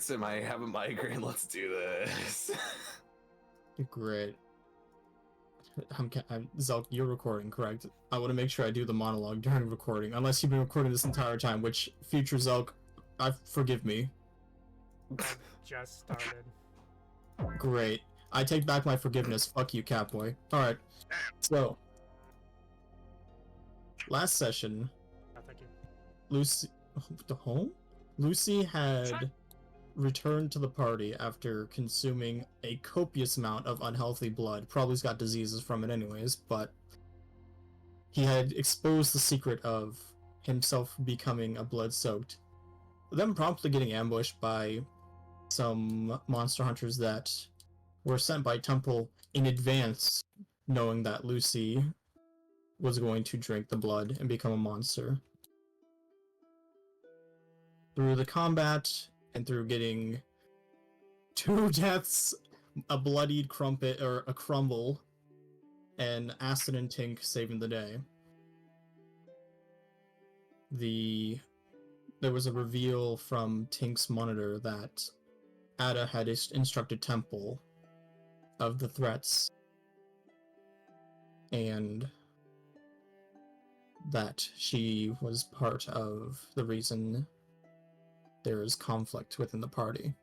Alex, I might have a migraine. Let's do this. Great. Zelk, you're recording, correct? I want to make sure I do the monologue during recording, unless you've been recording this entire time, which, future Zelk, forgive me. I just started. Great. I take back my forgiveness. Fuck you, Catboy. Alright. So, last session, Oh, thank you. Lucy... The home? Lucy had returned to the party after consuming a copious amount of unhealthy blood. Probably's got diseases from it anyways, but he had exposed the secret of himself becoming a blood-soaked. Them promptly getting ambushed by some monster hunters that were sent by Temple in advance, knowing that Lucy was going to drink the blood and become a monster. Through the combat, and through getting 2 deaths, a bloodied Crumpet, or a Crumble, and Acid and Tink saving the day, there was a reveal from Tink's monitor that Ada had instructed Temple of the threats, and that she was part of the reason there is conflict within the party.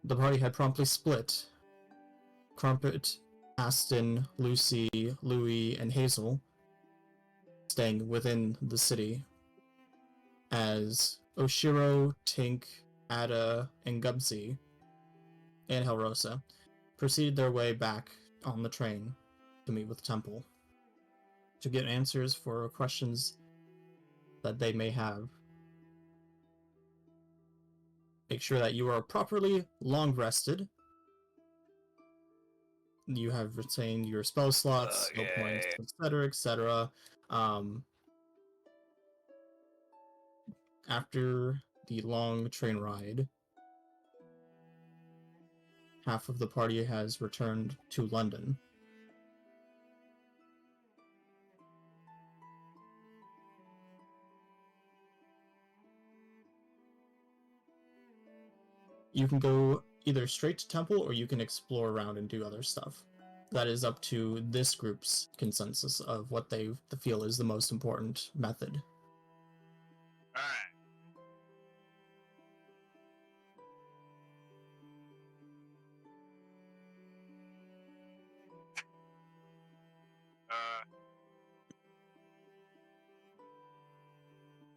The party had promptly split. Crumpet, Aston, Lucy, Louis, and Hazel staying within the city, as Oshiro, Tink, Ada, and GubBziE, and Helrosa proceeded their way back on the train to meet with Temple to get answers for questions that they may have. Make sure that you are properly long rested. You have retained your spell slots, skill points, etc., etc. After the long train ride, half of the party has returned to London. You can go either straight to Temple, or you can explore around and do other stuff. That is up to this group's consensus of what they feel is the most important method. Alright.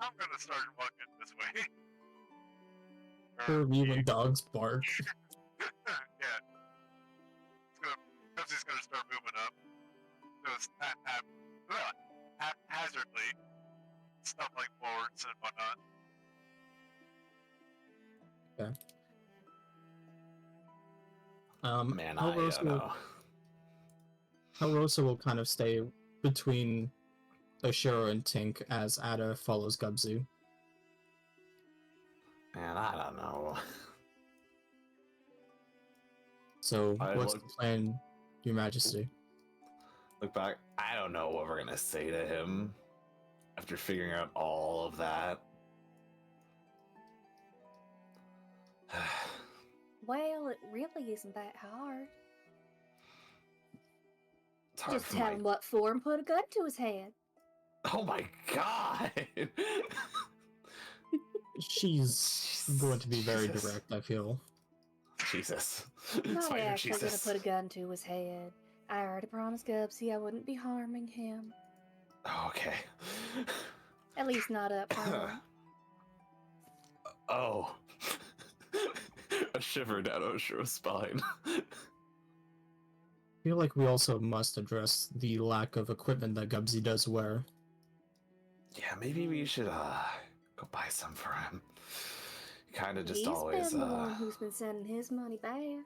I'm gonna start walking this way. For you when dogs bark. Yeah. GubBzie's gonna start moving up. Just haphazardly stumbling forwards and whatnot. Okay. Man, I don't know. Helrosa will kind of stay between Oshiro and Tink as Ada follows GubBziE. Man, I don't know. So, what's the plan, Your Majesty? Look back, I don't know what we're gonna say to him after figuring out all of that. Well, it really isn't that hard. It's hard Just for tell him what for and put a gun to his head. Oh my god! She's going to be very direct, I feel. Jesus. I'm not Spider actually gonna Jesus. put a gun to his head. I already promised GubBziE I wouldn't be harming him. Okay. At least not up front. Oh. A shiver down Oshiro's spine. I feel like we also must address the lack of equipment that GubBziE does wear. Yeah, maybe we should go buy some for him. Kind of just He's always been the one who's been sending his money back.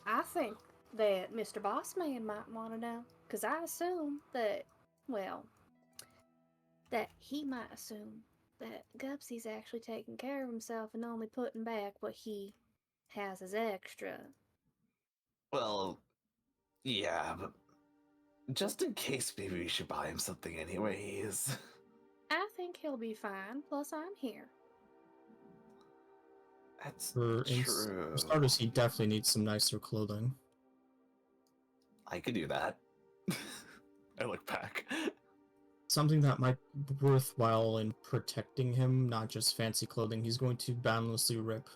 I think that Mr. Bossman might want to know, because I assume that, well, that he might assume that GubBzie's actually taking care of himself and only putting back what he has as extra. Well, yeah, but just in case, maybe we should buy him something anyways. I think he'll be fine, plus I'm here. That's For true. starters, he definitely needs some nicer clothing. I could do that. I look back. Something that might be worthwhile in protecting him, not just fancy clothing he's going to boundlessly rip.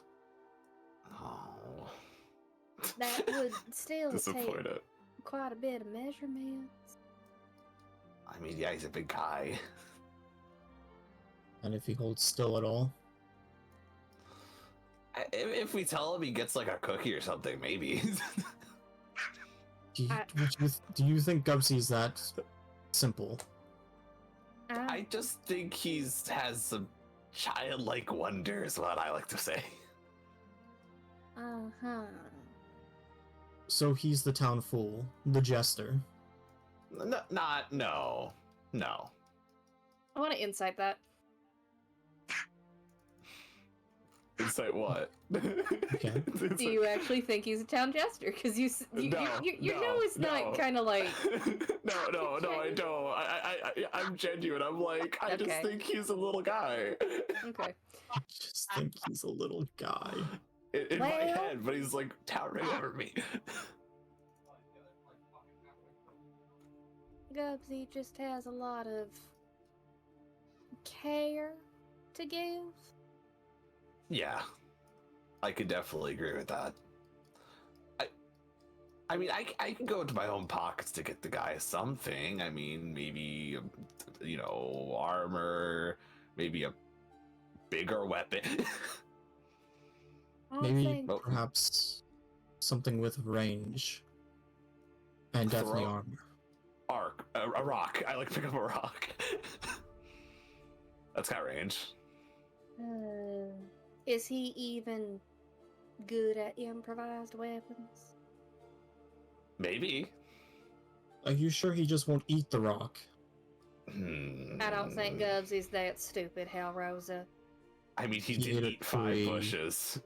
Oh. That would still take Disappointed. quite a bit of measurements. I mean, yeah, he's a big guy. And if he holds still at all. If we tell him he gets like a cookie or something, maybe. Do you think GubBziE is that simple? I just think has some childlike wonder, is what I like to say. Uh-huh. So he's the town fool, the jester. No. I want to insight that. Insight what? Okay. Do you actually think he's a town jester? Because your nose not kind of like. No, I don't. I'm genuine. I'm like, I just Okay. think he's a little guy. Okay. I just think he's a little guy. In my Well- head, but he's like towering over me. GubBziE just has a lot of care to give. Yeah, I could definitely agree with that. I mean, I can go into my own pockets to get the guy something. I mean, maybe, armor, maybe a bigger weapon. I Maybe think perhaps something with range. And definitely Throw- armor. A rock. I like to pick up a rock. That's got range. is he even good at improvised weapons? Maybe. Are you sure he just won't eat the rock? I don't think GubBziE's that stupid, Hell Rosa. I mean, he He did ate a eat 5 tree. bushes.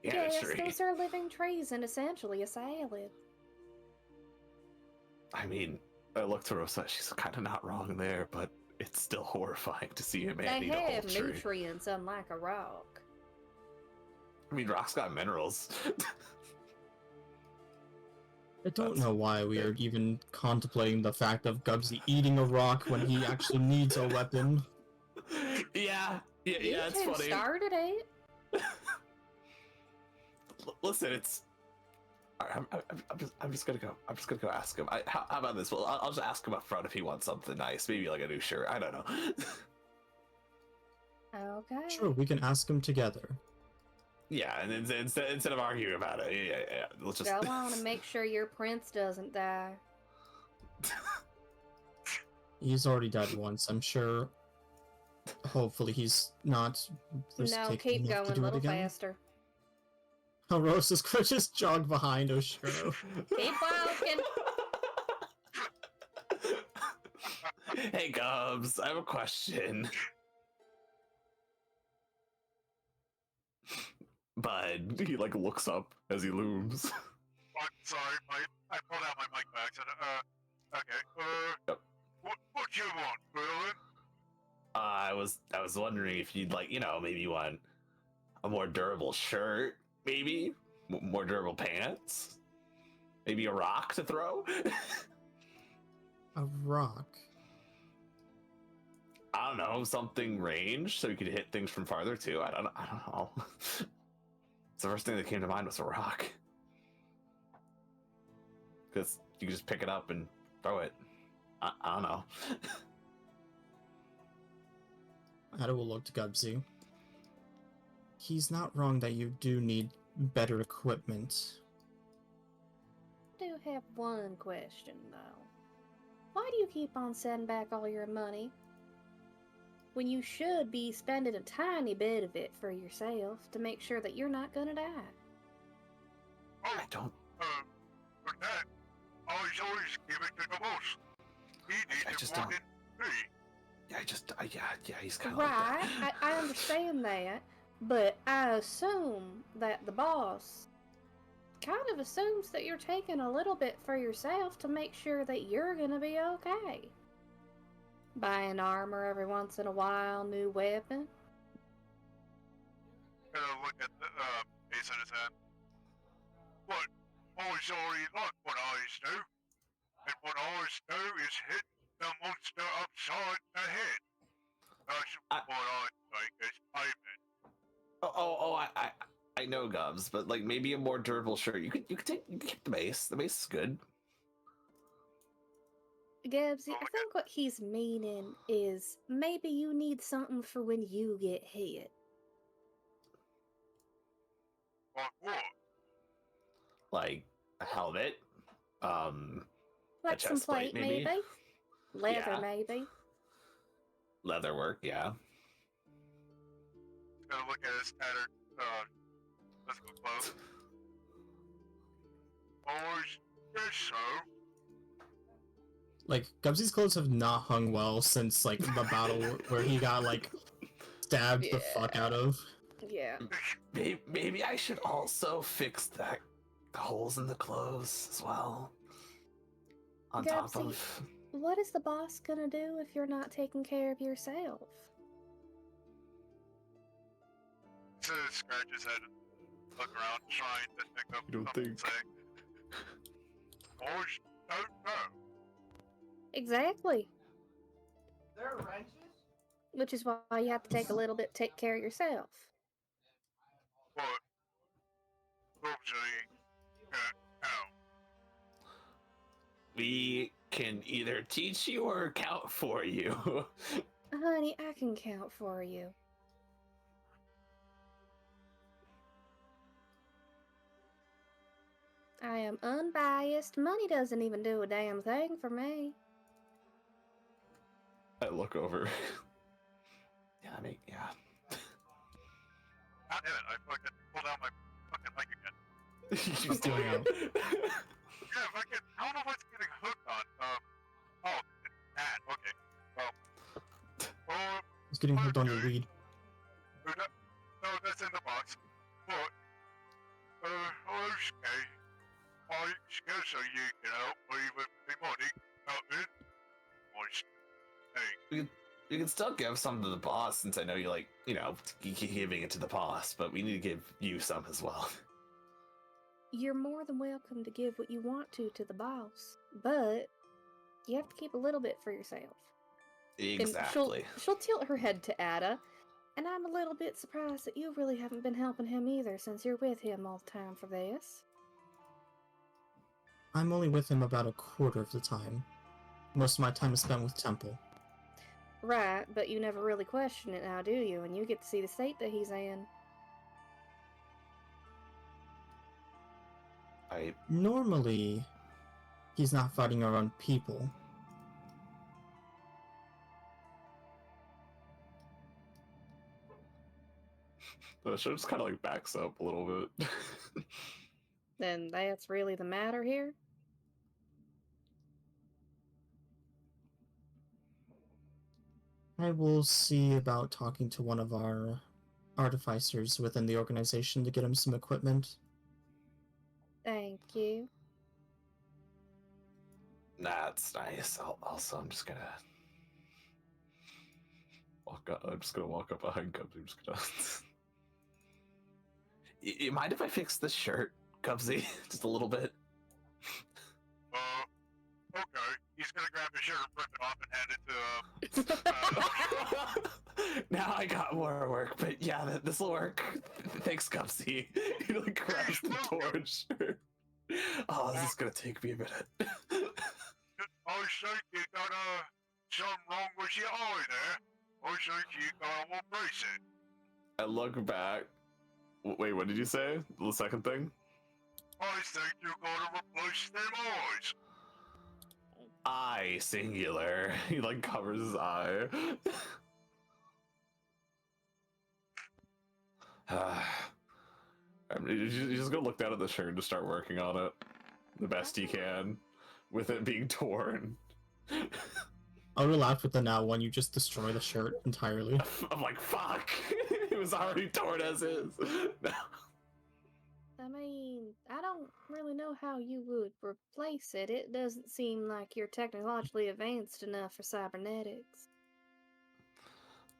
Yeah, Yes, a tree. those are living trees and essentially a salad. I mean, I looked at Rosa. She's kind of not wrong there, but it's still horrifying to see him They eat a whole have tree. nutrients unlike a rock. I mean, rock's got minerals. I don't That's- know why we are even contemplating the fact of GubBziE eating a rock when he actually needs a weapon. yeah, You it's two funny. started it. Listen, it's. Alright, I'm just gonna go. I'm just gonna go ask him. How about this? Well, I'll just ask him up front if he wants something nice, maybe like a new shirt. I don't know. Okay. Sure, we can ask him together. Yeah, and then instead of arguing about it, yeah. Let's just Go on and make sure your prince doesn't die. He's already died once, I'm sure. Hopefully he's not No, risk-taking keep enough to going a do it little again. faster. Oh, Rosa's could just jog behind Oshiro. Keep walking. Hey, Gubs, I have a question. Bud, he like looks up as he looms. I'm sorry, I pulled out my mic back. Okay. Yep. What you want, Berlin? I was wondering if you'd like, maybe you want a more durable shirt, maybe more durable pants, maybe a rock to throw. A rock? I don't know, something range so you could hit things from farther too. I don't know. It's the first thing that came to mind was a rock, because you can just pick it up and throw it. I don't know. Nato will look to GubBziE. He's not wrong that you do need better equipment. I do have one question, though. Why do you keep on sending back all your money when you should be spending a tiny bit of it for yourself to make sure that you're not gonna die? I don't. For that, I always give it to the boss. He I did just it more don't- than me. Yeah, he's kind of Right, like that. I understand that, but I assume that the boss kind of assumes that you're taking a little bit for yourself to make sure that you're gonna be okay. Buying armor every once in a while, new weapon. gonna look at the base in his hand. What? Always already like what eyes do. And what eyes do is hit the monster upside the head. That's what I think is payment. I know, Gubs, but like maybe a more durable shirt. You could keep the base. The base is good. GubBziE, I think what he's meaning is maybe you need something for when you get hit. Like what? Like a helmet, a Like some chest plate, plate, maybe? Leather, Yeah. maybe? leatherwork. Yeah. Gonna look at his tattered physical clothes. Always guess so. Like, GubBziE's clothes have not hung well since, like, the battle where he got, like, stabbed the fuck out of. Yeah. Maybe I should also fix the holes in the clothes as well. On top GubBziE, of. what is the boss gonna do if you're not taking care of yourself? So he scratch his head and look around, trying to think of You don't something think? to say. Always don't know. Exactly. There are wrenches? Which is why you have to take a little bit to take care of yourself. But GubBziE can't count. We can either teach you or count for you. Honey, I can count for you. I am unbiased. Money doesn't even do a damn thing for me. I look over. Yeah, I mean, yeah. God damn it, I fucking pulled out my fucking mic again. He's doing it. Yeah, fucking, I don't know what's getting hooked on. Oh, it's that, okay. Well, He's getting hooked on your weed. no, that's in the box. But, okay. I guess so you can help me with the money. Nothing. Nice. Hey, You can still give some to the boss, since I know you like, giving it to the boss, but we need to give you some as well. You're more than welcome to give what you want to the boss, but you have to keep a little bit for yourself. Exactly. And she'll tilt her head to Ada, and I'm a little bit surprised that you really haven't been helping him either, since you're with him all the time for this. I'm only with him about a quarter of the time. Most of my time is spent with Temple. Right, but you never really question it now, do you? And you get to see the state that he's in. Normally, he's not fighting our own people. The show just kind of like backs up a little bit. Then that's really the matter here? I will see about talking to one of our artificers within the organization to get him some equipment. Thank you. That's nice. Also, I'm just gonna walk up. I'm just gonna walk up behind Gubs. I'm just gonna. You mind if I fix this shirt, GubBziE? Just a little bit. okay. He's gonna grab his shirt and rip it off and hand it to, Now I got more work, but yeah, this will work. Thanks, GubBziE. He like grabs the torch. Oh, this is gonna take me a minute. I think you got, something wrong with your eye there. I think you gotta replace it. I look back. Wait, what did you say? The second thing? I think you gotta replace them eyes. Eye singular. He like covers his eye. He's just gonna look down at the shirt and just start working on it the best he can, with it being torn. I would have laughed with the now one, you just destroy the shirt entirely. I'm like, fuck! It was already torn as is. I mean, I don't really know how you would replace it. It doesn't seem like you're technologically advanced enough for cybernetics.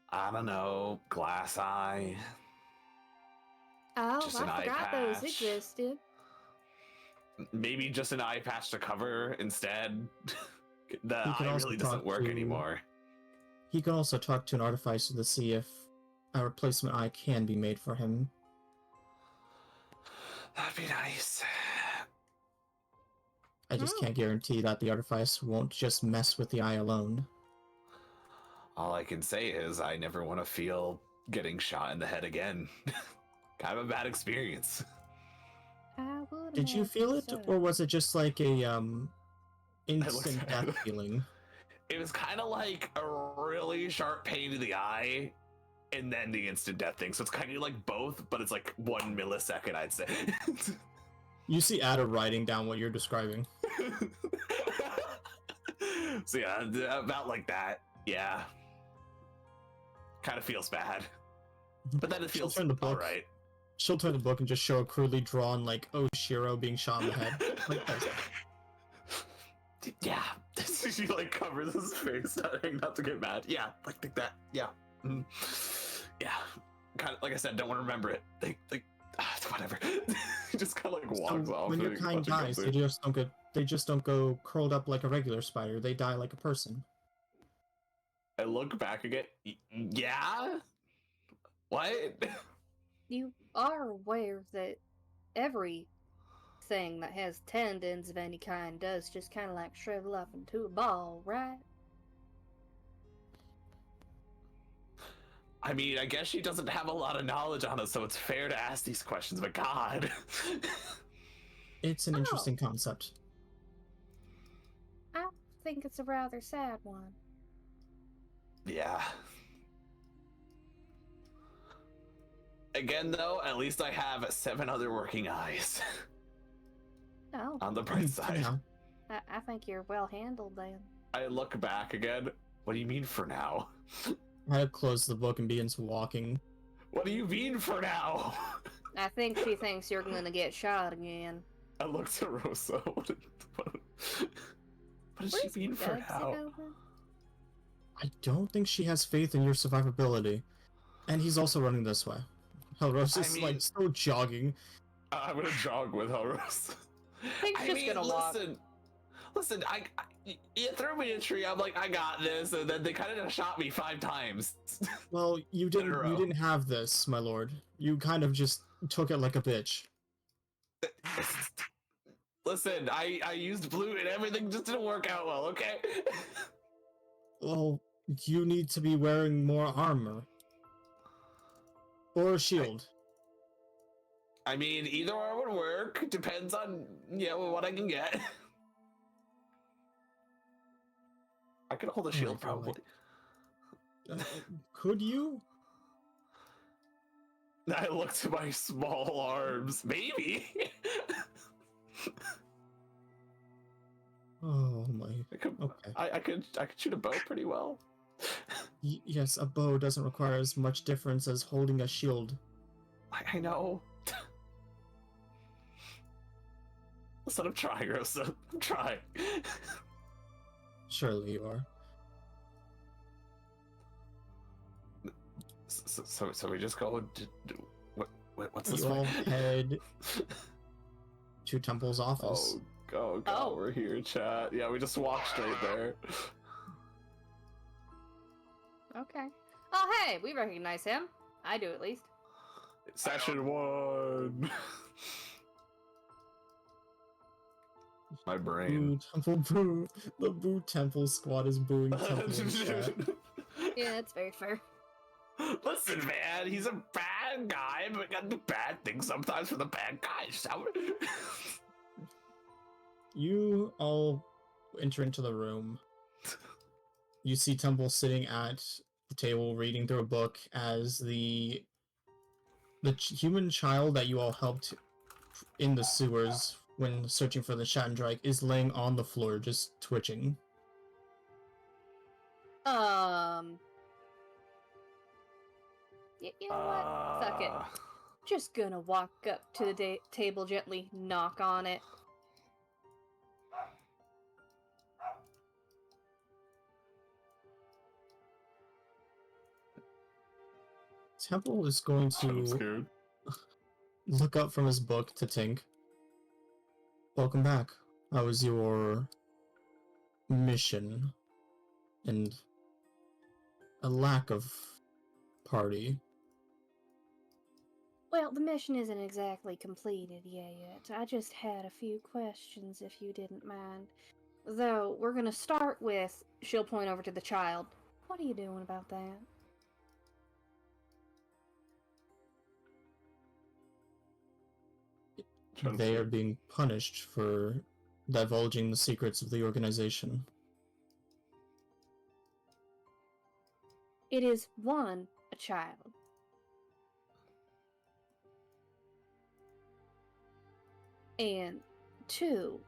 I don't know, glass eye. Oh, Just an I eye forgot those patch. existed. Maybe just an eye patch to cover instead. The He could eye also really doesn't talk work to- anymore. He can also talk to an artificer to see if a replacement eye can be made for him. That'd be nice. I just can't guarantee that the artificer won't just mess with the eye alone. All I can say is I never want to feel getting shot in the head again. Kind of a bad experience. I would Did you imagine feel it, so. or was it just like a instant death feeling? It was kind of like a really sharp pain in the eye, and then the instant death thing. So it's kind of like both, but it's like 1 millisecond, I'd say. You see Ada writing down what you're describing. So yeah, about like that. Yeah. Kind of feels bad. But then it She'll feels turn the book. alright. She'll turn the book and just show a crudely drawn, like, Oshiro being shot in the head. Like this. Yeah. She like covers his face, not to get mad. Yeah, like that. Yeah. Mm. Yeah. Kind of like I said, don't want to remember it. Whatever. He just kind of like walks off. When your kind dies, they just don't go curled up like a regular spider. They die like a person. I look back again. Yeah. What? You are aware that everything that has tendons of any kind does just kind of like shrivel up into a ball, right? I mean, I guess she doesn't have a lot of knowledge on it, so it's fair to ask these questions, but God. It's an interesting concept. I think it's a rather sad one. Yeah. Again, though, at least I have 7 other working eyes. Oh, On the bright side. Yeah. I think you're well handled then. I look back again. What do you mean for now? Ada closes the book and begins walking. What do you mean for now? I think she thinks you're gonna get shot again. I look to Rosa. What does she mean for GubBziE now? going? I don't think she has faith in your survivability. And he's also running this way. Helrosa's like still jogging. I'm gonna jog with Helros. I think she's just gonna walk. Listen, you threw me a tree. I'm like, I got this, and then they kind of shot me 5 times. Well, you didn't have this, my lord. You kind of just took it like a bitch. Listen, I used blue and everything just didn't work out well. Okay. Well, you need to be wearing more armor. Or a shield. I mean, either or would work. Depends on what I can get. I could hold a shield probably. Could you? I look to my small arms. Maybe. Oh my. Okay. I could shoot a bow pretty well. Yes, a bow doesn't require as much difference as holding a shield. I know. Listen, I'm trying, Rosa. I'm trying. Surely you are. So we just go. What's this You all way? head to Temple's office. Oh God, we're here, chat. Yeah, we just walked straight there. Okay. Oh, hey, we recognize him. I do, at least. Session 1. My brain. Boo, Temple, boo. The Boo Temple squad is booing Temple in chat. Yeah, that's very fair. Listen, man, he's a bad guy, but gotta do bad things sometimes for the bad guys. You all enter into the room. You see Temple sitting at the table reading through a book as the human child that you all helped in the sewers when searching for the Shattendrake is laying on the floor just twitching. You know what? Fuck it. Just gonna walk up to the table, gently knock on it. Temple is going I'm to scared. look up from his book to Tink. Welcome back. How was your mission? And a lack of party. Well, the mission isn't exactly completed yet. I just had a few questions, if you didn't mind. Though, we're gonna start with... She'll point over to the child. What are you doing about that? They are being punished for divulging the secrets of the organization. It is, one, a child. And two,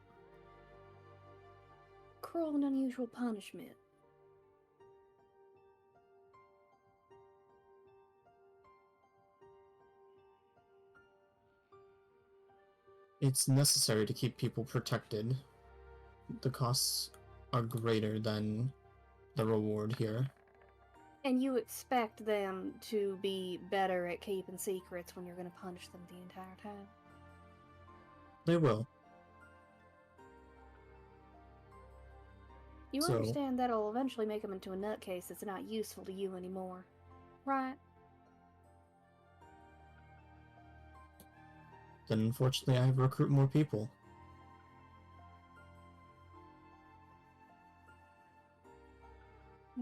cruel and unusual punishment. It's necessary to keep people protected. The costs are greater than the reward here. And you expect them to be better at keeping secrets when you're going to punish them the entire time? They will. You So- understand that'll eventually make them into a nutcase that's not useful to you anymore, right? Then unfortunately I have to recruit more people. I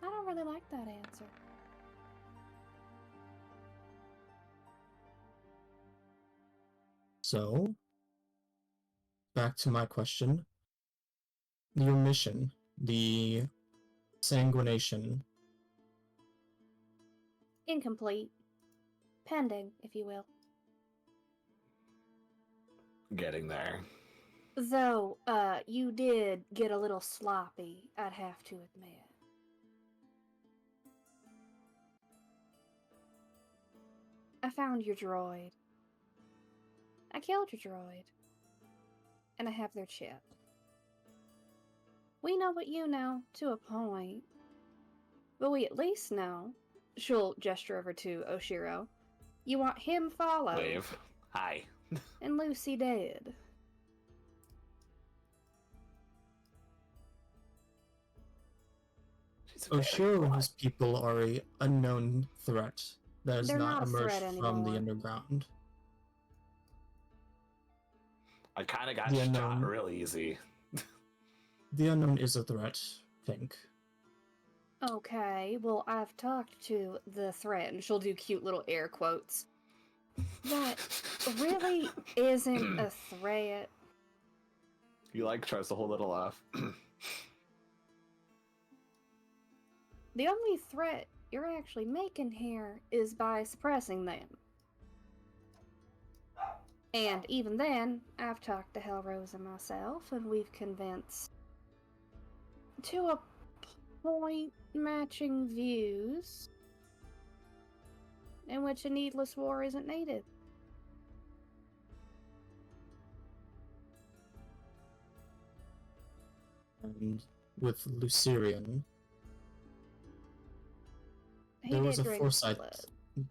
don't really like that answer. So, back to my question. Your mission, the sanguination. Incomplete. Pending, if you will. Getting there. Though, you did get a little sloppy, I'd have to admit. I found your droid. I killed your droid. And I have their chip. We know what you know, to a point. But we at least know, she'll gesture over to Oshiro, you want him followed. Wave. Hi. And Lucy dead. She's very Oshiro's people are a unknown threat that has They're not not a emerged threat from the anymore. underground. I kind of got The shot unknown. real easy. The unknown is a threat, Think. Okay, well, I've talked to the threat, and she'll do cute little air quotes. That really isn't a threat. He like tries to hold it off. The only threat you're actually making here is by suppressing them. And even then, I've talked to Hellrosa myself, and we've convinced to a point matching views in which a needless war isn't needed. And with Lucerian, He there was did a drink foresight. blood.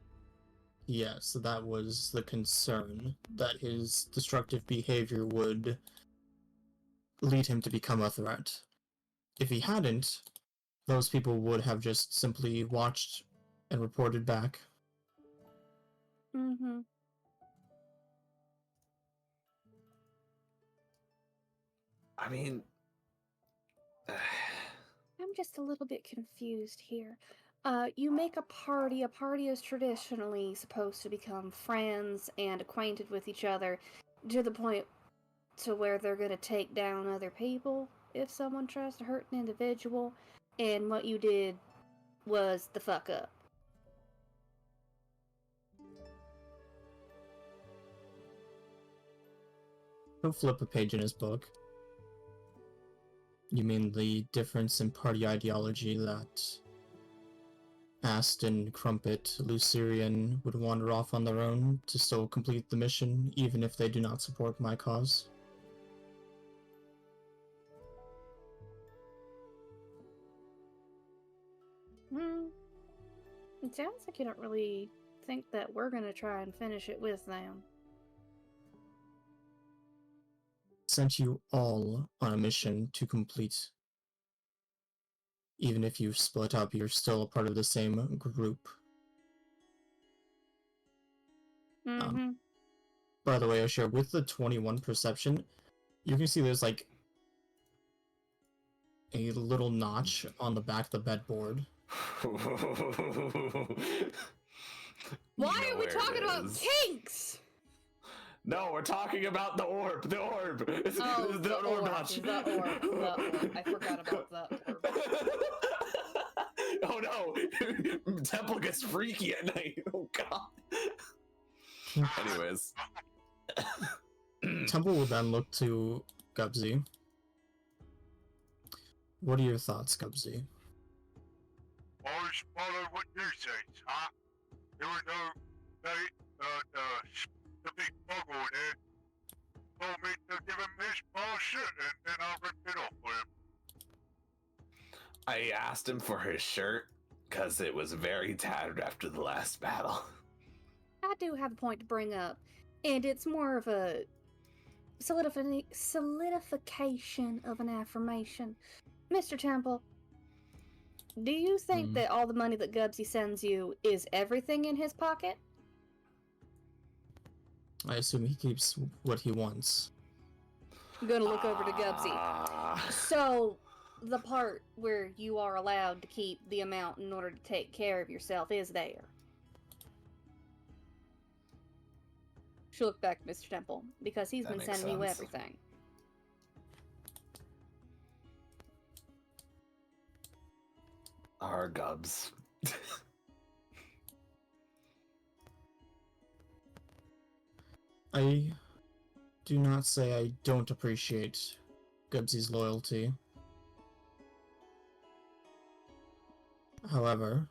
Yes, that was the concern, that his destructive behavior would lead him to become a threat. If he hadn't, those people would have just simply watched and reported back. Mm-hmm. I mean, I'm just a little bit confused here. You make a party. A party is traditionally supposed to become friends and acquainted with each other to the point to where they're going to take down other people if someone tries to hurt an individual. And what you did was the fuck up. He'll flip a page in his book. You mean the difference in party ideology that Aston, Crumpet, Lucerian would wander off on their own to still complete the mission, even if they do not support my cause? It sounds like you don't really think that we're gonna try and finish it with them. Sent you all on a mission to complete. Even if you've split up, you're still a part of the same group. Mm-hmm. By the way, Oshiro, with the 21 perception, you can see there's like a little notch on the back of the bedboard. Why are we talking about kinks? No, we're talking about the orb. The orb. Oh, the orb notch. The orb. I forgot about the orb. Oh no! Temple gets freaky at night. Oh god. Anyways. Temple will then look to GubBziE. What are your thoughts, GubBziE? Always follow what you say, huh? Even though the big bug over there told me to give him his ball shit, and then I ripped it off for him. I asked him for his shirt because it was very tattered after the last battle. I do have a point to bring up, and it's more of a solidification of an affirmation. Mr. Temple, do you think that all the money that GubBziE sends you is everything in his pocket? I assume he keeps what he wants. I'm gonna look over to GubBziE. So, the part where you are allowed to keep the amount in order to take care of yourself is there. She'll look back, Mr. Temple, because he's That been makes sending you sense. everything. Our Gubs. I do not say I don't appreciate GubBziE's loyalty. However,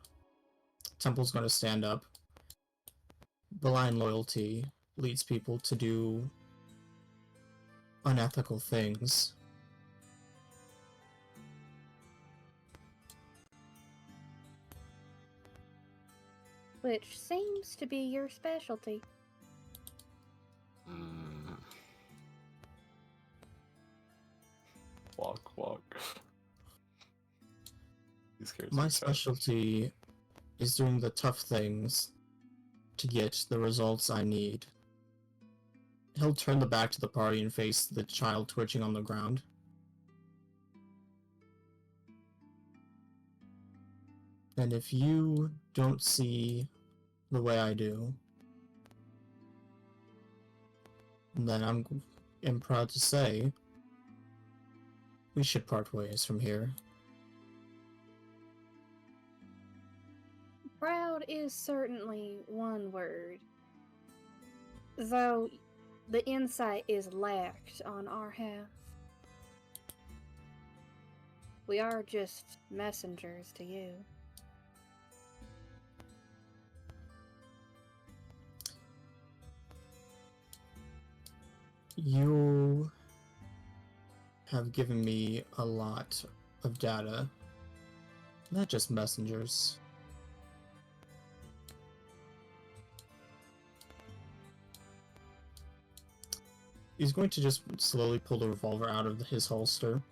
Temple's going to stand up. Blind loyalty leads people to do unethical things. Which seems to be your specialty. Walk. These characters My are tough. specialty is doing the tough things to get the results I need. He'll turn the back to the party and face the child twitching on the ground. And if you don't see the way I do, then I'm proud to say we should part ways from here. Proud is certainly one word. Though the insight is lacked on our half. We are just messengers to you. You have given me a lot of data, not just messengers. He's going to just slowly pull the revolver out of his holster.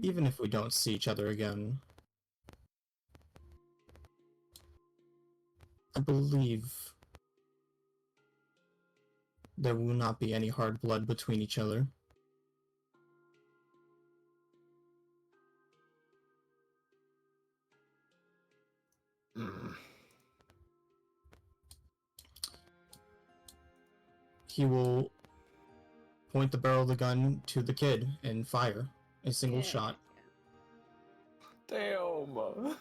Even if we don't see each other again, I believe there will not be any hard blood between each other. He will point the barrel of the gun to the kid and fire a single shot. Damn.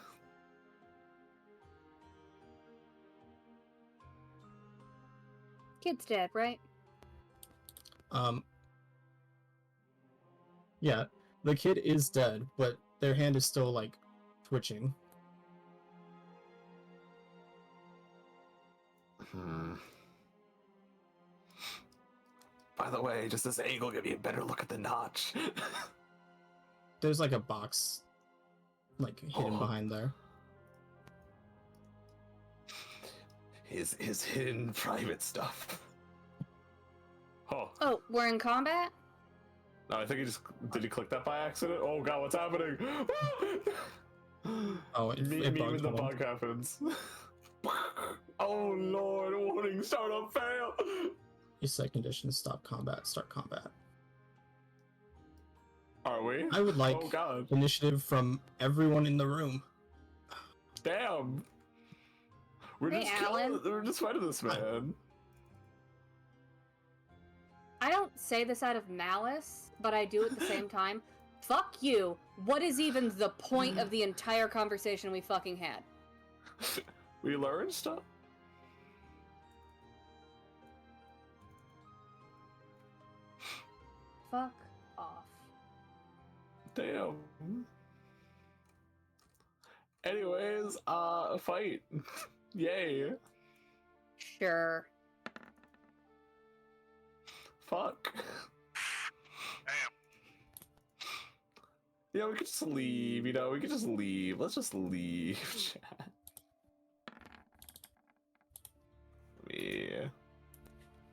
Kid's dead, right? Yeah, the kid is dead, but their hand is still, like, twitching. By the way, does this angle give you a better look at the notch? There's like a box, like hidden behind there. His hidden private stuff. Oh. Oh, we're in combat? No, I think he just did. He click that by accident? Oh god, what's happening? Oh, it me bugged, when the hold on. bug happens. Oh lord, warning, startup fail. You set conditions, stop combat, start combat. Are we? I would like Oh god. initiative from everyone in the room. Damn. We're Hey, just Alan. we're just fighting this man. I don't say this out of malice, but I do at the same time. Fuck you. What is even the point of the entire conversation we fucking had? We learned stuff. Fuck off. Damn. Anyways, fight. Yay. Sure. Fuck. Damn. Yeah, we could just leave, you know, we could just leave. Let's just leave, chat.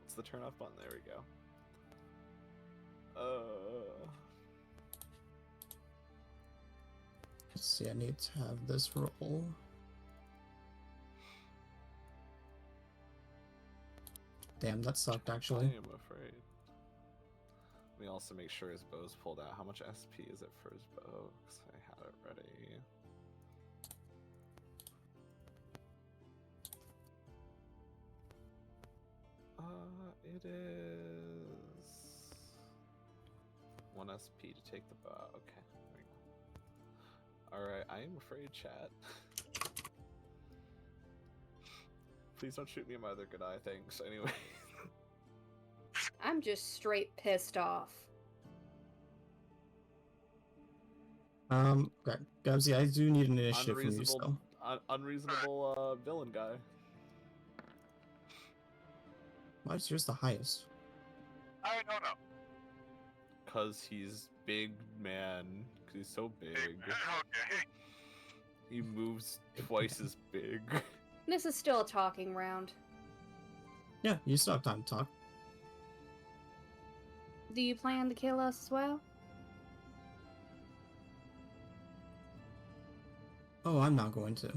What's the turn off button? There we go. Let's see, I need to have this roll. Damn, that sucked actually. I am afraid. Let me also make sure his bow's pulled out. How much SP is it for his bow? Because I had it ready. It is 1 SP to take the bow. Okay, there we go. Alright, I am afraid, chat. Please don't shoot me in my other good eye, thanks. Anyway. I'm just straight pissed off. Okay, GubBziE, I do need an initiative from you still. Unreasonable villain guy. Why is yours the highest? I don't know. Cause he's big, man. Cause he's so big. Okay. He moves twice as big. This is still a talking round. Yeah, you still have time to talk. Do you plan to kill us as well? Oh, I'm not going to.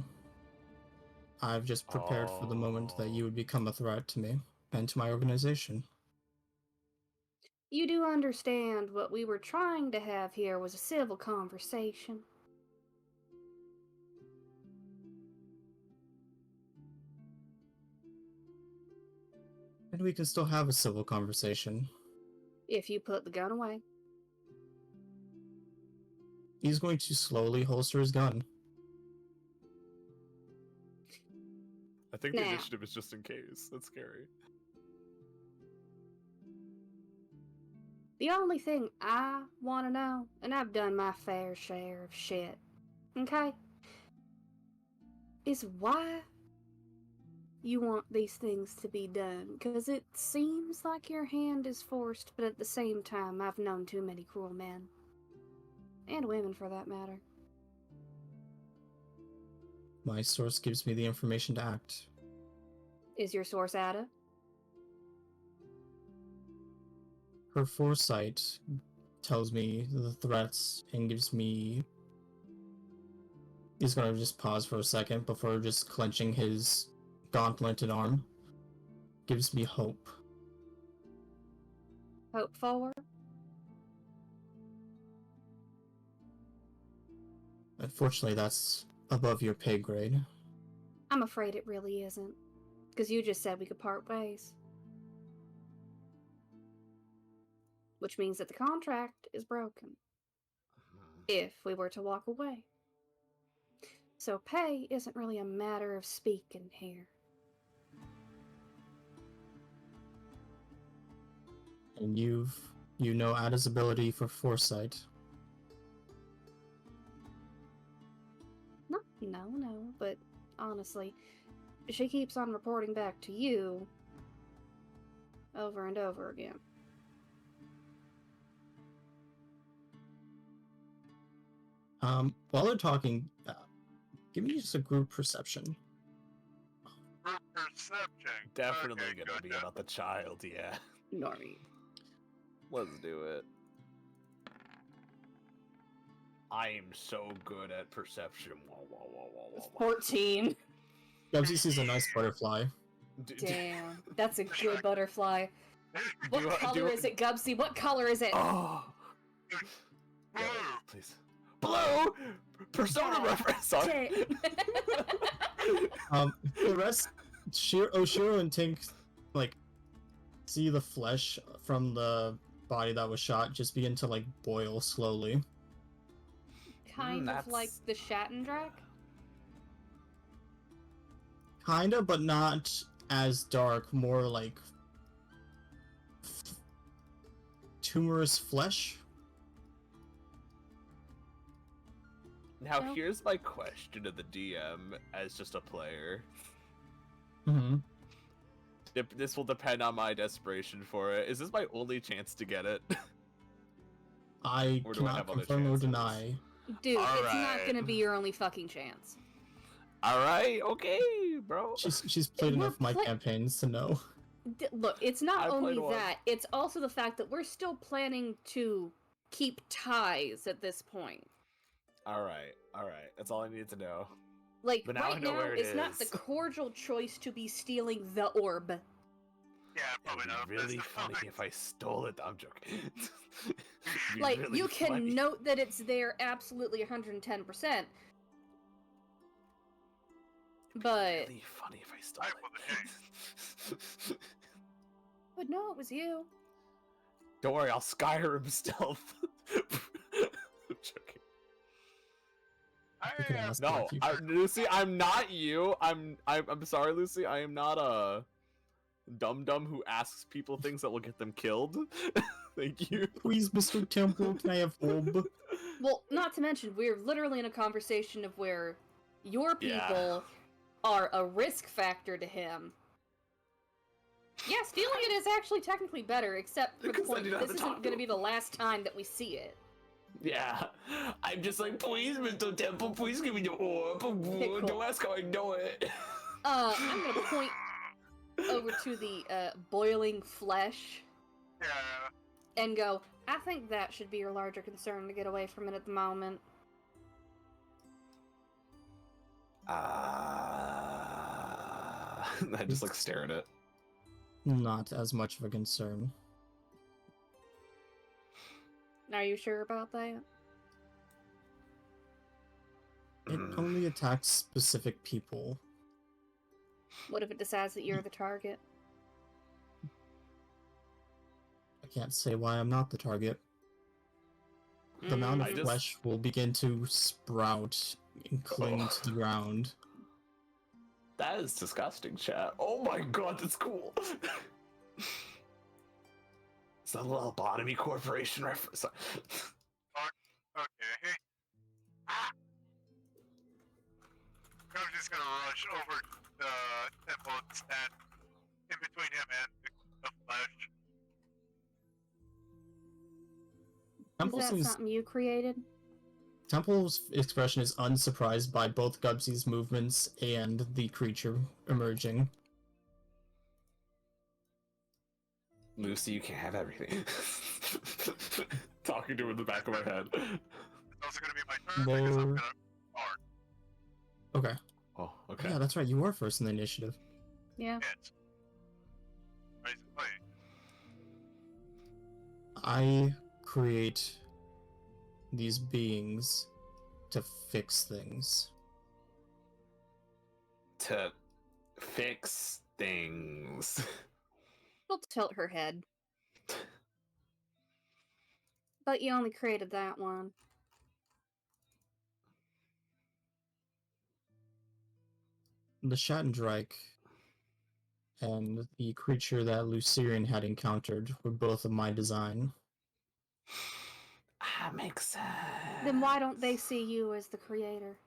I've just prepared for the moment that you would become a threat to me and to my organization. You do understand what we were trying to have here was a civil conversation. And we can still have a civil conversation. If you put the gun away. He's going to slowly holster his gun. I think the Now. initiative is just in case. That's scary. The only thing I want to know, and I've done my fair share of shit, okay, is why you want these things to be done. Because it seems like your hand is forced, but at the same time, I've known too many cruel men. And women, for that matter. My source gives me the information to act. Is your source Ada? Her foresight tells me the threats and gives me... He's gonna just pause for a second before just clenching his gauntleted arm. Gives me hope. Hope forward? Unfortunately, that's above your pay grade. I'm afraid it really isn't. Because you just said we could part ways. Which means that the contract is broken. If we were to walk away. So pay isn't really a matter of speaking here. And you know Ada's ability for foresight. No, but honestly, she keeps on reporting back to you over and over again. While they're talking, give me just a group perception. Group perception. Definitely Okay, gonna be gotcha. about the child, yeah. Normie. Let's do it. I am so good at perception. Wah, wah, wah, wah, wah, wah. 14. GubBziE sees a nice butterfly. Damn, that's a good butterfly. What Do- color do- is it, GubBziE? What color is it? Oh, Blue. yeah, please. Blue. Persona Yeah. reference. Sorry. The rest, Oshiro and Tink, like, see the flesh from the body that was shot just begin to, like, boil slowly. Kind of like That's- the Shattendrak? Kinda, but not as dark, more like tumorous flesh. Now No. here's my question to the DM as just a player. Mm-hmm. This will depend on my desperation for it. Is this my only chance to get it? I Or do I cannot have other confirm or chances? deny. Dude, it's not Alright. gonna be your only fucking chance. All right, okay, bro. She's played We're enough of my play- campaigns to know. Look, it's not I only played one. that, it's also the fact that we're still planning to keep ties at this point. All right. That's all I needed to know. Like, But now I right know now, where it it's not the is. cordial choice to be stealing the orb. Yeah, It probably would not. be really funny if I stole it. I'm joking. It'd be Like, really you can funny. note that it's there absolutely 110%. But, Really funny if I stole I it. but no, it was you. Don't worry, I'll Skyrim stealth. I'm joking. You can ask her No, if you- Lucy, I'm not you. I'm sorry, Lucy. I am not a dum who asks people things that will get them killed. Thank you. Please, Mr. Temple, can I have orb? Well, not to mention, we're literally in a conversation of where your people Yeah. are a risk factor to him. Yeah, stealing it is actually technically better, except for the Because then point you that don't this have to talk isn't to going to be him. the last time that we see it. Yeah, I'm just like, please, Mr. Temple, please give me the orb. Okay, cool. Don't ask how I know it. I'm going to point over to the boiling flesh Yeah. and go, I think that should be your larger concern to get away from it at the moment. I just like stare at it. Not as much of a concern. Are you sure about that? It only attacks specific people. What if it decides that you're the target? I can't say why I'm not the target. The amount of I just- flesh will begin to sprout and cling to the ground. That is disgusting, chat. Oh my god, that's cool. It's a little lobotomy corporation reference. Okay. I'm just gonna rush over the temple and stand in between him and the flesh. Temple Is that seems something you created? Temple's expression is unsurprised by both GubBziE's movements and the creature emerging. Lucy, you can't have everything. Talking to her in the back of my head. It's also gonna be my turn because I'm Lord. gonna start. Okay. Oh, okay. Yeah, that's right. You were first in the initiative. Yeah. Hit. Basically. I create these beings to fix things. To fix things. She'll tilt her head. But you only created that one. The Shattendrak and the creature that Lucerian had encountered were both of my design. Makes sense. Then why don't they see you as the creator?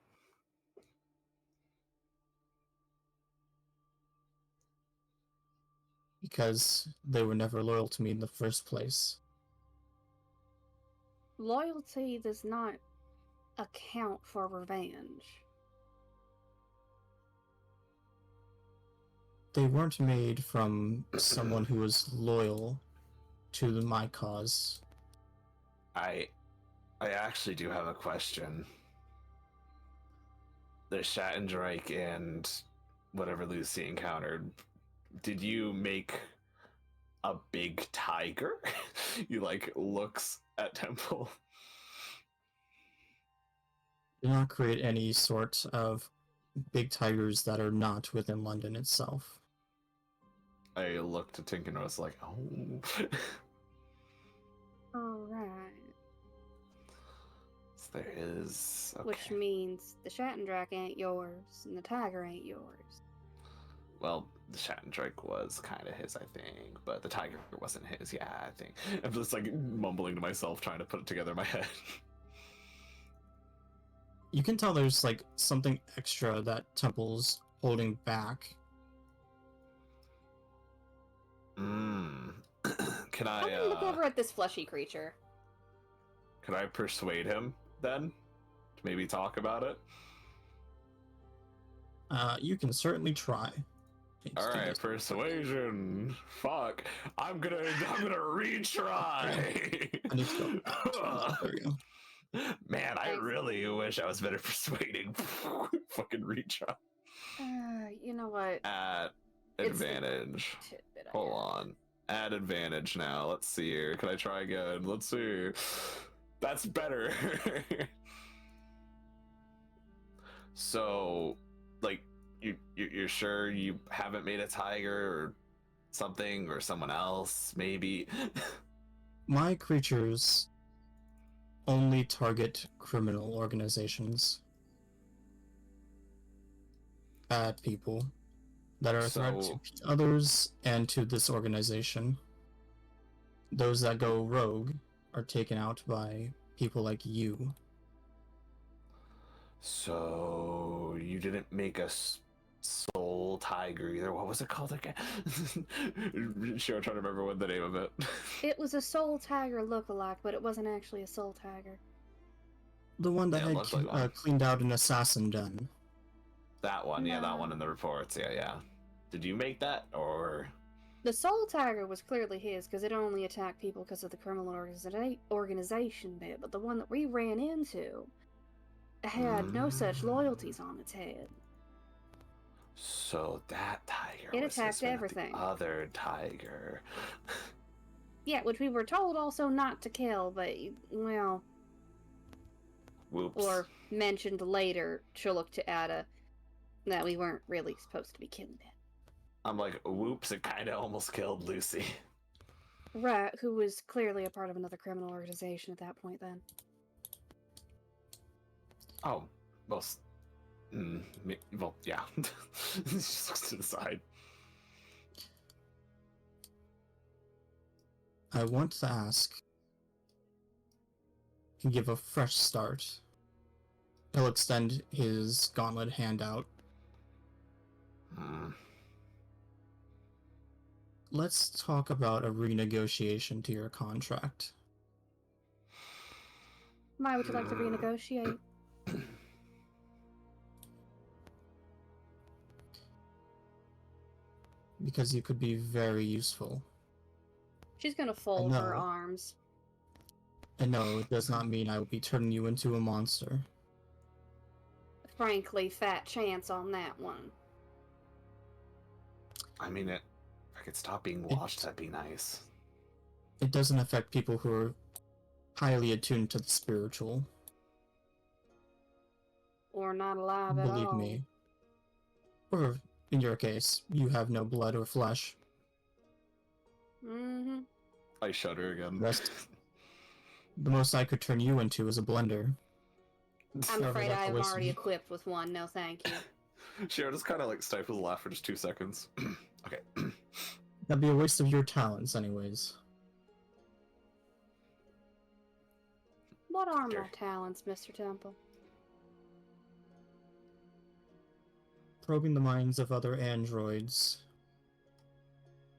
Because they were never loyal to me in the first place. Loyalty does not account for revenge? They weren't made from someone who was loyal to my cause. I actually do have a question. The Schattendrike and whatever Lucy encountered, did you make a big tiger? You like looks at Temple. Do not create any sort of big tigers that are not within London itself. I looked at Tink and I was like, oh. Alright. So there is. Okay. Which means the Schattendrake ain't yours, and the tiger ain't yours. Well, the Schattendrake was kind of his, I think, but the tiger wasn't his. Yeah, I think. I'm just like mumbling to myself, trying to put it together in my head. You can tell there's like something extra that Temple's holding back. Can I'm gonna look over at this fleshy creature. Can I persuade him then to maybe talk about it? You can certainly try. All right, persuasion. Fuck, I'm gonna retry. I need to go. There we go. Man, I really wish I was better persuading. Fucking retry. You know what? At It's advantage. tidbit I Hold have. on. Add advantage now. Let's see here. Can I try again? Let's see. That's better. So, like, you're sure you haven't made a tiger or something, or someone else maybe? My creatures only target criminal organizations. Bad people that are a threat So- to others and to this organization. Those that go rogue are taken out by people like you. So you didn't make a soul tiger either. What was it called again? Sure, I'm trying to remember what the name of it. It was a soul tiger lookalike, but it wasn't actually a soul tiger. The one that Yeah, had looks like one. cleaned out an assassin den. That one, yeah, that No. one in the reports. Yeah. Did you make that, or? The soul tiger was clearly his, because it only attacked people because of the criminal organization bit, but the one that we ran into had no such loyalties on its head. So that tiger It was attacked just with everything. The other tiger. Yeah, which we were told also not to kill, but, well, Whoops. or mentioned later, she'll look to Ada, that we weren't really supposed to be killing it. I'm like, whoops! It kind of almost killed Lucy. Right, who was clearly a part of another criminal organization at that point then. Oh, well, well, yeah. Just looks to the side. I want to ask. Can give a fresh start. He'll extend his gauntlet hand out. Let's talk about a renegotiation to your contract. Why would you like to renegotiate? Because you could be very useful. She's gonna fold her know. arms. And no, it does not mean I will be turning you into a monster. Frankly, fat chance on that one. I mean, if I could stop being washed, that'd be nice. It doesn't affect people who are highly attuned to the spiritual. Or not alive at Believe all. me. Or, in your case, you have no blood or flesh. Mm-hmm. I shudder again. The most I could turn you into is a blender. I'm However, afraid that's a I'm waste of- already equipped with one, no thank you. Shiro just kind of like stifles a laugh for just 2 seconds. Okay. That'd be a waste of your talents, anyways. What are my Sure. talents, Mr. Temple? Probing the minds of other androids.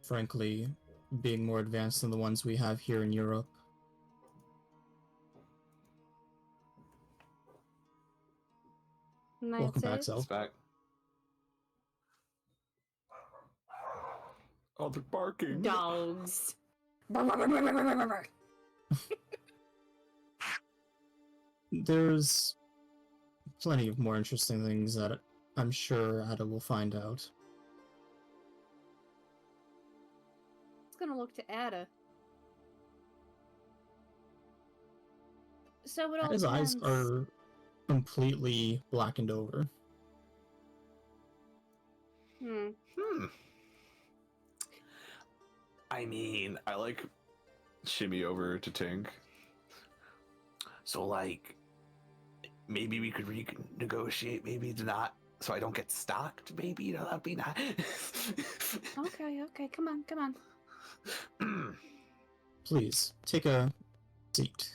Frankly, being more advanced than the ones we have here in Europe. And Welcome back, that's it. Zelf. It's back. Oh, they're barking. Dogs. There's plenty of more interesting things that I'm sure Ada will find out. It's gonna look to Ada. So it all Ada's eyes depends. are completely blackened over. Hmm. I mean, I like shimmy over to Tink. So, like, maybe we could renegotiate, maybe to not, so I don't get stalked, maybe, you know, that'd be nice. Okay, come on. Please, take a seat.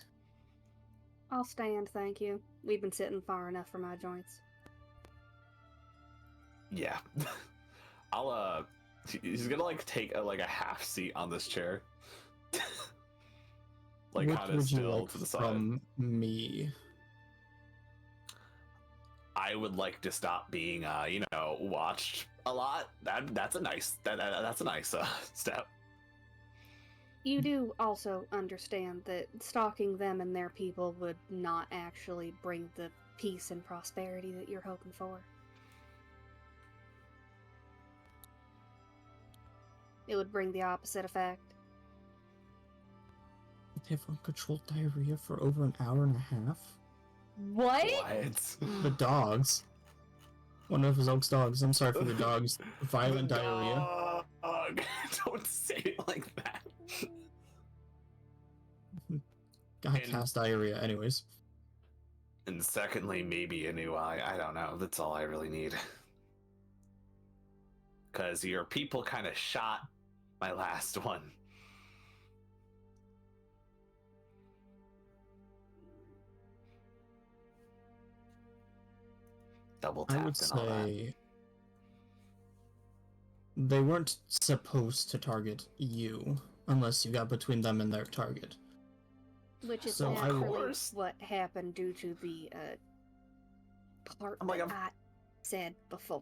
I'll stand, thank you. We've been sitting far enough for my joints. Yeah. I'll, he's gonna, like, take a half seat on this chair. Like, What kind of would you still like to the side. from me? I would like to stop being, watched a lot. That's a nice step. You do also understand that stalking them and their people would not actually bring the peace and prosperity that you're hoping for. It would bring the opposite effect. They have uncontrolled diarrhea for over an hour and a half? What? What? The dogs. One of Zolk's dogs. I'm sorry for the dogs. Violent The diarrhea. dog. Don't say it like that. God, And- cast diarrhea. Anyways. And secondly, maybe a new eye. I don't know. That's all I really need. Because your people kind of shot my last one. Double I would tapped and all that. say they weren't supposed to target you unless you got between them and their target. Which is So I naturally would- what happened due to the part I'm like, that I said before.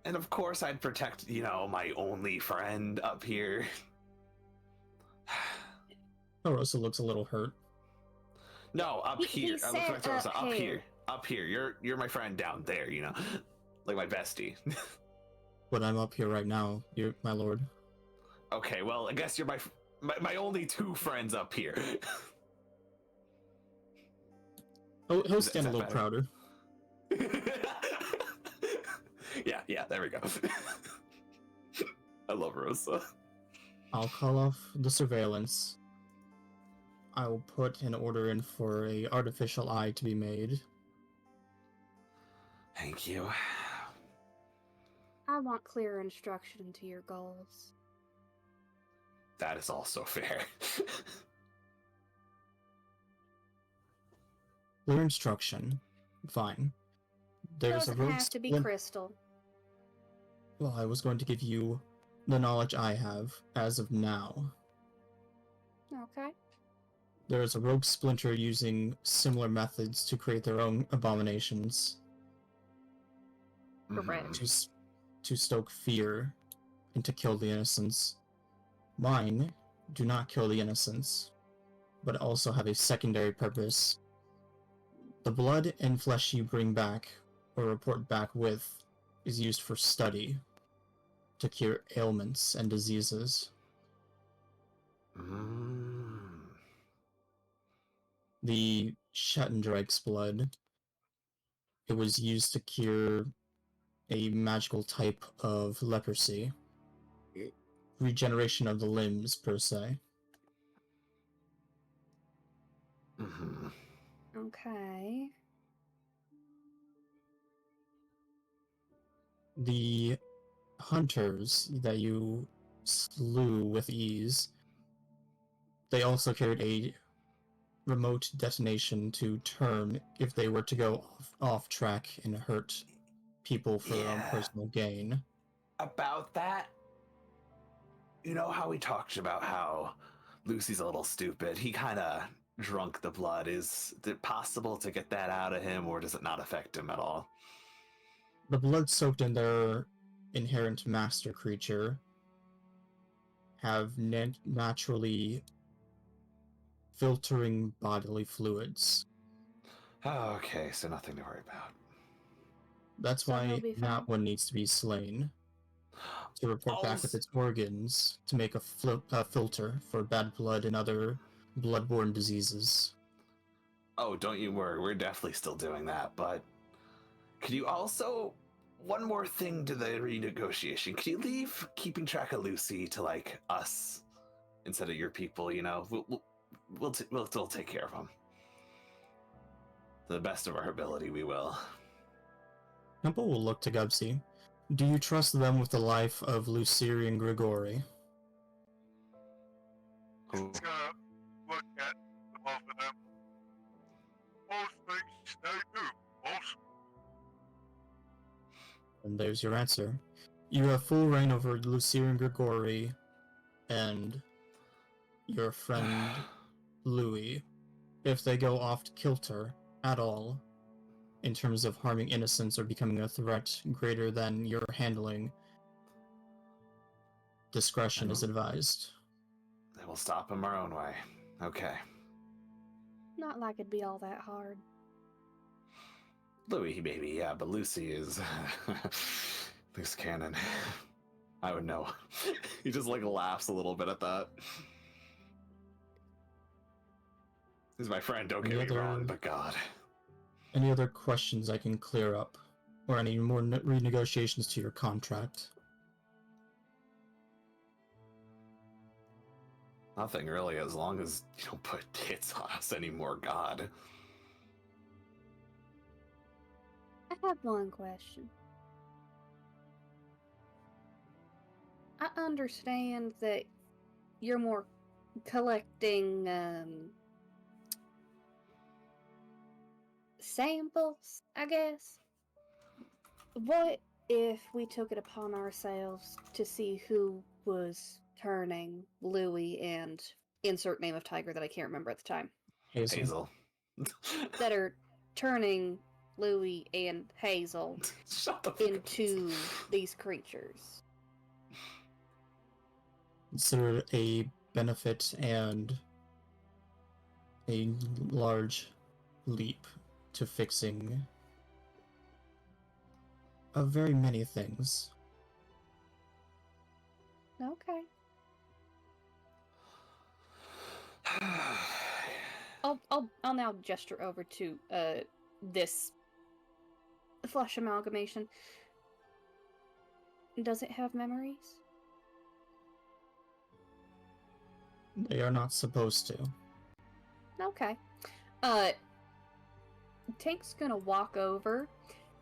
And of course I'd protect, my only friend up here. Orosa looks a little hurt. No, up He here. said Look, Rosa, up up here. here. Up here. You're my friend down there, Like my bestie. But I'm up here right now, my lord. Okay, well, I guess you're my only two friends up here. Oh, he'll Is that stand a little better? prouder. yeah, there we go. I love Rosa. I'll call off the surveillance. I will put an order in for a artificial eye to be made. Thank you. I want clear instruction into your goals. That is also fair. Clear instruction. Fine. There's Doesn't a rogue have to be splin- crystal. Well, I was going to give you the knowledge I have as of now. Okay. There is a rogue splinter using similar methods to create their own abominations Correct. Mhm. to stoke fear and to kill the innocents. Mine do not kill the innocents, but also have a secondary purpose. The blood and flesh you bring back or report back with is used for study to cure ailments and diseases. Mm. The Schattendrike's blood, it was used to cure a magical type of leprosy. Regeneration of the limbs, per se. Mhm. Okay. The hunters that you slew with ease, they also carried a remote detonation to turn if they were to go off track and hurt people for their own Yeah. personal gain. About that, you know how we talked about how Lucy's a little stupid? He kind of drunk the blood. Is it possible to get that out of him, or does it not affect him at all? The blood soaked in their inherent master creature have naturally filtering bodily fluids. Oh, okay, so nothing to worry about. That's So he'll why be that fine. one needs to be slain to report back with Also- its organs to make a filter for bad blood and other bloodborne diseases. Oh, don't you worry, we're definitely still doing that, but could you also, one more thing to the renegotiation, could you leave keeping track of Lucy to, like, us instead of your people, you know? We'll take care of him. To the best of our ability, we will. Temple will look to GubBziE. Do you trust them with the life of Luciri and Grigori? Ooh. Just gonna look at the both of them. Most things they do, boss. And there's your answer. You have full reign over Luciri and Grigori and your friend Louis. If they go off kilter at all, in terms of harming innocents or becoming a threat greater than your handling, discretion is advised. Then we'll stop him our own way. Okay. Not like it'd be all that hard. Louis, maybe, yeah, but Lucy is loose cannon. I would know. He just like laughs a little bit at that. He's my friend, don't get me wrong, but God. Any other questions I can clear up? Or any more renegotiations to your contract? Nothing really, as long as you don't put hits on us anymore, God. I have one question. I understand that you're more collecting samples, I guess. What if we took it upon ourselves to see who was turning Louis and insert name of tiger that I can't remember at the time, Hazel. that are turning Louis and Hazel Shut the fuck up. into these creatures? Consider it a benefit and a large leap to fixing of very many things. Okay. I'll now gesture over to this flesh amalgamation. Does it have memories? They are not supposed to. Okay. Tank's gonna walk over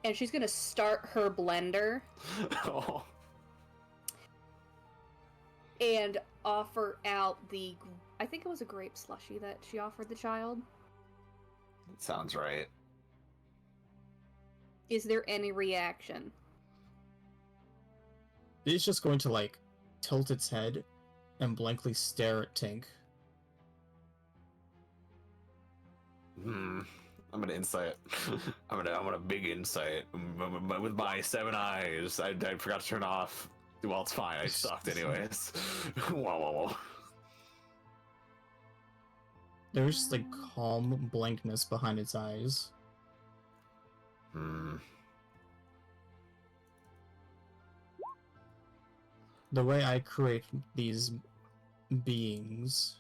and she's gonna start her blender Oh. and offer out the, I think it was a grape slushy that she offered the child. Sounds right. Is there any reaction? It's just going to, like, tilt its head and blankly stare at Tink. I'm gonna insight. I'm gonna big insight with my 7 eyes. I forgot to turn off. Well, it's fine. I sucked anyways. Whoa. There's, like, calm blankness behind its eyes. The way I create these beings,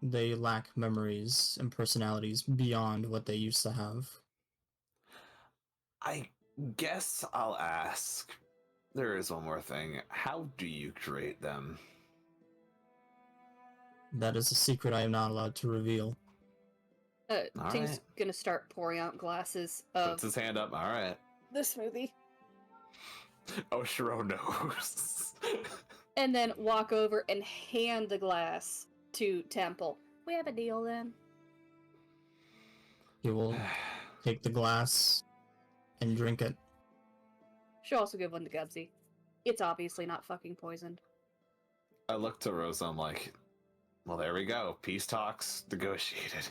they lack memories and personalities beyond what they used to have. I guess I'll ask. There is one more thing. How do you create them? That is a secret I am not allowed to reveal. All Tank's right. gonna start pouring out glasses of Puts his hand up. All right. the smoothie. Oshiro knows. And then walk over and hand the glass to Temple. We have a deal then. He will take the glass and drink it. She'll also give one to GubBziE. It's obviously not fucking poisoned. I look to Rosa. I'm like, Well, there we go. Peace talks negotiated.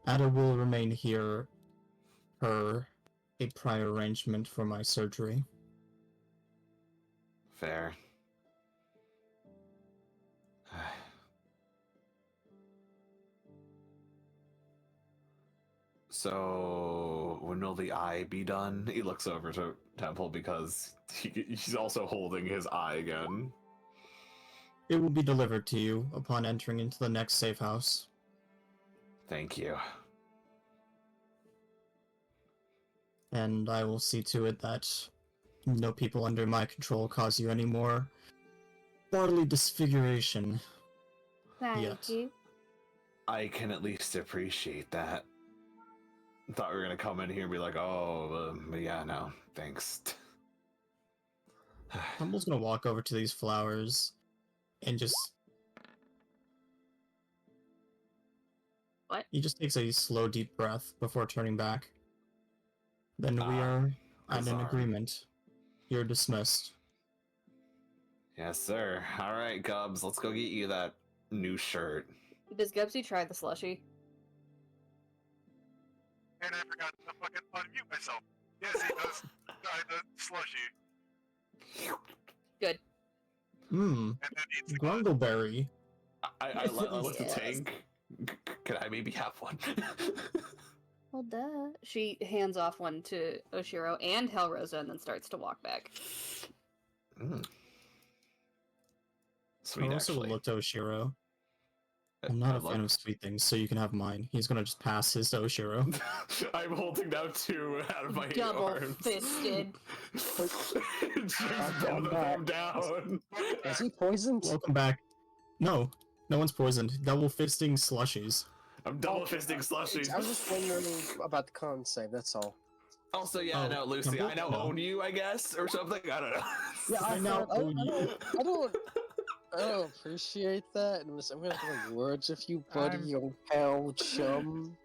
Ada will remain here per a prior arrangement for my surgery. Fair. So, when will the eye be done? He looks over to Temple because he's also holding his eye again. It will be delivered to you upon entering into the next safe house. Thank you. And I will see to it that no people under my control cause you any more bodily disfiguration. Thank Yes. you. I can at least appreciate that. Thought we were gonna come in here and be like, oh, yeah, no, thanks. Temple's gonna walk over to these flowers and just... What? He just takes a slow, deep breath before turning back. Then we are at an bizarre. agreement. You're dismissed. Yes, sir. All right, Gubs, let's go get you that new shirt. Does GubBziE try the slushy? And I forgot to fucking unmute myself. Yes, he does try the slushy. Mmm, And then eats the glass. Grundleberry. I looked at Tank. Could I maybe have one? Well, duh. She hands off one to Oshiro and Hellrosa and then starts to walk back. Mm. Sweet, I also will actually. look to Oshiro. I'm not a fan of sweet things, so you can have mine. He's gonna just pass his to Oshiro. I'm holding down 2 out of my Double arms. fisted. Just both of them down. Is he poisoned? Welcome back. No, no one's poisoned. Double fisting slushies. I'm double fisting slushies. I was just wondering about the concept, that's all. Also, yeah, Oh, no, Lucy, I now no. own you, I guess, or something. I don't know. Yeah, I now own you. I don't appreciate that. I'm gonna have like words with you, buddy, I'm- young pal, chum.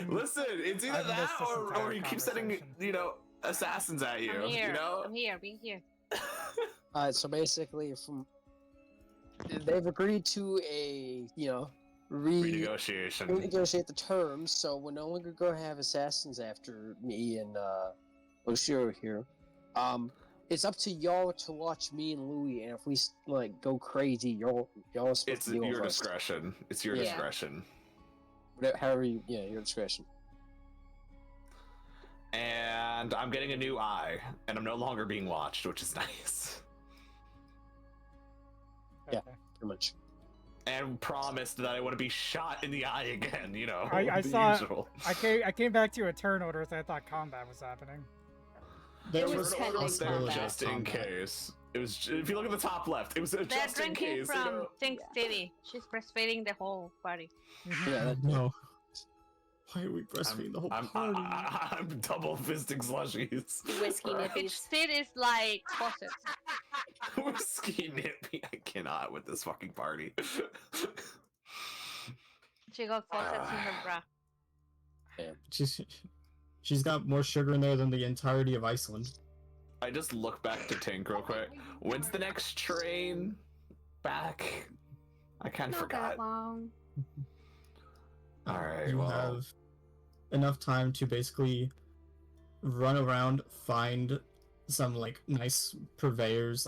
Listen, it's either I've missed that this or entire you keep sending, conversation. assassins at you. I'm here. You know. I'm here. Be here. Alright, so basically, they've agreed to a, Renegotiation. renegotiate the terms, so we're no longer gonna have assassins after me and Oshiro here. It's up to y'all to watch me and Louis, and if we go crazy, y'all are supposed It's to deal your with us. discretion. It's your Yeah. discretion. However, your discretion. And I'm getting a new eye, and I'm no longer being watched, which is nice. Yeah. Okay. Pretty much. And promised that I wouldn't be shot in the eye again. I the saw- usual. I came back to a turn order, so I thought combat was happening. There It was was a pending possibility combat. of just in combat. case. It was. If you look at the top left, it was They're just in drinking case. from Think City. She's breastfeeding the whole party. Yeah, that, No. Why are we breastfeeding the whole party? I'm double fisting slushies. Whiskey Right. Each nippies. seat is like faucets. Whiskey nippy. I cannot with this fucking party. She got faucets in her bra. She's got more sugar in there than the entirety of Iceland. I just look back to Tink real quick. When's the next train back? I kind of Not forgot. that long. Alright, You well. have enough time to basically run around, find some nice purveyors,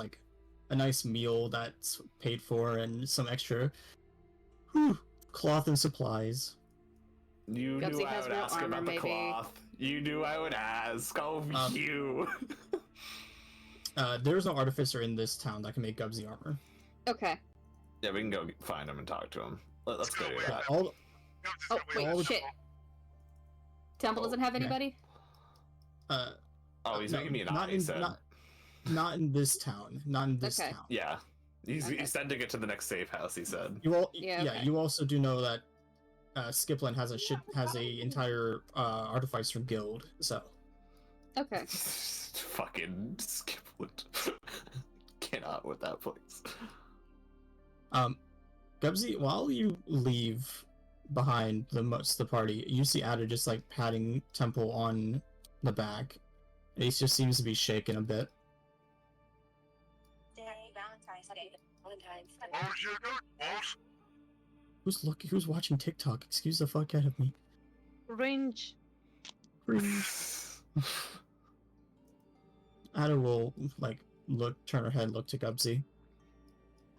a nice meal that's paid for, and some extra cloth and supplies. You GubBziE knew I has would more ask armor, about the maybe. cloth. You knew I would ask. Oh, you. There is no artificer in this town that can make GubBziE armor. Okay. Yeah, we can go find him and talk to him. Let's go do that. All Oh, wait, all the- shit. Temple doesn't have okay. anybody? Oh, he's no, making me an not eye, he in, said. not in this town. Not in this Okay. town. Yeah. He's Okay. sending it to the next safe house, he said. You all, Yeah, yeah. okay. You also do know that Skipland has a entire artificer guild. So Okay. Fucking Skiplet. Cannot with that place. GubBziE, while you leave behind most of the party, you see Ada just patting Temple on the back. He just seems to be shaken a bit. What was you doing, boss? Who's watching TikTok? Excuse the fuck out of me. Cringe. Ada will turn her head, look to GubBziE.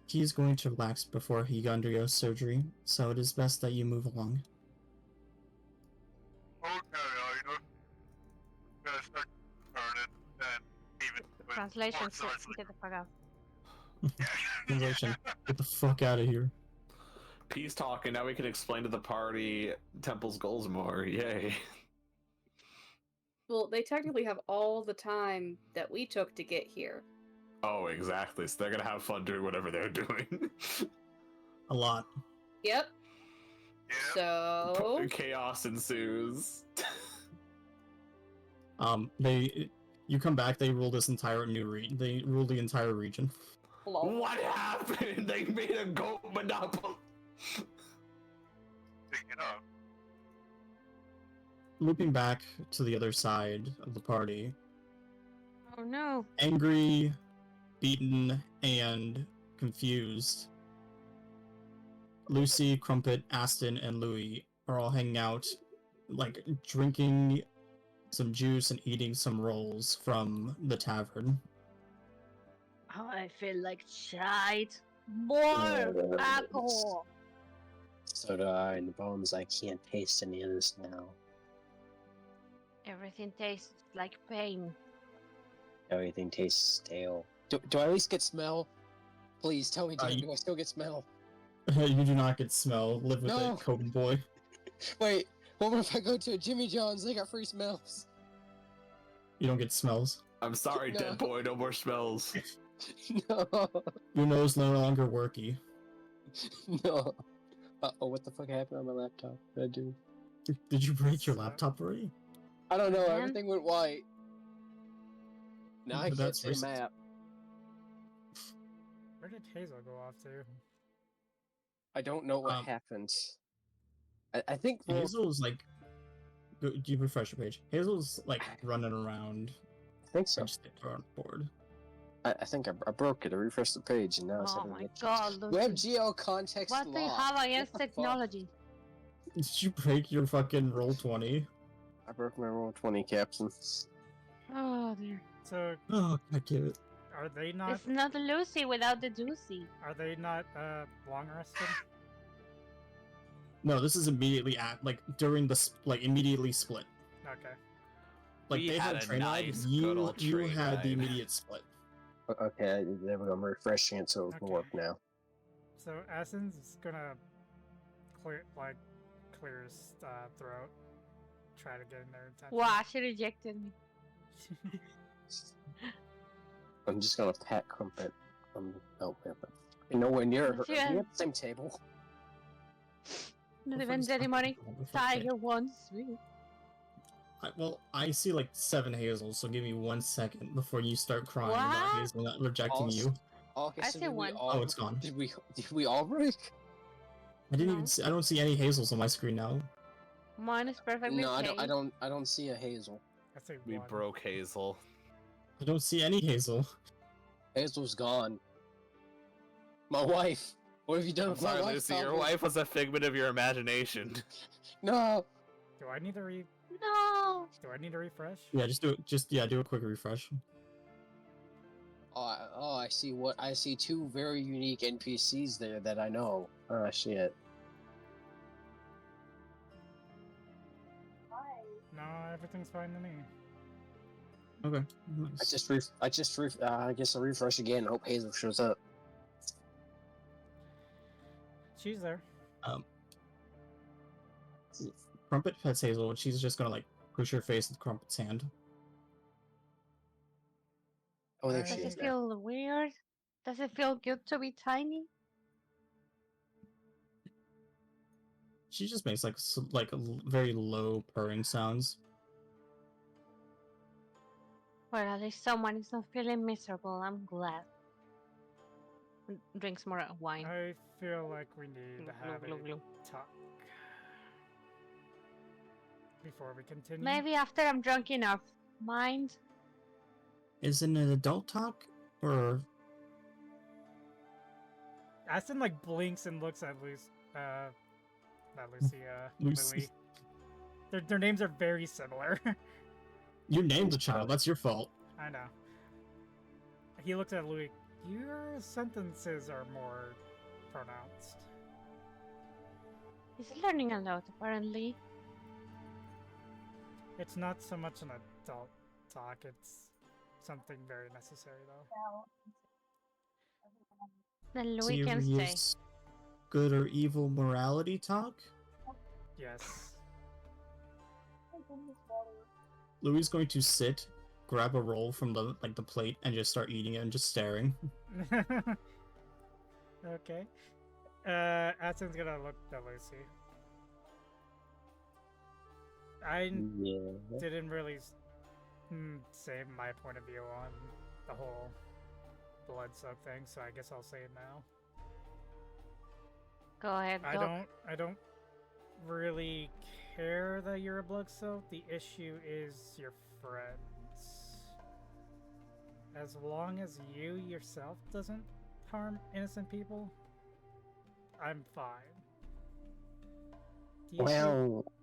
He is going to relax before he undergoes surgery, so it is best that you move along. Okay, Ida. Gonna start burning, then even with Translation, parts so starts get the fuck out. Translation, get the fuck out of here. Peace talk, and now we can explain to the party Temple's goals more. Yay. Well, they technically have all the time that we took to get here. Oh, exactly. So they're gonna have fun doing whatever they're doing. A lot. Yep. Yeah. So Chaos ensues. You come back, they rule this entire new region. They rule the entire region. What happened? They made a goat monopoly. Pick it up. Looping back to the other side of the party, Oh no. angry, beaten, and confused, Lucy, Crumpet, Aston, and Louis are all hanging out, drinking some juice and eating some rolls from the tavern. Oh, I feel like shite. More alcohol. So do I, in the bones. I can't taste any of this now. Everything tastes like pain. Everything tastes stale. Do I at least get smell? Please tell me, do I still get smell? You do not get smell. Live with No. it, Coven boy. Wait, what if I go to a Jimmy John's? They got free smells. You don't get smells. I'm sorry, No. dead boy, no more smells. No. Your nose no longer worky. No. Uh-oh, what the fuck happened on my laptop? What did I do? Did you break your laptop already? I don't know, Man. everything went white. Now I But can't that's see a recent. map. Where did Hazel go off to? I don't know what happened. I think Hazel's do you refresh your page? Hazel's running around. I think so. Just on board. I think I broke it. I refreshed the page and now it's Oh having my it. god, Lucy. WebGL context What do you locked. have against What the fuck? technology? Did you break your fucking roll 20? I broke my roll 20 captions. Oh dear. So Oh, God damn it. are they not? It's not Lucy without the juicy. Are they not long rested? No, this is immediately during the immediately split. Okay. We They had had a train ride. nice, good old You train had the ride. immediate split. Okay, there we go. I'm refreshing it so it will work now. So Essence is gonna clear his throat. Try to get in their attention. Wow, she rejected me. I'm just gonna pat Crumpet. Oh, you're nowhere near her. Yeah. We're at the same table. Not The even fuck is anymony. happening? The fuck- Tiger wants sweet. I see 7 Hazels, so give me 1 second before you start crying about What? Hazel not rejecting Also- you. Okay, I so see did we one. all, Oh, it's gone. Did we all break? I didn't No. even see. I don't see any Hazels on my screen now. Mine is perfectly No, okay. I don't see a Hazel. I say We one. broke Hazel. I don't see any Hazel. Hazel's gone. My wife. What have you done I'm with my sorry, wife? Lucy, your Pablo? wife was a figment of your imagination. No. Do I need to No. Do I need to refresh? Yeah, just do it. Do a quick refresh. Oh, I see. I see 2 very unique NPCs there that I know. Oh shit. No, everything's fine to me. Okay. I guess I'll refresh again and hope Hazel shows up. She's there. Crumpet pets Hazel, and she's just gonna push her face with Crumpet's hand. Oh, there Does she Does is. it feel weird? Does it feel good to be tiny? She just makes very low purring sounds. Well, at least someone is not feeling miserable. I'm glad. Drinks more wine. I feel like we need to have Glug, glug, a glug. talk before we continue. Maybe after I'm drunk enough. Mind? Is it an adult talk or Aston like blinks and looks at not Lucy, Lucy. Louis. Their names are very similar. You named the child. That's your fault. I know. He looks at Louis. Your sentences are more pronounced. He's learning a lot, apparently. It's not so much an adult talk, it's something very necessary, though. Then Louis can stay. Serious good or evil morality talk? Yes. Louis is going to sit, grab a roll from the plate, and just start eating it and just staring. Okay. Aston's gonna look at Lucy. I didn't really say my point of view on the whole blood soak thing, so I guess I'll say it now. Go ahead, I don't really care that you're a blood soak. The issue is your friends. As long as you yourself doesn't harm innocent people, I'm fine.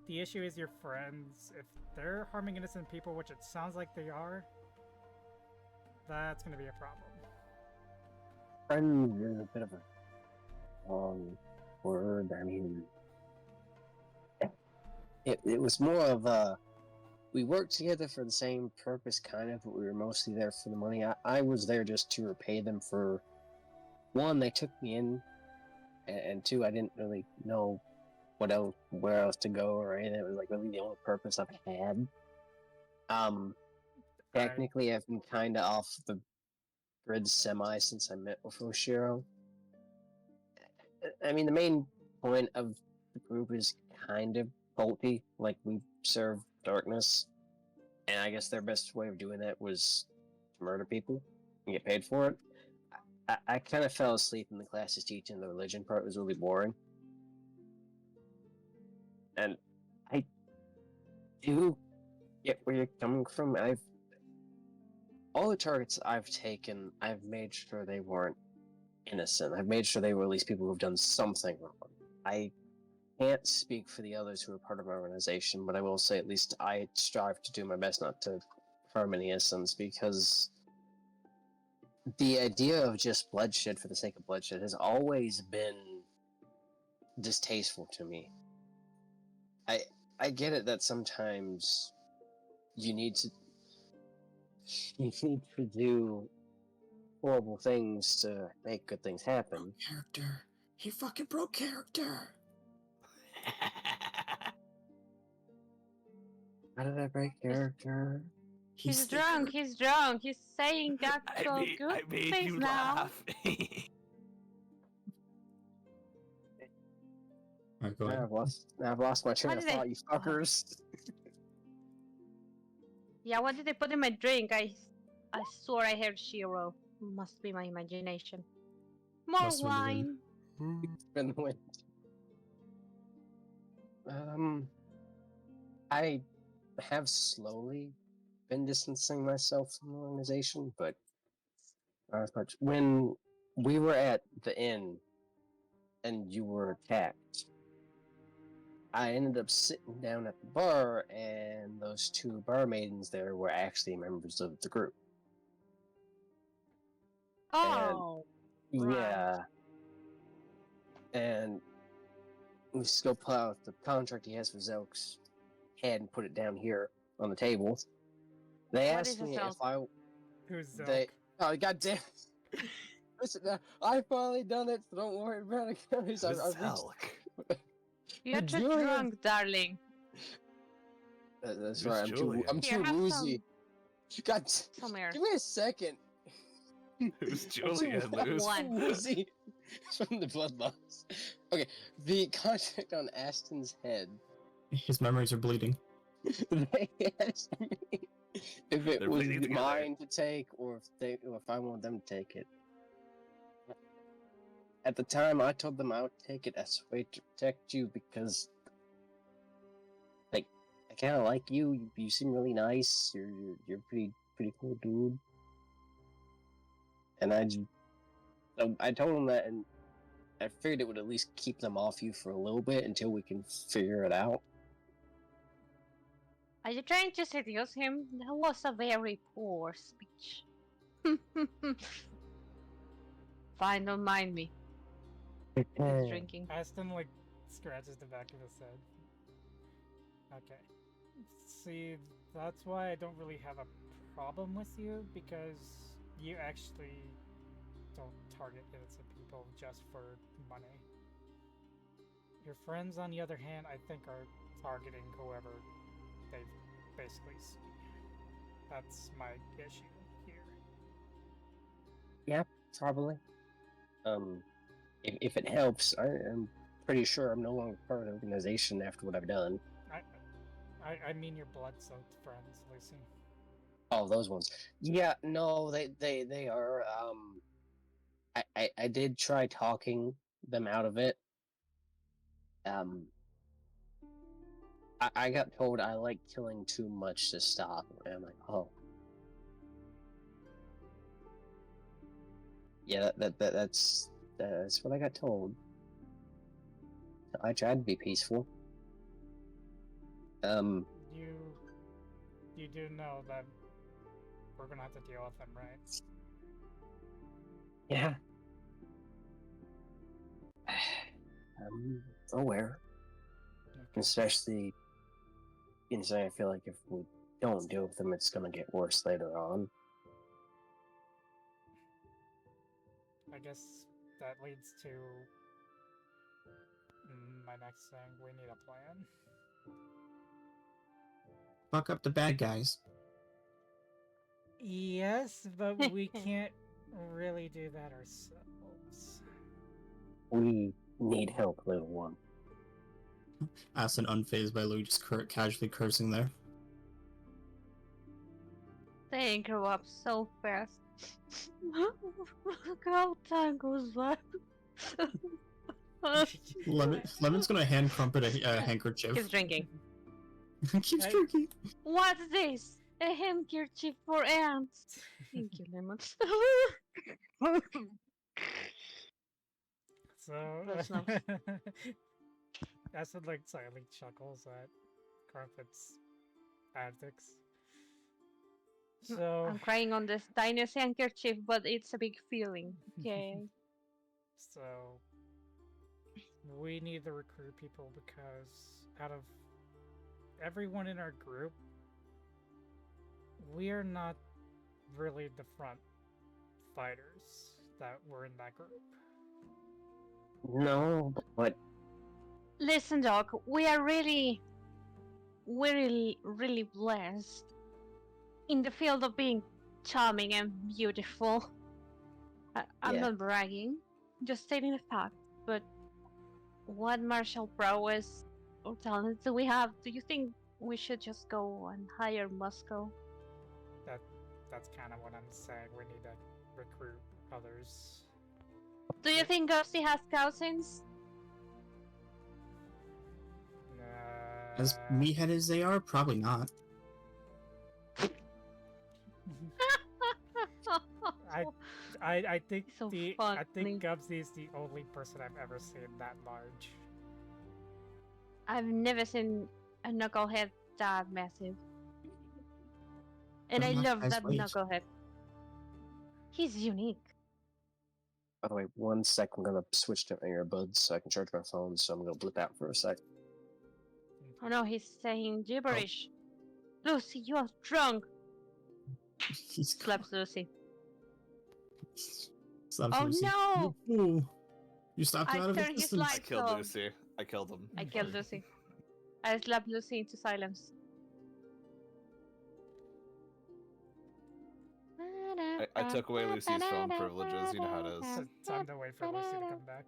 The issue is your friends. If they're harming innocent people, which it sounds like they are, that's gonna be a problem. Friend is a bit of a word. I mean, it was more of a, we worked together for the same purpose, kind of, but we were mostly there for the money. I was there just to repay them for, one, they took me in, and two, I didn't really know where else to go or anything. It was like really the only purpose I've had. Technically, I've been kind of off the grid semi since I met with Oshiro. I mean, the main point of the group is kind of faulty. Like, we serve darkness, and I guess their best way of doing that was to murder people and get paid for it. I kind of fell asleep in the classes teaching the religion part. It was really boring. And I do get where you're coming from. All the targets I've taken, I've made sure they weren't innocent. I've made sure they were at least people who've done something wrong. I can't speak for the others who are part of my organization, but I will say at least I strive to do my best not to harm any innocents, because the idea of just bloodshed for the sake of bloodshed has always been distasteful to me. I get it that sometimes you need to do horrible things to make good things happen. Character. He fucking broke character. How did I break character? He's drunk, he's saying that so good I made face you now. laugh. Alright, go ahead. I've lost my train What of did thought, you fuckers. Yeah, what did they put in my drink? I swore I heard Shiro. Must be my imagination. More Must have been the wine. In the wind. I have slowly been distancing myself from the organization, but not as much. When we were at the inn and you were attacked, I ended up sitting down at the bar, and those two barmaidens there were actually members of the group. Oh. Right. Yeah. And we still pull out the contract he has for Zelk's head and put it down here on the table. They What asked is a me Zelk? if I... Who's Zelk? They... Oh, goddamn. Listen, I finally done it, so don't worry about it, guys. I've reached... You're too Julian- drunk, darling. That's Who's right, Julian? I'm Here, too have woozy. God, Some air. give me a second. Who's I'm too Julian, Luz? One. woozy from the blood loss. Okay, the contract on Aston's head. His memories are bleeding. They asked me if it They're was bleeding together. mine to take, or if I want them to take it. At the time, I told them I would take it as a way to protect you, because, like, I kind of like you. You seem really nice. You're pretty cool dude. And I told them that, and I figured it would at least keep them off you for a little bit until we can figure it out. Are you trying to seduce him? That was a very poor speech. Fine, don't mind me. He's drinking. Aston like scratches the back of his head. Okay. See, that's why I don't really have a problem with you, because you actually don't target innocent people just for money. Your friends, on the other hand, I think are targeting whoever they basically see. That's my issue here. Yeah, probably. If it helps, I'm pretty sure I'm no longer part of the organization after what I've done. I mean your blood-soaked friends, Lucy. Oh, those ones. Yeah, no, they are. I did try talking them out of it. I got told I like killing too much to stop, and I'm like, oh. Yeah, that's what I got told. I tried to be peaceful. You do know that we're gonna have to deal with them, right? Yeah. I'm aware. Okay. Especially, I feel like if we don't deal with them, it's gonna get worse later on. I guess that leads to my next thing. We need a plan. Fuck up the bad guys. Yes, but we can't really do that ourselves. We need help, little one. Aston unfazed by Lou, just casually cursing there. They grow up so fast. Look how time goes by. Lemon's gonna hand Crumpet a handkerchief. He's drinking. Keeps drinking. What's this? A handkerchief for ants. Thank you, Lemon. So That's nice. Acid like silently chuckles at Crumpet's antics. So I'm crying on this tiniest handkerchief, but it's a big feeling. Okay. So we need to recruit people because out of everyone in our group, we are not really the front fighters that were in that group. No, but Listen, Doc, we are really blessed in the field of being charming and beautiful. I'm Yeah. not bragging, just stating the fact. But what martial prowess or talents do we have? Do you think we should just go and hire Moscow? That's kind of what I'm saying. We need to recruit others. Do you think GubBziE has cousins? As meathead as they are, probably not. I think So I think funny. GubBziE is the only person I've ever seen that large. I've never seen a knucklehead that massive. And I Not love as that weight. knucklehead. He's unique. by the way, 1 sec, I'm gonna switch to my earbuds so I can charge my phone, so I'm gonna blip out for a sec. Oh no, he's saying gibberish. Lucy, you are drunk. He's Slaps Lucy. Slaps Oh Lucy. no! You fool. You stopped I him out of turned his existence. I lights killed off. Lucy. I killed him. I killed Lucy. I slapped Lucy into silence. I took away Lucy's phone privileges. You know how it is. Time to wait for Lucy to come back.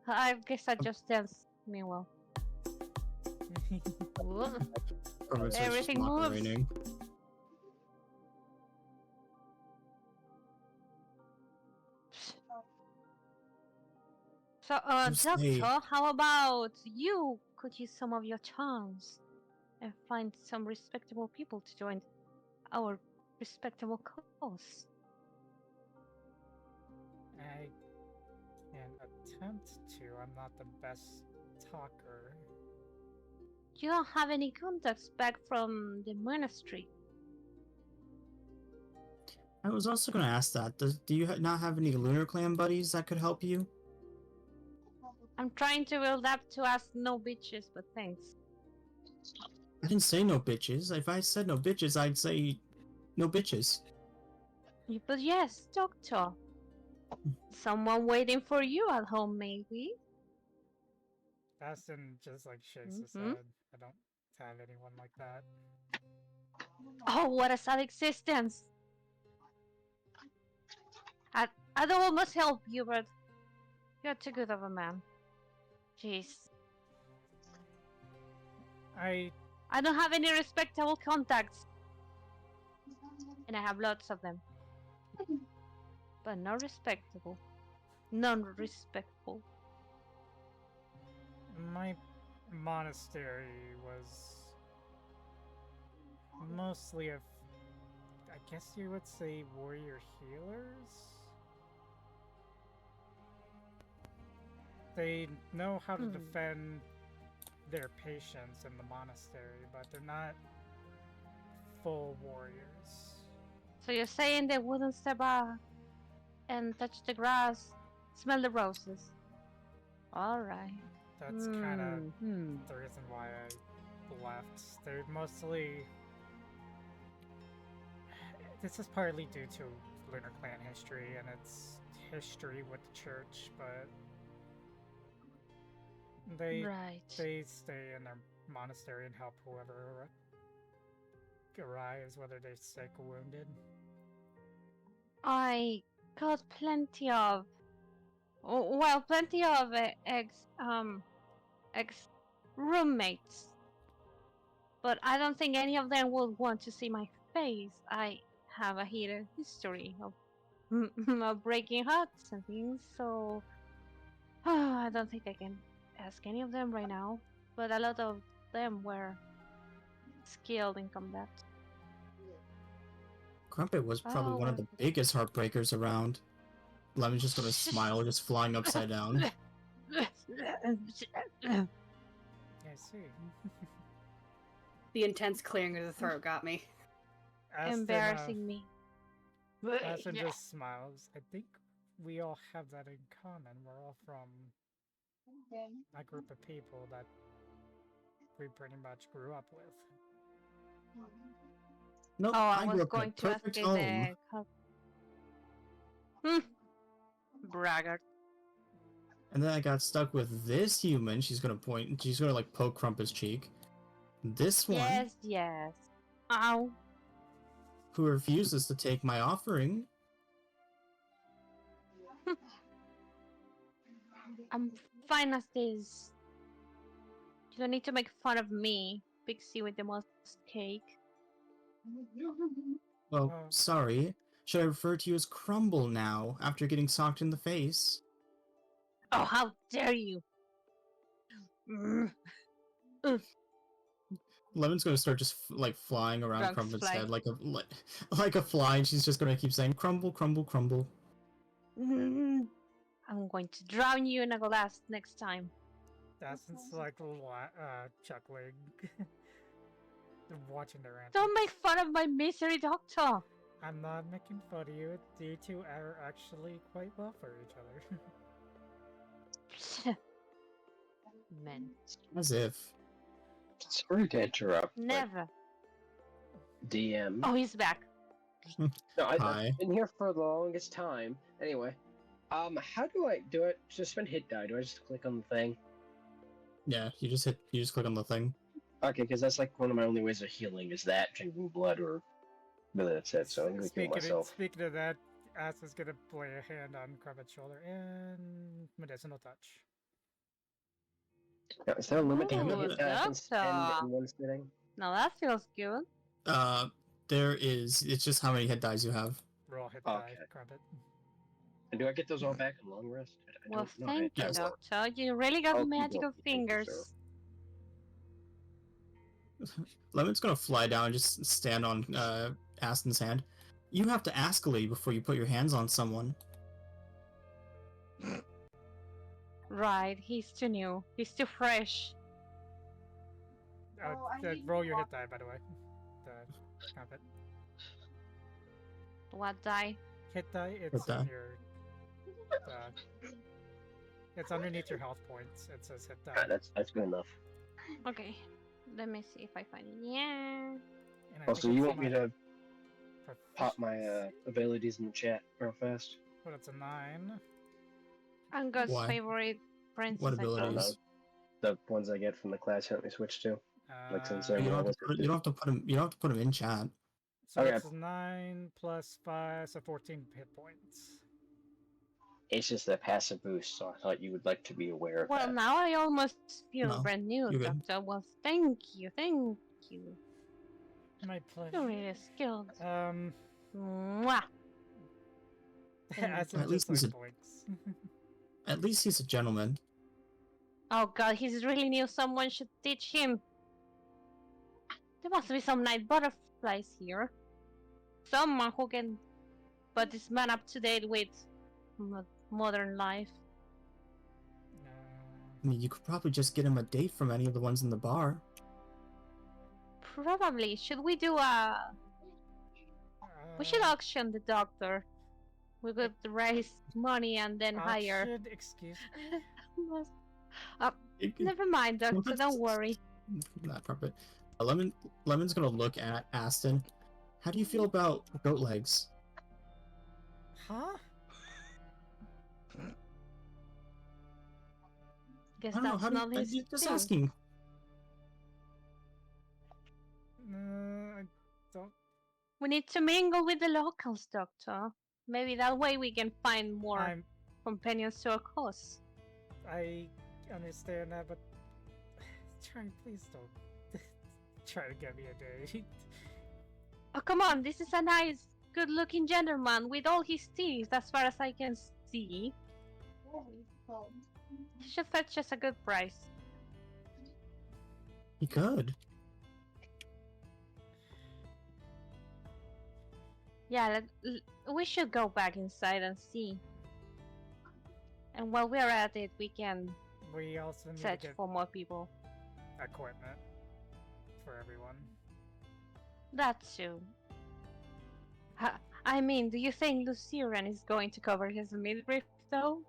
I guess I just danced meanwhile. Or it's Everything just moves. raining. So, Just say- Doctor, how about you could use some of your charms and find some respectable people to join our respectable cause? I can attempt to. I'm not the best talker. You don't have any contacts back from the monastery. I was also going to ask that. Do you not have any Lunar Clan buddies that could help you? I'm trying to build up to ask no bitches, but thanks. I didn't say no bitches. If I said no bitches, I'd say no bitches. But yes, Doctor. Someone waiting for you at home, maybe? Aston just like shakes his Mhm. head. I don't have anyone like that. Oh, what a sad existence! I don't almost help you, but you're too good of a man. Jeez. I don't have any respectable contacts. And I have lots of them. But not respectable. Non-respectful. my monastery was mostly of, I guess you would say, warrior healers. They know how to defend their patients in the monastery, but they're not full warriors. So you're saying they wouldn't step out and touch the grass, smell the roses? Alright. That's kind of the reason why I left. They're mostly... This is partly due to Lunar Clan history and its history with the church, but they stay in their monastery and help whoever arrives, whether they're sick or wounded. I got plenty of ex roommates, but I don't think any of them would want to see my face. I have a hidden history of, of breaking hearts and things, so I don't think I can ask any of them right now. But a lot of them were skilled in combat. Crumpet was probably one of the biggest heartbreakers around. Lemon's just gonna smile, just flying upside down. I see. The intense clearing of the throat got me. Embarrassing me. Aston just smiles. I think we all have that in common. We're all from a group of people that we pretty much grew up with. Nope, Oh, I grew was up in a going to ask perfect you home. Braggart. And then I got stuck with this human. She's gonna like poke Crumpet's cheek. This one. Yes. Ow. Who refuses to take my offering. I'm fine as this. You don't need to make fun of me, Pixie with the most cake. Oh, sorry. Should I refer to you as Crumble now, after getting socked in the face? Oh, how dare you! Lemon's gonna start just flying around Drugs Crumpet's fly. head like a fly, and she's just gonna keep saying crumble, crumble, crumble. I'm going to drown you in a glass next time. Aston's like chuckling. They're watching their antics. Don't make fun of my misery, Doctor! I'm not making fun of you. You two are actually quite well for each other. Men. As if. Sorry to interrupt. but Never. DM. Oh, he's back. No, Hi. I've been here for the longest time. Anyway, how do I do it? Just spend hit die. Do I just click on the thing? Yeah, you just click on the thing. Okay, because that's like one of my only ways of healing is that drinking blood or. Really, that's it. So I'm gonna kill myself. Speaking of that, Aston's gonna lay a hand on Crumpet's shoulder and medicinal touch. Now, is there a limit to how many Ooh, hit die I can spend doctor. in one sitting? Now that feels good. There is. It's just how many hit dies you have. Roll hit Okay. die, Crumpet. And do I get those all back in long rest? I Well, don't know. thank you, yes. Doctor. You really got I'll the keep magic looking. of Thank you, fingers. Lemon's gonna fly down and just stand on Aston's hand. You have to ask Lee before you put your hands on someone. Right, he's too new. He's too fresh. Roll your hit die, by the way. The Crumpet. What die? Hit die, it's Hit die. in your... it's underneath your health points. It says hit die. Alright, that's good enough. Okay, let me see if I find it. Yeah. And I Also, think you it's want me my to pop my abilities in the chat real fast? But it's a 9. I'm God's Why? favorite princess. What I I don't know. abilities? The ones I get from the class help me switch to. Like since Uh, You don't, have to what's put, it you don't have to put him. You don't have to put him in chat. so Okay. it's 9 plus 5, so 14 hit points. It's just a passive boost, so I thought you would like to be aware of Well, that. now I almost feel No, brand new, you're good. Doctor. Well, thank you, thank you. My You're pleasure. really skilled. Mwah! As At least just he's like a- points. At least he's a gentleman. Oh god, he's really new. Someone should teach him. There must be some night butterflies here. Someone who can put this man up to date with modern life. I mean, you could probably just get him a date from any of the ones in the bar. Probably. Should we do a... We should auction the doctor. We could raise money and then hire... Auction, excuse me? Never mind, Doctor. Don't worry. Not Crumpet. Lemon's gonna look at Aston. How do you feel about goat legs? Huh? Guess I don't know. that's How not do his you, just thing. asking. I don't. We need to mingle with the locals, Doctor. Maybe that way we can find more companions to our cause. I understand that, but try, please don't try to get me a date. Oh, come on, this is a nice, good-looking gentleman with all his teeth, as far as I can see. He should fetch us a good price. He could. Yeah, we should go back inside and see. And while we're at it, we can We also need search to get for more people. equipment for everyone. That too. I mean, do you think Luciran is going to cover his midriff, though?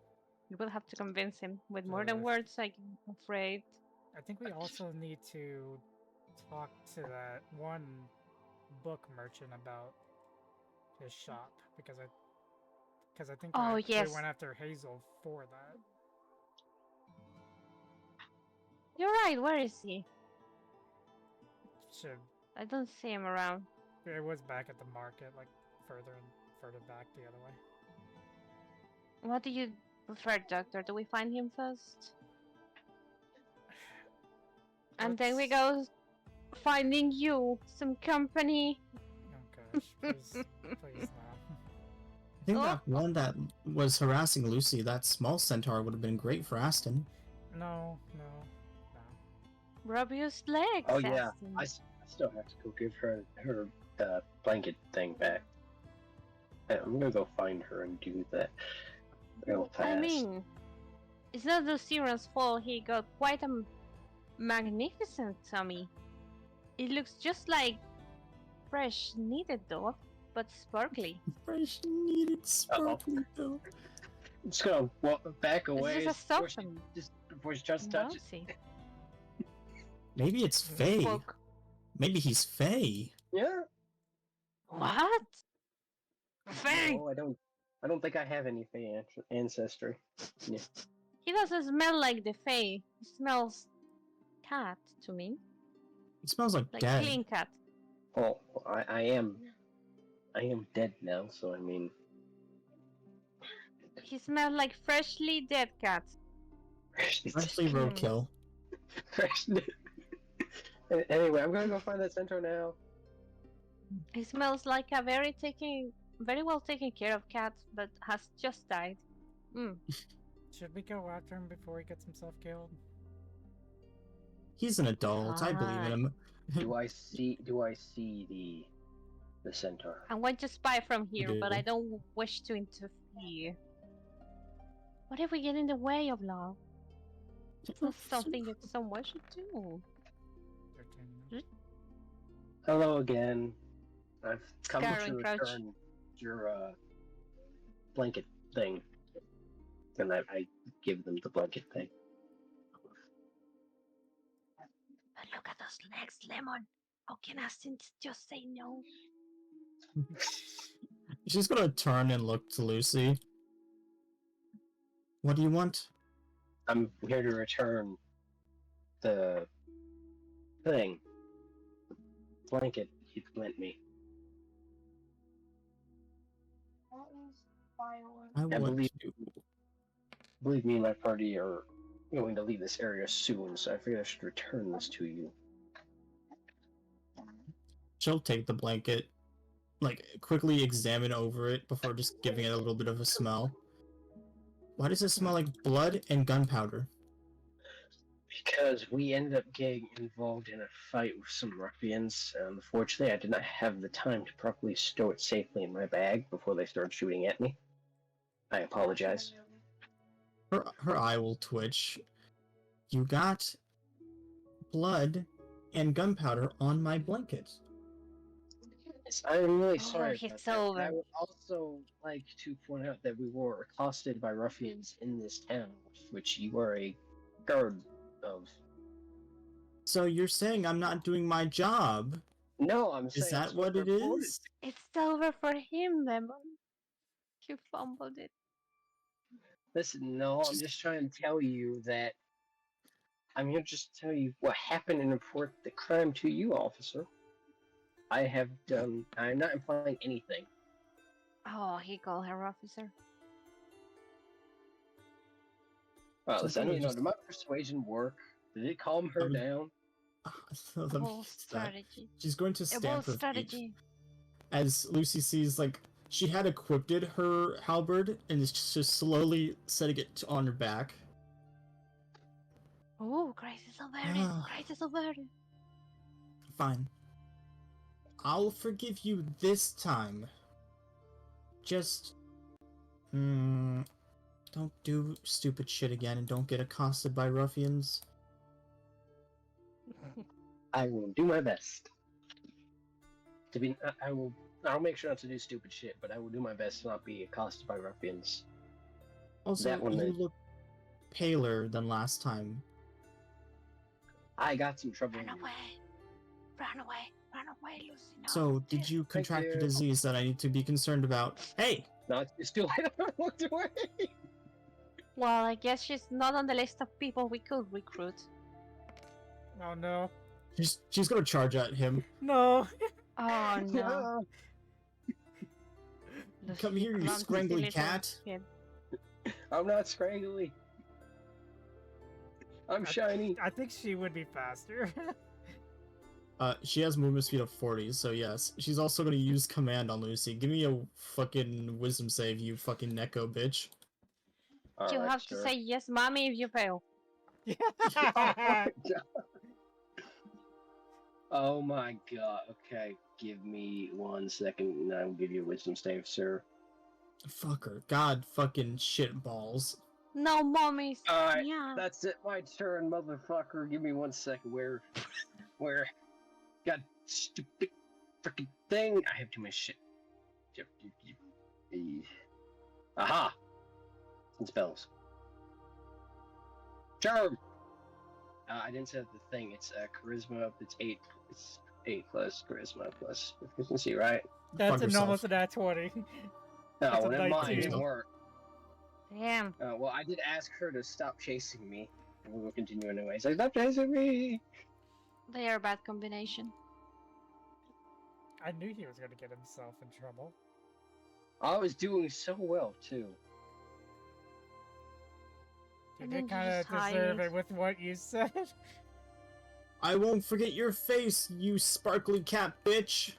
You will have to convince him with more than words, I'm afraid. I think we also need to talk to that one book merchant about his shop because I think Oh, we yes. went after Hazel for that. You're right, where is he? Should I don't see him around. it was back at the market, like further and further back the other way. What do you prefer, Doctor? Do we find him first? And then we go finding you some company. Oh gosh, please, please no. I think that one that was harassing Lucy, that small centaur, would have been great for Aston. No. Rub your legs. Oh yeah, Aston. I still have to go give her her blanket thing back. I'm gonna go find her and do that real fast. I mean, it's not Luciran's fault. He got quite a magnificent tummy. It looks just like fresh kneaded dough, but sparkly. Fresh needed sparkly though. I'm just gonna back away This is a before soften. before she tries to touch it. Mousy. Maybe it's Faye. Look. Maybe he's Faye. Yeah. What? Faye! No, I don't think I have any Fae ancestry. Yeah. He doesn't smell like the Fae. He smells cat to me. It smells like Like dead. clean cat. Oh, I am dead now, so I mean. He smells like freshly dead cat. Freshly roadkill. Fresh. Anyway, I'm gonna go find that centaur now. He smells like a very well taken care of cat that has just died. Should we go after him before he gets himself killed? He's an adult. I believe in him. Do I see the centaur? I'm going to spy from here, but do. I don't wish to interfere. What if we get in the way of love? That's something that someone should do. 13. Hello again. I've come Scaring to Crouch. return your blanket thing. And I give them the blanket thing. But look at those legs, Lemon. How can Aston just say no? She's gonna turn and look to Lucy. What do you want? I'm here to return the thing. Blanket you lent me. I want believe- to. I believe me and my party are going to leave this area soon, so I figured I should return this to you. She'll take the blanket, like, quickly examine over it before just giving it a little bit of a smell. Why does it smell like blood and gunpowder? Because we ended up getting involved in a fight with some ruffians, and unfortunately I did not have the time to properly stow it safely in my bag before they started shooting at me. I apologize. Her eye will twitch. You got blood and gunpowder on my blanket. Yes, I'm really Oh, sorry it's about that. And I over. would also like to point out that we were accosted by ruffians in this town, which you are a guard of. So you're saying I'm not doing my job? No, I'm saying Is that it's what it reported. is? It's over for him, Lemon. You fumbled it. Listen, no, I'm just trying to tell you that I'm here just to tell you what happened and report the crime to you, officer. I'm not implying anything. Oh, he called her officer. Well, So listen, I then need to know, just- did my persuasion work? Did it calm her down? So A let me bold guess that. strategy. She's going to A stamp bold her feet. strategy. As Lucy sees, like, she had equipped her halberd and is just slowly setting it on her back. Oh, crisis averted. Ah. Crisis averted. Fine. I'll forgive you this time. Just... don't do stupid shit again and don't get accosted by ruffians. I will do my best. I'll make sure not to do stupid shit, but I will do my best to not be accosted by ruffians. Also, That one you then. look paler than last time. I got some trouble. Run away. Run away. Run away, Lucy. No, So, did this- you contract a you. disease that I need to be concerned about? Hey! No, it's too late. I looked away. Well, I guess she's not on the list of people we could recruit. Oh no. She's gonna charge at him. No. Oh no. Come Lucy, here, you clumsy scrangly little cat. kid. I'm not scrangly. I'm shiny. I think she would be faster. She has movement speed of 40, so yes. She's also gonna use command on Lucy. Give me a fucking wisdom save, you fucking Neko bitch. You Alright, have to sure. say yes, mommy, if you fail. Oh my god. Okay, give me 1 second and I will give you a wisdom save, sir. Fucker. God fucking shit balls. No, mommies. Alright, Yeah. that's it. My turn, motherfucker. Give me 1 second. Where? God, stupid freaking thing. I have too much shit. Aha! Some spells. Charm! I didn't say the thing. It's charisma. It's 8. It's 8 plus charisma plus efficiency, right? That's Fuck an yourself. almost a nat 20. No, That's a never mind. It 19. didn't work. Damn. Well, I did ask her to stop chasing me. And we will continue anyways. Like, stop chasing me! They are a bad combination. I knew he was going to get himself in trouble. I was doing so well, too. You And did then you kind of just deserve hide. it with what you said. I won't forget your face, you sparkly cat bitch!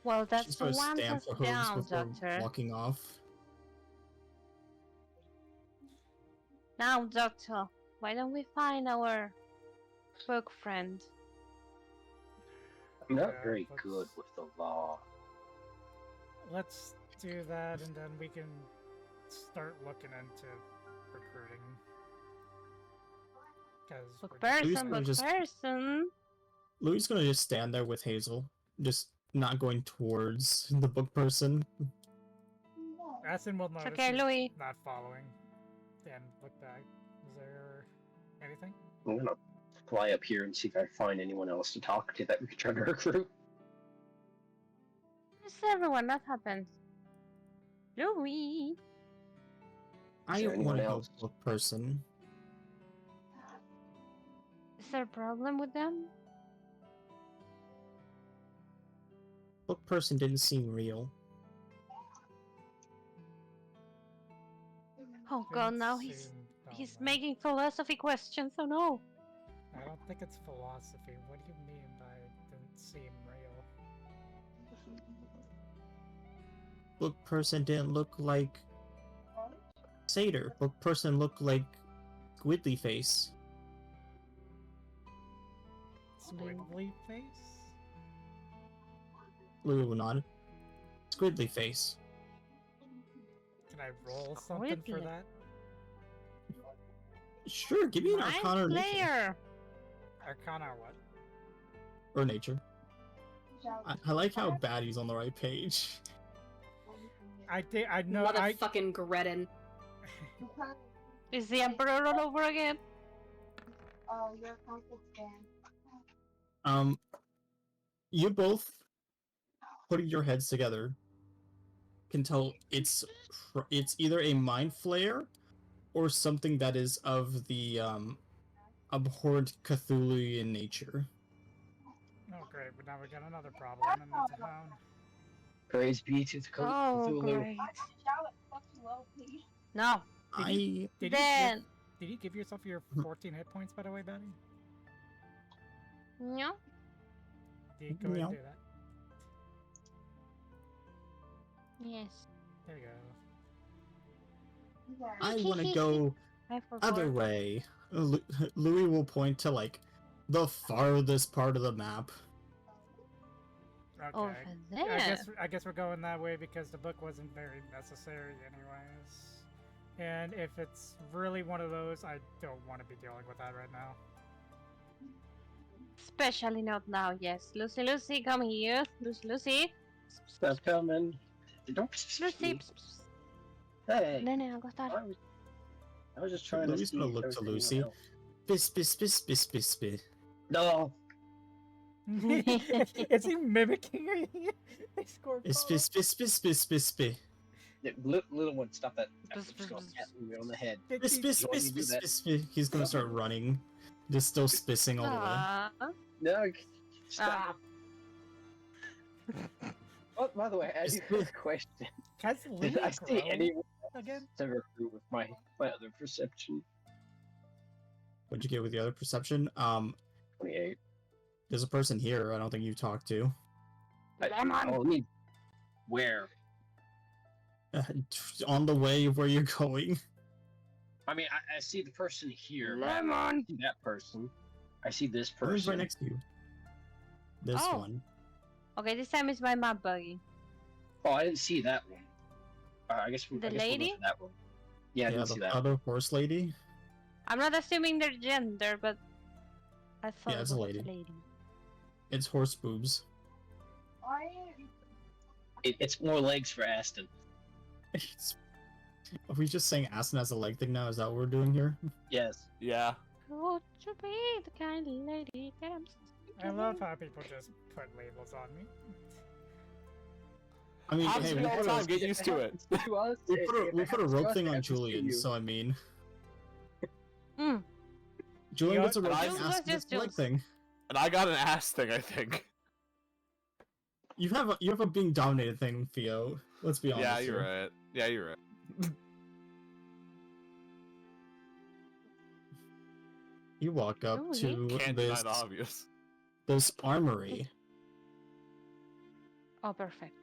Well, She's that's gonna one stamp touch her hooves down, before Doctor. walking off. Now, Doctor, why don't we find our book friend? I'm not Yeah, very let's- good with the law. Let's do that, and then we can start looking into recruiting. Book Louis person, gonna book just- person. Louis is gonna just stand there with Hazel, just not going towards the book person. Aston will It's notice okay, he's Louis. not following and look back. Is there anything? I'm gonna fly up here and see if I find anyone else to talk to that we could try to recruit. Just everyone, that happens. Louis. I there anyone want to help else? book person. Is there a problem with them? Book person didn't seem real. Oh god, now Didn't he's seem he's dumb. making philosophy questions, oh no. I don't think it's philosophy. What do you mean by didn't seem real? Book person didn't look like Satyr. Book person looked like Squidly face. Squiggly face? Louis will nod. Squidly face. Can I roll something for Squiggly. that? Sure, give me an Mind Arcana or nature. player. Arcana or what? Or nature. I like how Batty's on the right page. I know I Motherfucking Gretin. Is the Emperor all over again? Your conflict You both, putting your heads together, can tell it's either a mind flare or something that is of the abhorrent Cthulhuian nature. Oh great, but now we got another problem in the town. Praise be to the Oh, Cthulhu. great. No. Did Then. Did you give yourself your 14 hit points, by the way, Batty? No. Did you go ahead and No. do that? Yes. There you go. I want to go I forgot. other way. Louis will point to like the farthest part of the map. Okay. Over there. I guess we're going that way because the book wasn't very necessary anyways. And if it's really one of those, I don't want to be dealing with that right now. Especially not now, yes. Lucy, Lucy, come here. Lucy, Lucy. Stop coming. Don't Lucy. Hey, Nene, I'll go start. I was just trying to Louis see. gonna if look there to was anyone Lucy. else. Bis. No. Is he mimicking a scorpion? Bis. Little one, stop that. I'm just gonna pat you on the head. Bis. He's gonna start running. Just still spissing all the way. Aww. No, stop. Oh, by the way, I do have a question. Has Lee Did I see grown anyone again? to recruit with my other perception? What'd you get with the other perception? 28. There's a person here I don't think you've talked to. Oh, me. Where? On the way of where you're going. I mean, I see the person here. but Lemon. I see that person. I see this Who's person. right next to you? This Oh. one. Okay, this time it's my map buggy. Oh, I didn't see that one. I guess The I guess we'll go lady? for that one. Yeah, I didn't see the that. other horse lady. I'm not assuming their gender, but I thought Yeah, it it's was a a lady. lady. It's horse boobs. It's more legs for Aston. Are we just saying Aston has a leg thing now? Is that what we're doing here? Yes. Yeah. Would you be the kind of lady that I'm I love how people just put labels on me. I mean, Happens hey, to me all the time. Get used to it. To us, we put a rope thing on happens to Julian, you. so I mean, Mm. Julian gets a rope Jules thing. was Aston gets just a leg Jules. thing. And I got an ass thing, I think. You have a being dominated thing, Theo. Let's be honest. Yeah, you're here. right. Yeah, you're right. You walk up Oh, to Can't deny this the obvious. this armory. Oh, perfect.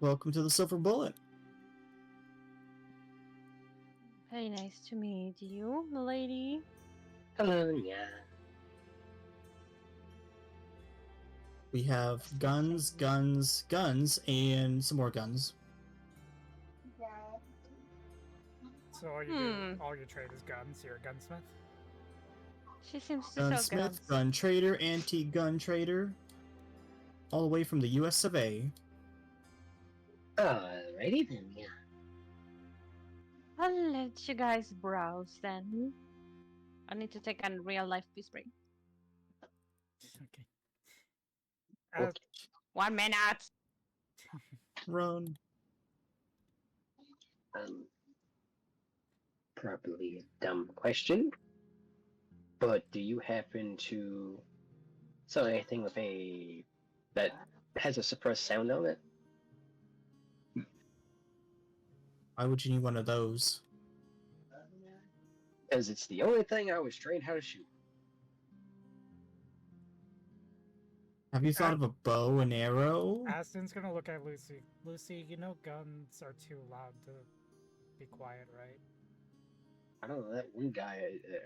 Welcome to the Silver Bullet. Very nice to meet you, lady. Hello, yeah. We have guns, guns, guns, and some more guns. So all you do, all you trade is guns. You're a gunsmith. She seems to sell Gunsmith, guns. gun trader, antique gun trader, all the way from the US of A. Alrighty then, yeah. I'll let you guys browse then. I need to take a real life peace break. Okay. Okay. 1 minute. Run. Probably a dumb question, but do you happen to sell anything with that has a suppressed sound on it? Why would you need one of those? As it's the only thing I was trained how to shoot. Have you thought of a bow and arrow? Aston's gonna look at Lucy. Lucy, you know guns are too loud to be quiet, right? I don't know, that one guy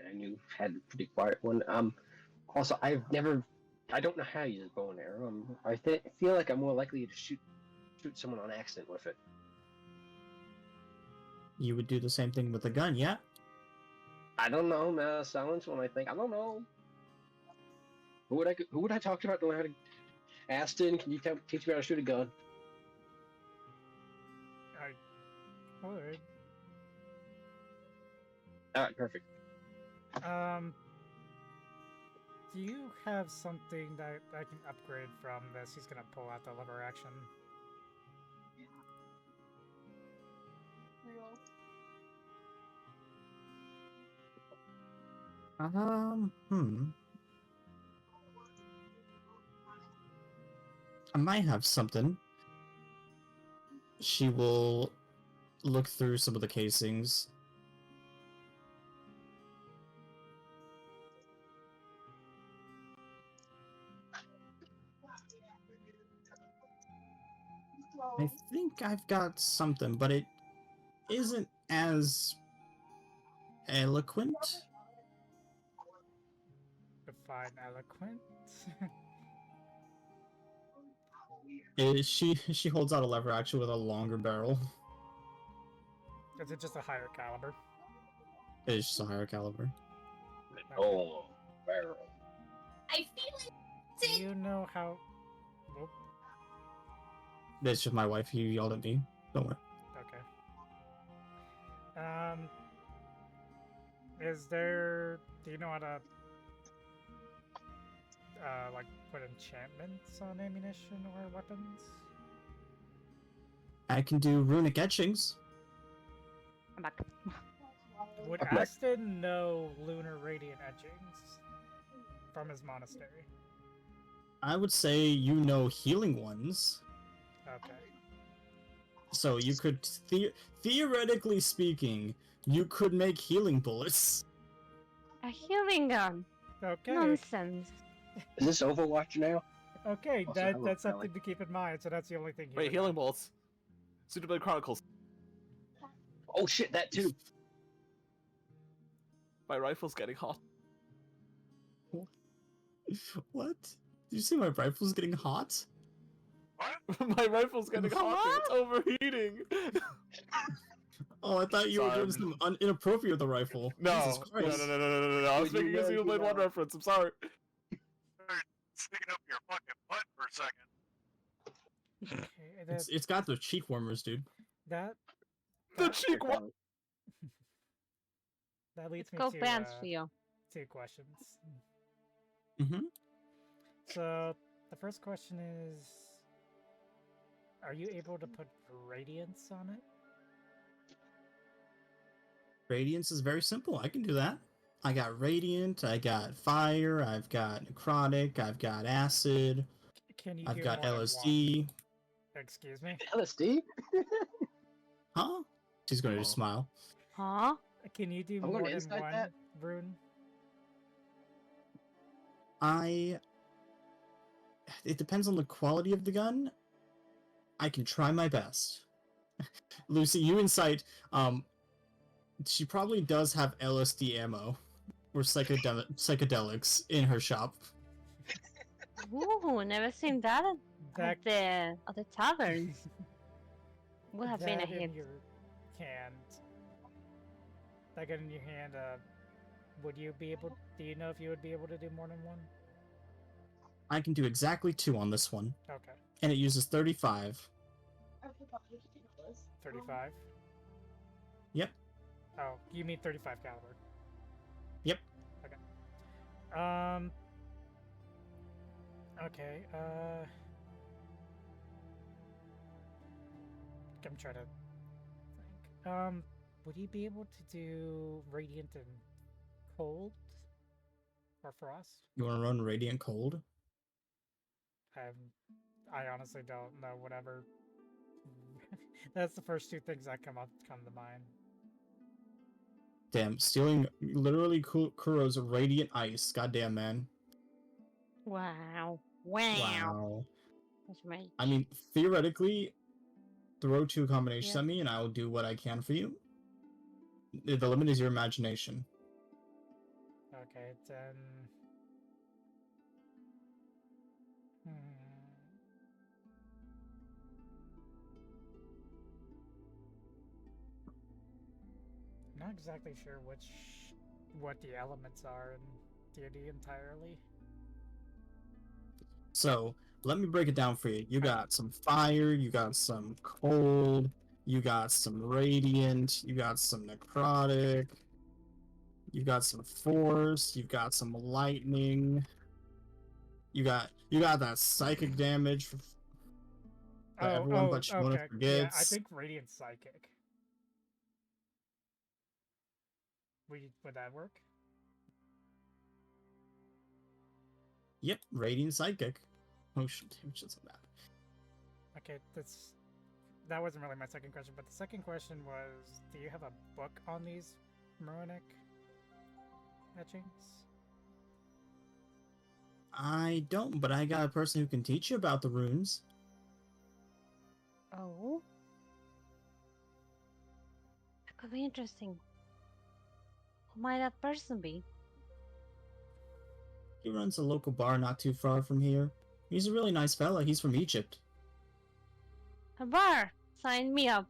I knew had a pretty quiet one. Also, I don't know how to use a bow and arrow. I feel like I'm more likely to shoot someone on accident with it. You would do the same thing with a gun, yeah? I don't know, silence when I think, I don't know. Who would I talk to about knowing how to... Aston, can you teach me how to shoot a gun? I would. Alright, perfect. Do you have something that I can upgrade from this? He's gonna pull out the lever action. I might have something. She will look through some of the casings. I think I've got something, but it isn't as eloquent. Define eloquent. She holds out a lever actually with a longer barrel. Is it just a higher caliber? It's just a higher caliber. Oh, barrel. I feel it. Do you know how? Whoop. That's just my wife. He yelled at me. Don't worry. Okay. Is there? Do you know how to like put enchantments on ammunition or weapons? I can do runic etchings. I'm back. Would Aston know lunar radiant etchings from his monastery? I would say you know healing ones. Okay. So you could, theoretically speaking, you could make healing bullets. A healing gun. Okay. Nonsense. Is this Overwatch now? Okay, Also, I love that's Kelly. something to keep in mind. So that's the only thing. you Wait, would healing know. bolts. Suitable Chronicles. Oh shit, that too. My rifle's getting hot. What? Did you say my rifle's getting hot? My rifle's getting hot. What? It's overheating. Oh, I thought you were doing Sorry. something inappropriate with the rifle. No, Jesus no, Christ. no. I was Would you making a really Xenoblade do 1 that? reference. I'm sorry. Sticking up your fucking butt for a second. Okay, It's got the cheek warmers, dude. that The cheek one. that leads It's me called to pants for you. 2 questions. Mm-hmm. So the first question is, are you able to put radiance on it? Radiance is very simple. I can do that. I got radiant, I got fire, I've got necrotic, I've got acid, Can you I've do got more than LSD. one? Excuse me? LSD? Huh? She's going to just smile. Huh? Can you do I'm more gonna than insight one that. rune? It depends on the quality of the gun. I can try my best. Lucy, you incite, she probably does have LSD ammo or psychedelics in her shop. Ooh, never seen that That at the tavern. Would have been a that hit. in your hand. That gun in your hand. Would you be able? Do you know if you would be able to do more than one? I can do exactly 2 on this one, Okay. and it uses 35. 35. Yep. Oh, you mean 35 caliber? Yep. Okay. Okay. I'm trying to think. Would you be able to do radiant and cold or frost? You want to run Radiant Cold? I honestly don't know. Whatever. That's the first 2 things that come to mind. Damn, stealing literally Kuro's Radiant Ice. Goddamn, man. Wow. Wow. That's right. I mean, theoretically, throw 2 combinations Yeah. at me and I will do what I can for you. The limit is your imagination. Okay, then. Not exactly sure what the elements are in D&D entirely. So, let me break it down for you. You got some fire, you got some cold, you got some radiant, you got some necrotic, you got some force, you've got some lightning, you got that psychic damage that everyone but Shimona okay. forgets. Yeah, I think Radiant Psychic. Would that work? Yep, Radiant Psychic. Oh shit, which is bad. Okay, that wasn't really my second question, but the second question was, do you have a book on these Moronic etchings? I don't, but I got a person who can teach you about the runes. Oh. That could be interesting. Who might that person be? He runs a local bar not too far from here. He's a really nice fella. He's from Egypt. A bar! Sign me up.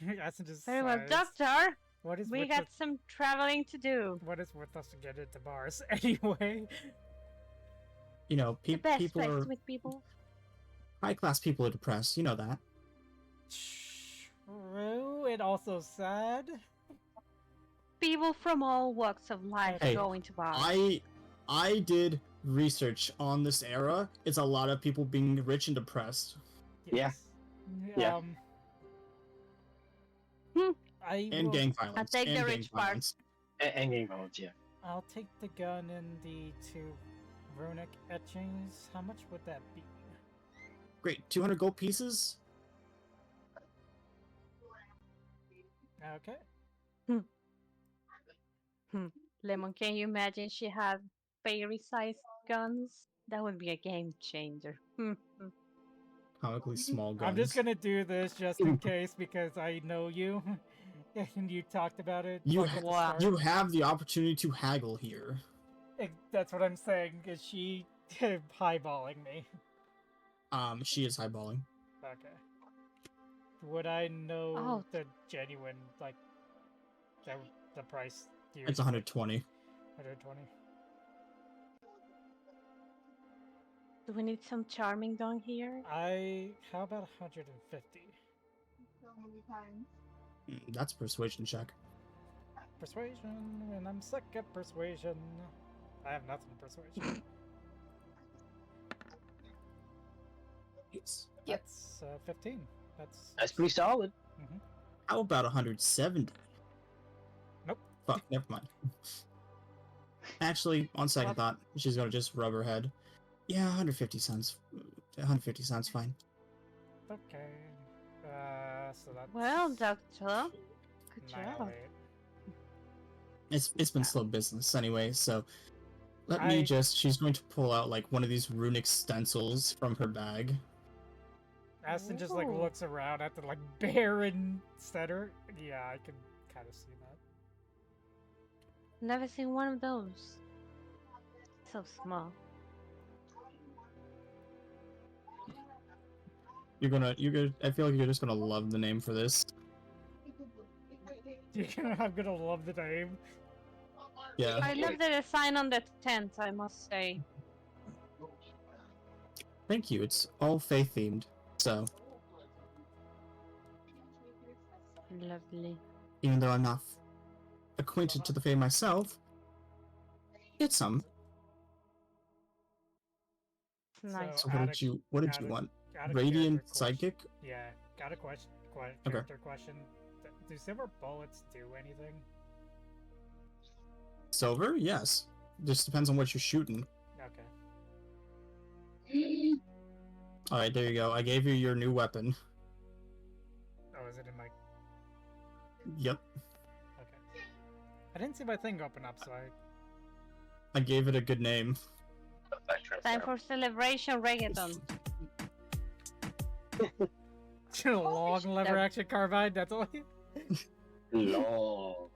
That's just Very well, sighs. doctor! What is We with got some traveling to do. What is with us to get into bars anyway? You know, The best people place are to meet people. high-class people are depressed. You know that. True, and also sad. People from all walks of life Hey, go into bars. I did research on this era. It's a lot of people being rich and depressed. Yeah. Yeah. Hmm. And gang violence. I'll take and the gang rich part. violence. And game modes, yeah. I'll take the gun and the 2 runic etchings. How much would that be? Great, 200 gold pieces. Okay. Lemon, can you imagine she had fairy-sized guns? That would be a game changer. Comically small guns. I'm just gonna do this just in case because I know you, and you talked about it. You, like, at the Wow. start. you have the opportunity to haggle here. That's what I'm saying. Is she highballing me? She is highballing. Okay. Would I know Oh. the genuine, like, the price? It's 120. 120. Do we need some charming done here? How about 150? That's a persuasion check. Persuasion, and I'm sick at persuasion. I have nothing persuasion. It's, Yep. That's 15. That's pretty solid. how about 170? Nope. Fuck, never mind. Actually, on second thought, she's gonna just rub her head. Yeah, 150 sounds. 150 sounds fine. Okay. So that's Well, doctor. Good job. 908. It's been slow business anyway, so let me I- just. She's going to pull out like one of these runic stencils from her bag. Aston just like Ooh. looks around at the like barren center. Yeah, I can kind of see that. Never seen one of those. so small. You're gonna. I feel like you're just gonna love the name for this. I'm gonna love the name. Yeah. I love the design on the tent, I must say. Thank you. It's all faith themed. So Lovely. even though I'm not acquainted to the Fae myself, it's some. It's nice. So what did you want? Got a Radiant character question. psychic? Yeah, got a character question. Do silver bullets do anything? Silver? Yes. Just depends on what you're shooting. Okay. Alright, there you go. I gave you your new weapon. Oh, is it in my... Yep. Okay. I didn't see my thing open up, so I gave it a good name. Time for celebration reggaeton. long lever action carbine, that's all. Long.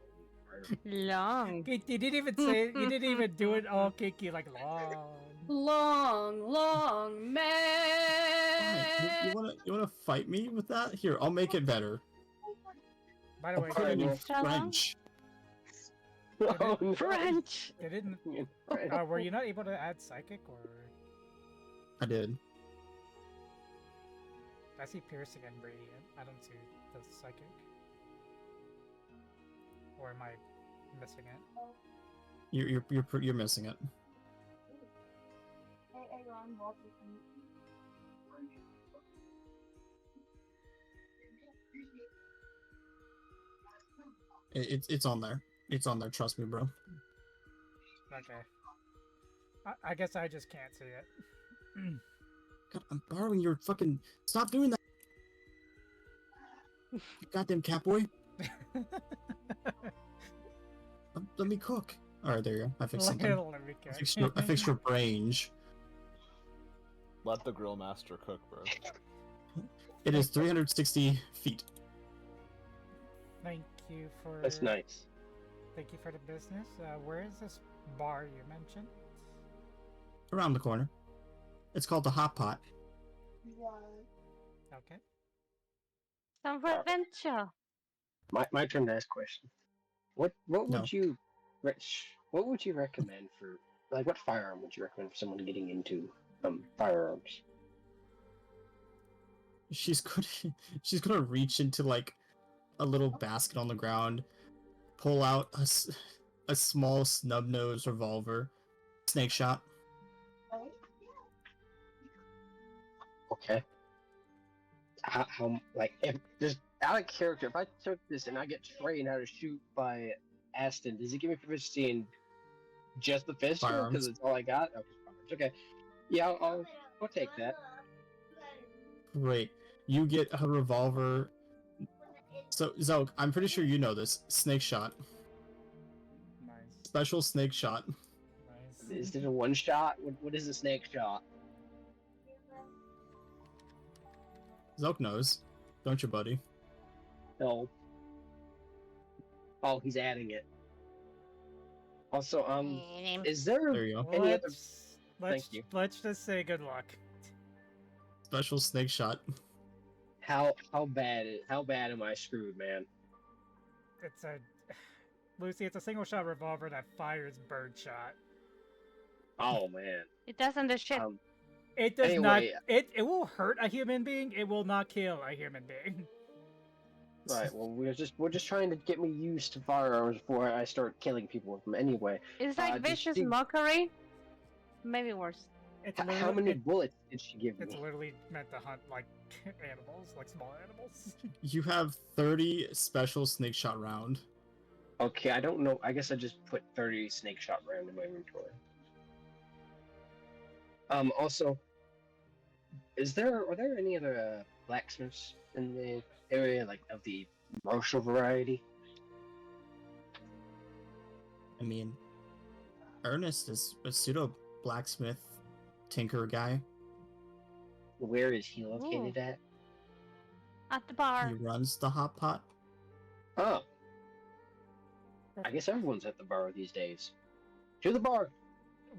Long. You didn't even say it, you didn't even do it all kinky, like long. Long man. Alright, you wanna fight me with that? Here, I'll make it better. By the I'll way, put it in Extra long? French. Oh, no. French! they didn't. Were you not able to add psychic, or I did. I see piercing and radiant. I don't see the psychic. Or am I missing it? You're missing it. It's on there. It's on there. Trust me, bro. Okay. I guess I just can't see it. God, I'm borrowing your fucking. Stop doing that. You goddamn catboy. Let me cook. All right, there you go. I fixed something. Let me go. I fixed your range. Let the grill master cook, bro. It is 360 feet. Thank you for. That's nice. Thank you for the business. Where is this bar you mentioned? Around the corner. It's called the Hot Pot. Okay. Some adventure. My turn to ask question. What would No. you, Rich? What would you recommend for what firearm would you recommend for someone getting into firearms? She's gonna reach into like a little basket on the ground, pull out a small snub-nosed revolver, snake shot. Okay. How if just out of character, if I took this and I get trained how to shoot by Aston, does it give me proficiency in just the pistol? Firearms. Because it's all I got. Okay, firearms. Okay. Yeah, I'll take that. Great. You get a revolver. So, Zoe, I'm pretty sure you know this. Snake shot. Nice. Special snake shot. Nice. Is it a one shot? What is a snake shot? Zoke knows. Don't you, buddy? No. Oh, he's adding it. Also, is there There you go. any other? Let's Thank you. let's just say good luck. Special snake shot. How bad am I screwed, man? It's a Lucy. It's a single shot revolver that fires birdshot. Oh man. It doesn't the shit. It does Anyway. not. It will hurt a human being. It will not kill a human being. Right. Well, we're just trying to get me used to firearms before I start killing people with them. Anyway, It's like just vicious think- mockery. Maybe worse. It's how literally- many bullets did she give It's me? literally meant to hunt like animals, like small animals. You have 30 special snake shot round. Okay, I don't know. I guess I just put 30 snake shot round in my inventory. Also, are there any other blacksmiths in the area, like of the martial variety? I mean, Ernest is a pseudo blacksmith tinker guy. Where is he located at? At the bar. He runs the Hot Pot. Oh. I guess everyone's at the bar these days. To the bar!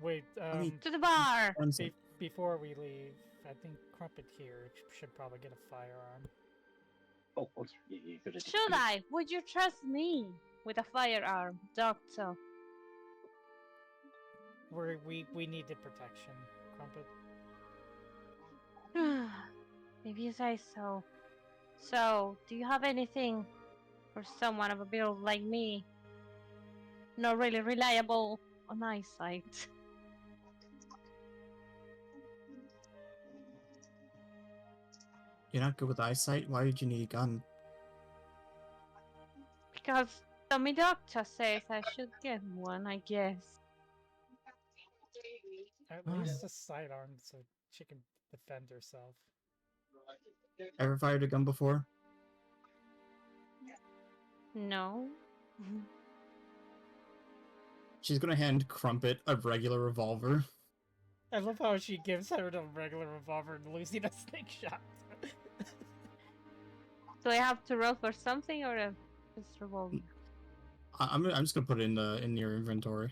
Wait, mean- To the bar! One sec. before we leave, I think Crumpet here should probably get a firearm. Oh, yeah, good idea. Should I? Would you trust me with a firearm, Doctor? We needed protection, Crumpet. If you say so. So, do you have anything for someone of a build like me? Not really reliable on eyesight. You're not good with eyesight? Why would you need a gun? Because Tommy Doctor says I should get one, I guess. At least a sidearm so she can defend herself. Ever fired a gun before? No. She's gonna hand Crumpet a regular revolver. I love how she gives her the regular revolver and Lucy the snake shot. Do I have to roll for something or a just revolver? I'm just gonna put it in your inventory.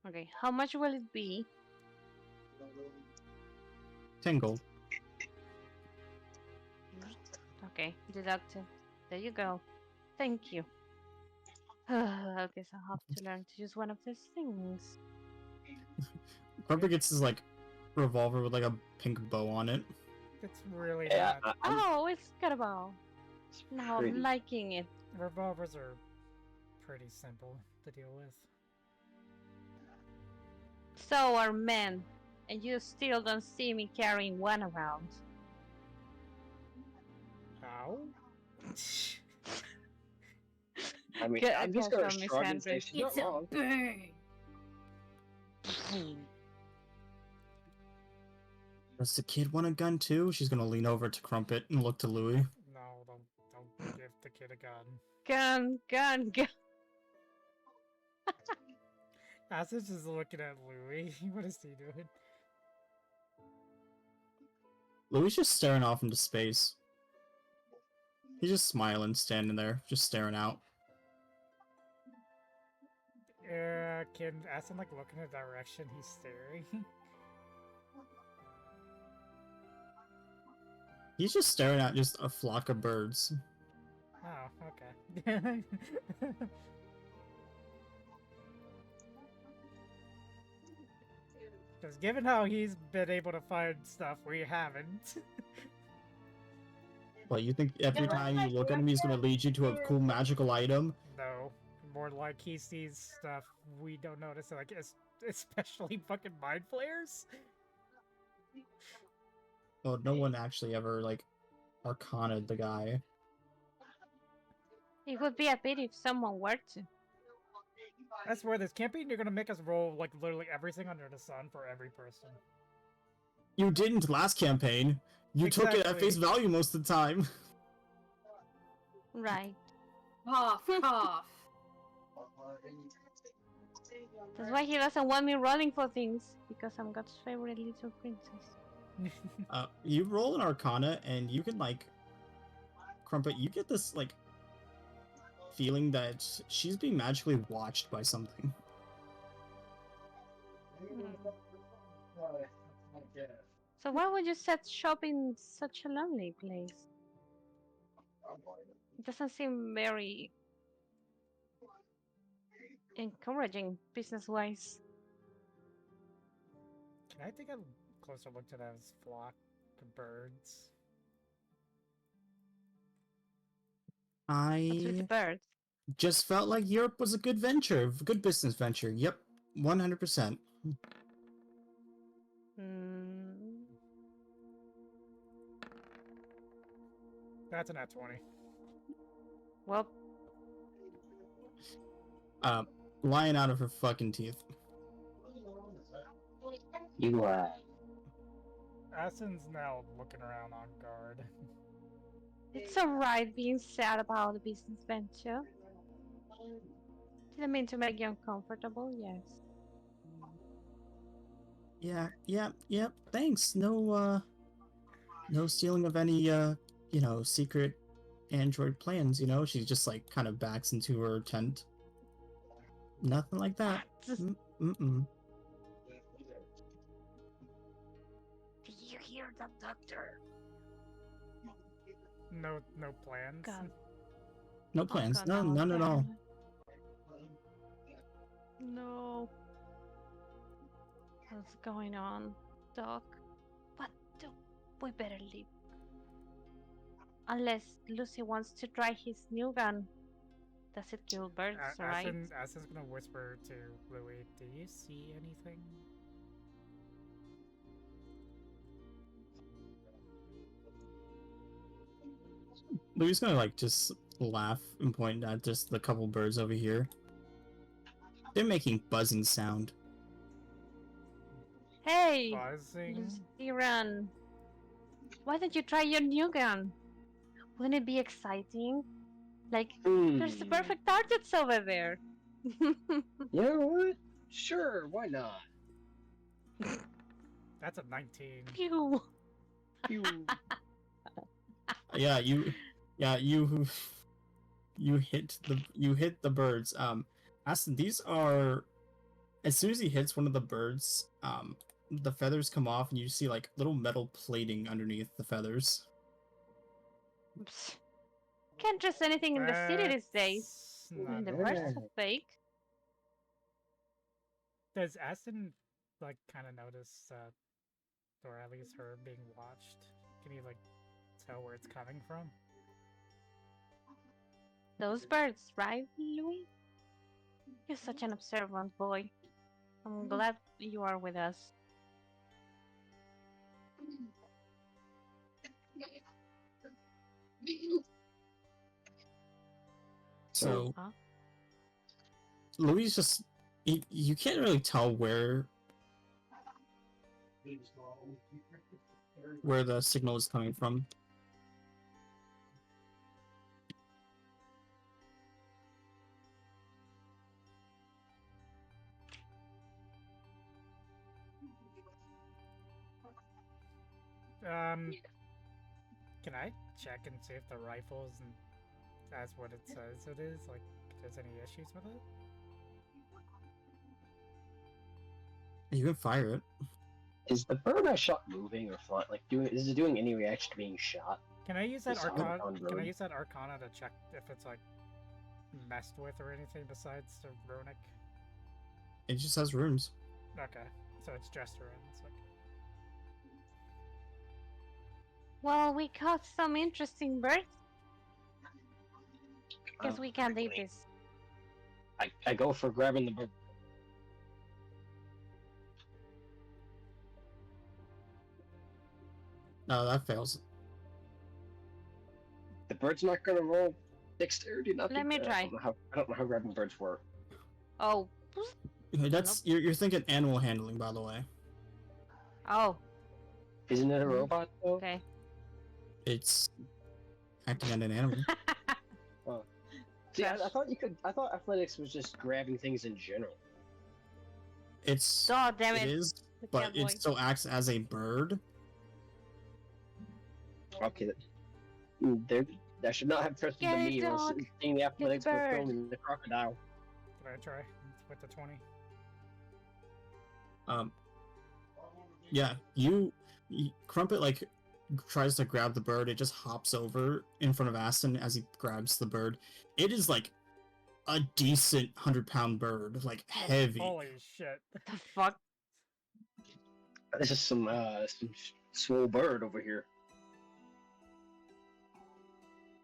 Okay, how much will it be? 10 gold. Okay, deducted. There you go. Thank you. I guess I'll have to learn to use one of these things. Crumpet gets his like revolver with like a pink bow on it. It's really Yeah, not. Oh, it's got a ball. Now pretty. I'm liking it. Revolvers are pretty simple to deal with. So are men, and you still don't see me carrying one around. How? I mean, Good- I'm just good gonna from Miss shrug and say Andrews. she's not It's a wrong. burn. Does the kid want a gun too? She's gonna lean over to Crumpet and look to Louis. No, don't give the kid a gun. Gun. Asis is looking at Louis. What is he doing? Louis just staring off into space. He's just smiling, standing there, just staring out. Can Asin like look in the direction he's staring? He's just staring at just a flock of birds. Oh, okay. Because given how he's been able to find stuff, we haven't. What, you think every time you look at him he's gonna lead you to a cool magical item? No, more like he sees stuff we don't notice, like especially fucking mind flares. Well, no one actually ever, like, arcana'd the guy. It would be a pity if someone were to. That's where this campaign you're gonna make us roll like literally everything under the sun for every person. You didn't last campaign. You took it at Exactly. face value most of the time. Right. Cough, cough. That's why he doesn't want me rolling for things, because I'm God's favorite little princess. You roll an arcana and you can, like, Crumpet, you get this, like, feeling that she's being magically watched by something. So why would you set shop in such a lonely place? It doesn't seem very encouraging business-wise. Can I take a closer look to those flock of birds? What's with the I birds? just felt like Europe was a good venture, a good business venture. Yep, 100%. That's an at 20. Well, Lying out of her fucking teeth. You Asin's now looking around on guard. it's alright being sad about the business venture. Didn't mean to make you uncomfortable, yes. Yep, thanks. No stealing of any, secret android plans, She just, like, kind of backs into her tent. Nothing like that. Mm-mm. hear the doctor. No plans. God. No plans. God, No, no, none at all. damn. No. What's going on, Doc? What do we better leave? Unless Lucy wants to try his new gun. Does it kill birds, right? Aston's gonna whisper to Louis, do you see anything? Louis gonna like just laugh and point at just the couple birds over here. They're making buzzing sound. Hey, Buzzing? Lucy, run. Why don't you try your new gun? Wouldn't it be exciting? Like, there's the perfect targets over there. You know what? Sure, why not? That's a 19. Pew. Yeah, you hit the birds. Aston, these are, as soon as he hits one of the birds, the feathers come off and you see like little metal plating underneath the feathers. Psst. Can't trust anything in the city these days. Not The really. birds are fake. Does Aston like kind of notice or at least her being watched? Can you like tell where it's coming from? Those birds, right, Louis? You're such an observant boy. I'm glad you are with us. So Huh? Louis just you can't really tell where the signal is coming from. Can I check and see if the rifle's as what it says it is? Like, if there's any issues with it? You can fire it. Is the bird I shot moving or flying? Like, is it doing any reaction to being shot? Can I use that It's a arcana? compound Can I bird. use that arcana to check if it's like messed with or anything besides the runic? It just has runes. Okay, so it's just runes. Like, Well, we caught some interesting birds. Guess Oh, we can't leave wait. this. I go for grabbing the bird. No, that fails. The bird's not gonna roll dexterity. Nothing. Let me try. I don't know how grabbing birds work. Oh. That's you're thinking animal handling, by the way. Oh, Isn't it a robot though? okay. It's acting on an animal. See, I thought you could. I thought athletics was just grabbing things in general. It's Oh, damn it it. is, The but cowboy. it still acts as a bird. Okay, that should not have trusted Get the it, me or dog. seeing the athletics the with bird. throwing the crocodile. can I try with the 20? Yeah, Crumpet like tries to grab the bird. It just hops over in front of Aston as he grabs the bird. It is like a decent 100-pound bird, like heavy. Holy shit! The fuck? This is some swole bird over here.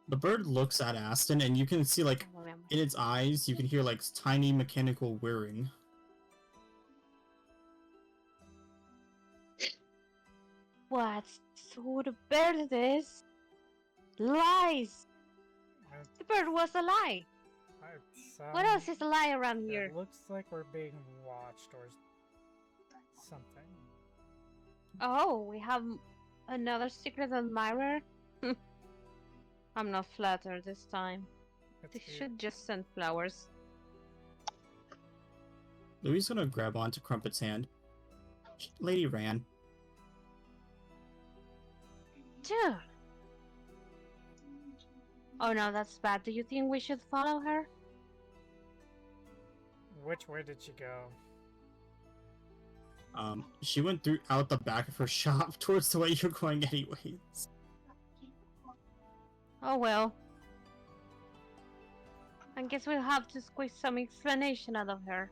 The bird looks at Aston, and you can see like in its eyes, you can hear like tiny mechanical whirring. What sort of bird is this? Lies! The bird was a lie! What else is a lie around here? It looks like we're being watched or something. Oh, we have another secret admirer? I'm not flattered this time. They should just send flowers. Louis is gonna grab onto Crumpet's hand. Lady ran. Dude! Oh no, that's bad. Do you think we should follow her? Which way did she go? She went through out the back of her shop towards the way you're going anyways. Oh well. I guess we'll have to squeeze some explanation out of her.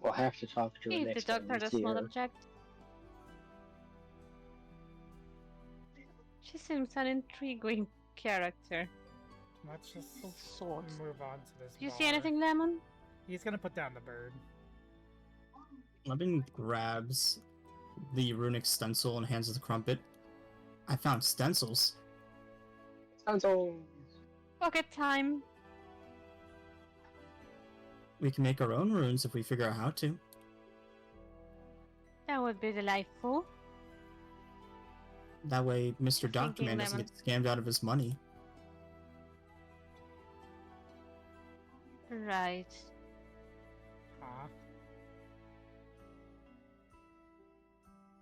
We'll have to talk to her If the next time doctor we does see not her. object. She seems an intriguing character. Let's just Of sorts. move on to this. Do you bar. see anything, Lemon? He's gonna put down the bird. Levin grabs the runic stencil and hands it to Crumpet. I found stencils. Sounds old. Pocket time. We can make our own runes if we figure out how to. That would be delightful. That way, Mr. Doctor Thinking Man doesn't lemon. get scammed out of his money. Right. Huh?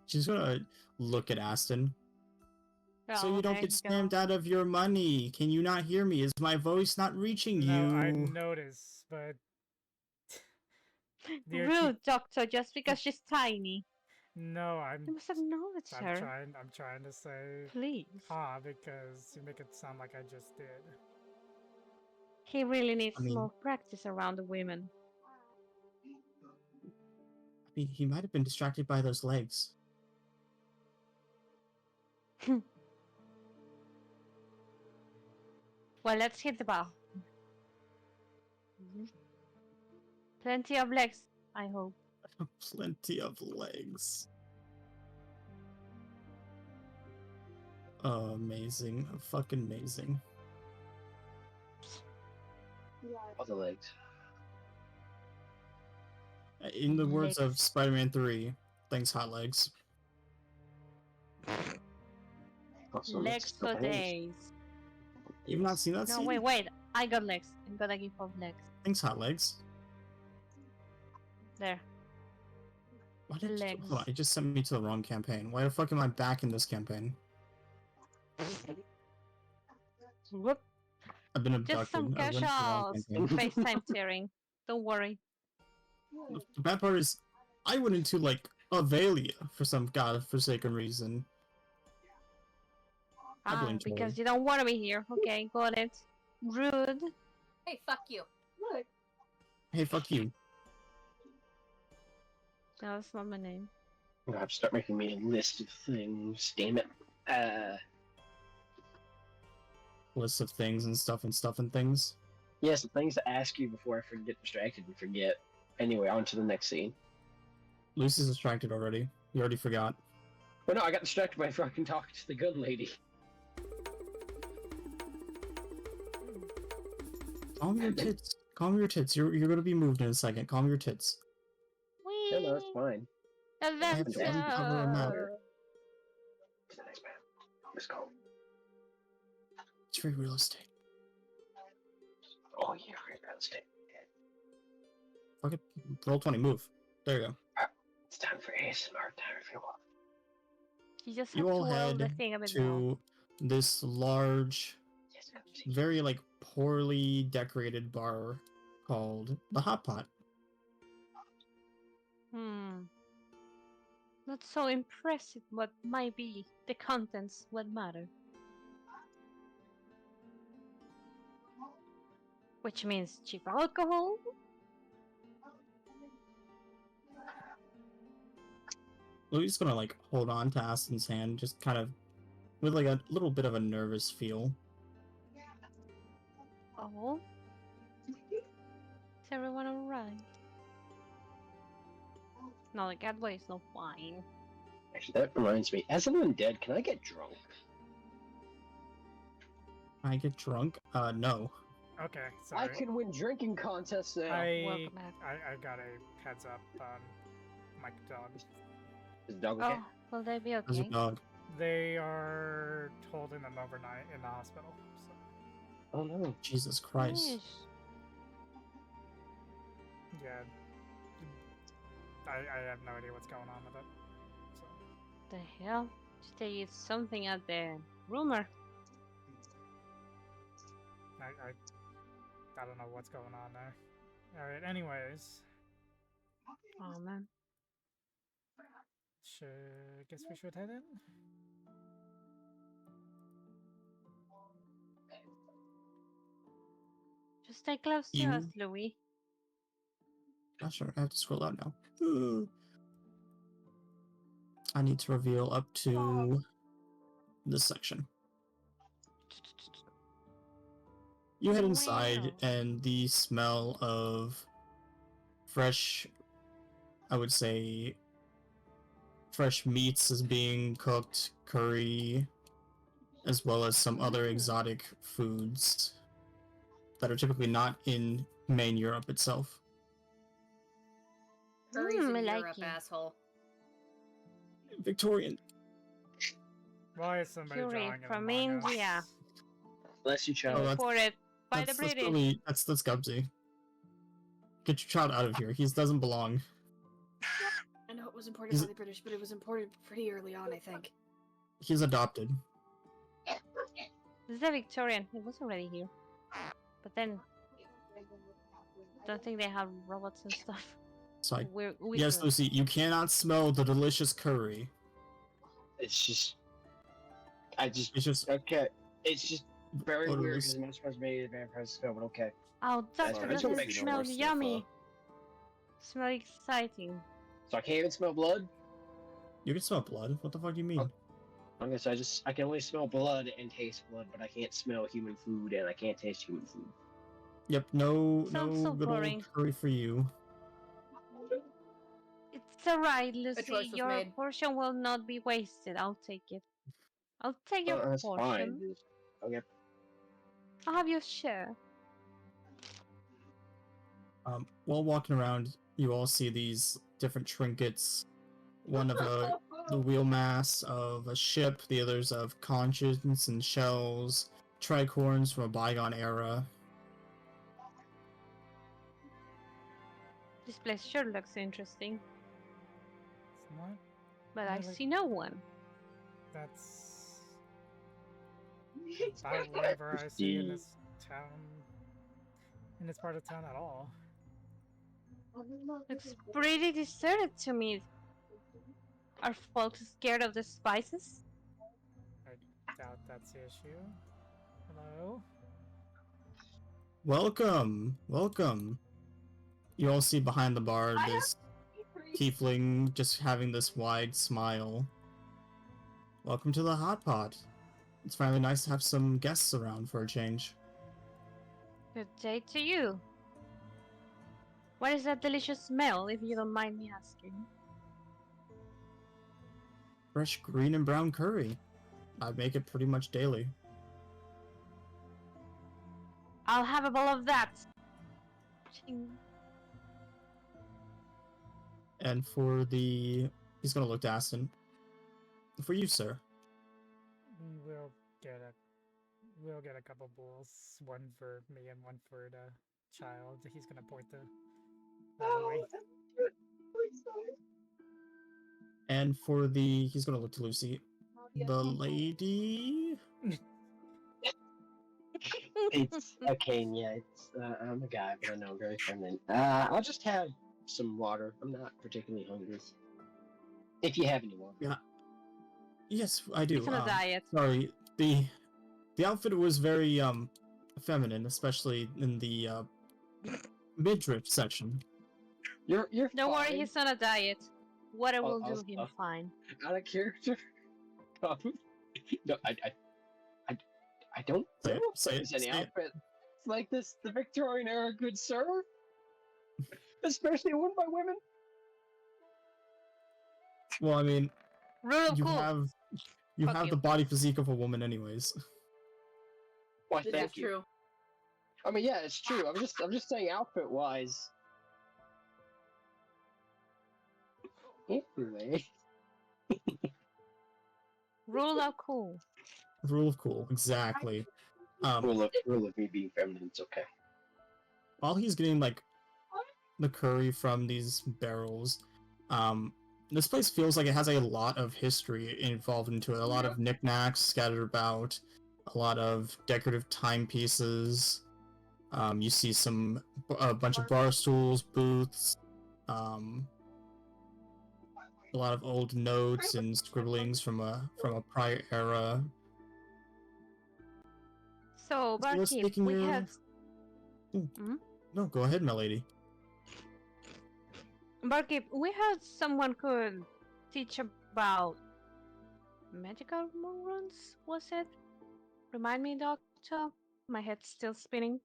She's gonna look at Aston. So Oh, you don't there get you scammed go. out of your money. Can you not hear me? Is my voice not reaching you? No, I noticed, but You're Rude, Doctor, just because she's tiny. no, You must acknowledge her. I'm trying to say Please. because you make it sound like I just did. He really needs I mean- more practice around the women. I mean, he might have been distracted by those legs. Well, let's hit the bar. Plenty of legs, I hope. Plenty of legs. Amazing. Fucking amazing. All the legs. In the words of Legs. Spider-Man 3, thanks, hot legs. Also, Legs for hands. days. You've not seen that No, scene? wait. I got legs. I'm gonna give off legs. Thanks, hot legs. There. Why did Legs. Hold on, it just sent me to the wrong campaign. Why the fuck am I back in this campaign? Whoop. I've been abducted. Just some I went to the wrong casual campaign. FaceTime tearing. Don't worry. The bad part is, I went into, like, Avelia for some godforsaken reason. I Ah, blame because Tori. you don't want to be here. Okay, got it. Rude. Hey, fuck you. Hey, fuck you. No, that's not my name. I'm gonna have to start making me a list of things. Damn it. List of things and stuff and things. Yes, the things to ask you before I get distracted and forget. Anyway, on to the next scene. Lucy's distracted already. You already forgot. Well, no, I got distracted by fucking talking to the gun lady. Calm your tits. Calm your tits. You're gonna be moved in a second. Calm your tits. No, no, it's fine. have to uncover a map. Adventure. To the next map. Let's go. It's free real estate. Oh, yeah, great real estate. Fuck it. Roll 20. Move. There you go. It's time for ASMR time if you want. You just have You to all roll the head thing a bit more. to this large, Yes, GubBziE. very like poorly decorated bar called the Hot Pot. Not so impressive, but might be the contents what matter. Which means cheap alcohol. Louis gonna like hold on to Aston's hand, just kind of with like a little bit of a nervous feel. Oh. Is everyone alright? No, the cat way is no fine. Actually, that reminds me. As an undead, can I get drunk? I get drunk? No. Okay, I sorry. can win drinking contests now. Welcome back. I got a heads up on my dog. Is the dog okay? Oh, will they be How's your okay? dog? They are holding them overnight in the hospital. So. Oh no. Jesus Christ. Yes. Yeah. I have no idea what's going on with it. So. The hell? There is something out there. Rumor. I don't know what's going on there. Alright, anyways. Oh man. Guess we should head in. Just stay close to us, Louis. Not sure. I have to scroll out now. I need to reveal up to this section. You head inside, Wow. and the smell of fresh, I would say, fresh meats is being cooked, curry, as well as some other exotic foods that are typically not in main Europe itself. Curry's in I like Europe, it. asshole. Victorian. Why is somebody Curry drawing it from among us? India. Bless you, Oh, child. that's- Imported by the That's British. really, that's GubBziE. Get your child out of here. He doesn't belong. I know it was imported by the British, but it was imported pretty early on, I think. He's adopted. This is a Victorian. He was already here. But then, don't think they have robots and stuff. So We yes, could. Lucy, you cannot smell the delicious curry. It's just. I just. It's just Okay. It's just very weird odorless. because I'm not supposed to be a vampire smell, but okay. Oh, That's that right. I just wanna doesn't make smell sure. yummy. Smell exciting. So I can't even smell blood? You can smell blood. What the fuck do you mean? Oh. I guess I can only smell blood and taste blood, but I can't smell human food and I can't taste human food. Yep, no Sounds so good boring. old curry for you. It's alright, Lucy. choice was Your made. portion will not be wasted. I'll take it. I'll take your That's portion. fine. Okay. I'll have your share. While walking around, you all see these different trinkets. One of the wheel mass of a ship, the others of conches and shells, tricorns from a bygone era. This place sure looks interesting, It's not. but I Really? see no one. That's about whatever I see in this town, in this part of town at all. Looks pretty deserted to me. Are folks scared of the spices? I doubt that's the issue. Hello? Welcome, welcome. You all see behind the bar this tiefling just having this wide smile. Welcome to the hot pot. It's finally nice to have some guests around for a change. Good day to you. What is that delicious smell, if you don't mind me asking? Fresh green and brown curry. I make it pretty much daily. I'll have a bowl of that. Ching. And for the... He's gonna look to Aston. For you, sir. We'll get a couple bowls. One for me and one for the child. He's gonna point the that way. And for the... He's gonna look to Lucy. The lady... It's okay, yeah. It's I'm a guy, but I know I'm very feminine. I'll just have some water. I'm not particularly hungry. If you have any more. Yeah. Yes, I do. He's on a diet. Sorry, the outfit was very feminine, especially in the midriff section. You're Don't worry, fine. he's on a diet. Water will I'll do him stop. fine. Out of character. No, I don't Say know it, if say there's it, any say it. outfit like this, the Victorian era, good sir. Especially worn by women. Well, I mean, Rule of you cool. have you. the body physique of a woman, anyways. Why, This thank is you. true. I mean, yeah, it's true. I'm just saying, outfit wise. Anyway, Rule of cool. Rule of cool, exactly. rule of me being feminine, it's okay. While he's getting like the curry from these barrels, this place feels like it has a lot of history involved into it. A lot of knickknacks scattered about, a lot of decorative timepieces. You see a bunch of bar stools, booths, a lot of old notes and scribblings from a prior era. So, So let's Barkeep, speak in we your- had... Ooh. Mhm. No, go ahead, my lady. Barkeep, we had someone could teach about magical runes, was it? Remind me, Doctor? My head's still spinning.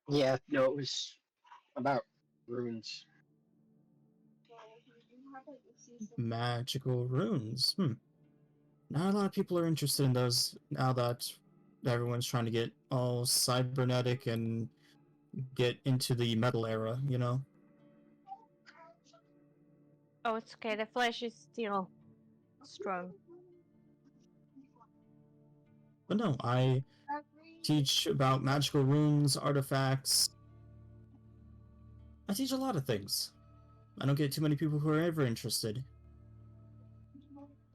Yeah, no, it was about runes. Magical runes. Not a lot of people are interested in those now that everyone's trying to get all cybernetic and get into the metal era, you know? Oh, it's okay. The flesh is still strong. But no, I teach about magical runes, artifacts. I teach a lot of things. I don't get too many people who are ever interested.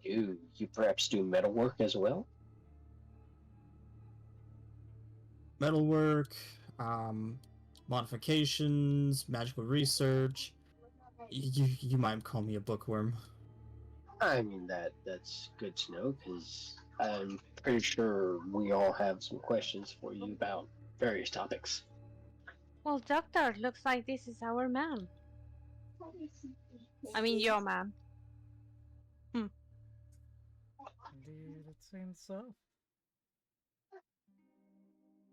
You perhaps do metalwork as well? Metalwork, modifications, magical research. You might call me a bookworm. I mean, that's good to know, because I'm pretty sure we all have some questions for you about various topics. Well, Doctor, looks like this is our man. I mean, your man. Indeed, it seems so.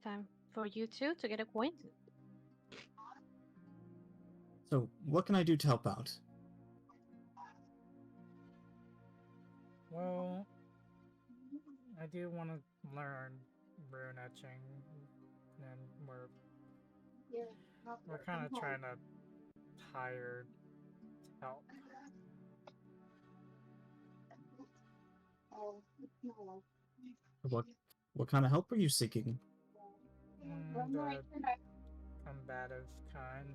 Time for you two to get acquainted. So, what can I do to help out? Well, I do want to learn rune etching, and we're kind of trying to hire help. What kind of help are you seeking? The combative kind.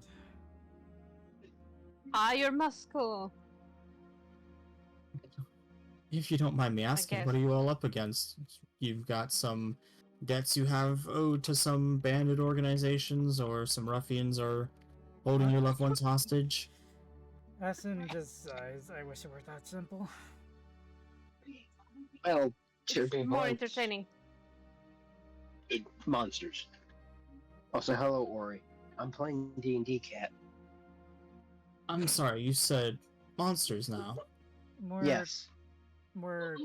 Higher muscle. If you don't mind me asking, what are guess. you all up against? You've got some debts you have owed to some bandit organizations, or some ruffians are holding your loved ones hostage? Essen just sighs. I wish it were that simple. Well, to be More blunt, entertaining. monsters. Also, hello, Ori. I'm playing D&D Cat. I'm sorry, you said monsters now. Yes. We're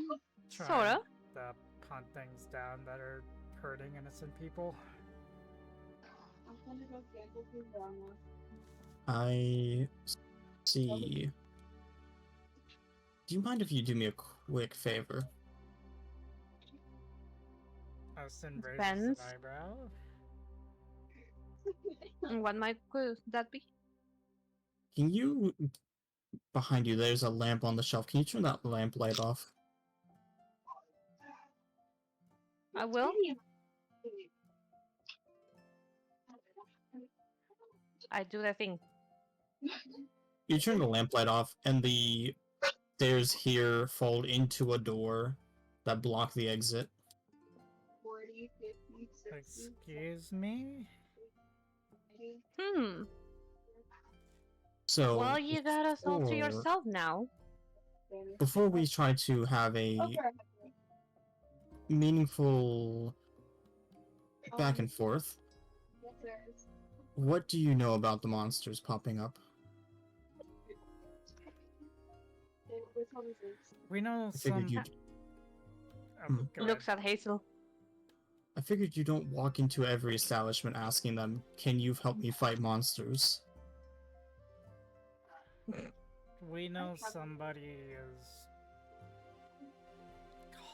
trying Sorta. to hunt things down that are hurting innocent people. I see. Do you mind if you do me a quick favor? Essen raises Depends. an eyebrow. And what might could that be? Can you... Behind you, there's a lamp on the shelf. Can you turn that lamp light off? I will. I do the thing. You turn the lamplight off, and the stairs here fold into a door that block the exit. Excuse me? So, Well, you got us all to before- yourself now. Before we try to have a meaningful back and forth, what do you know about the monsters popping up? We know I figured some. you. Go ahead. Looks at Hazel. I figured you don't walk into every establishment asking them, "Can you help me fight monsters?" We know somebody is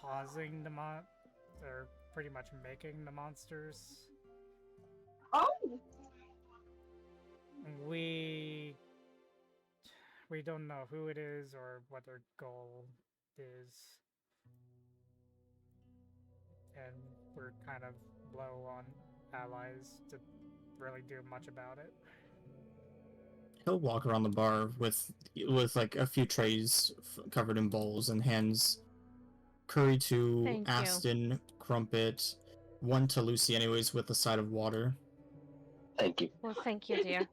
causing the they're pretty much making the monsters. We don't know who it is or what their goal is. And we're kind of low on allies to really do much about it. He'll walk around the bar with like a few trays covered in bowls and hands curry to Thank you. Aston, Crumpet, one to Lucy anyways with a side of water. Thank you. Well, thank you, dear.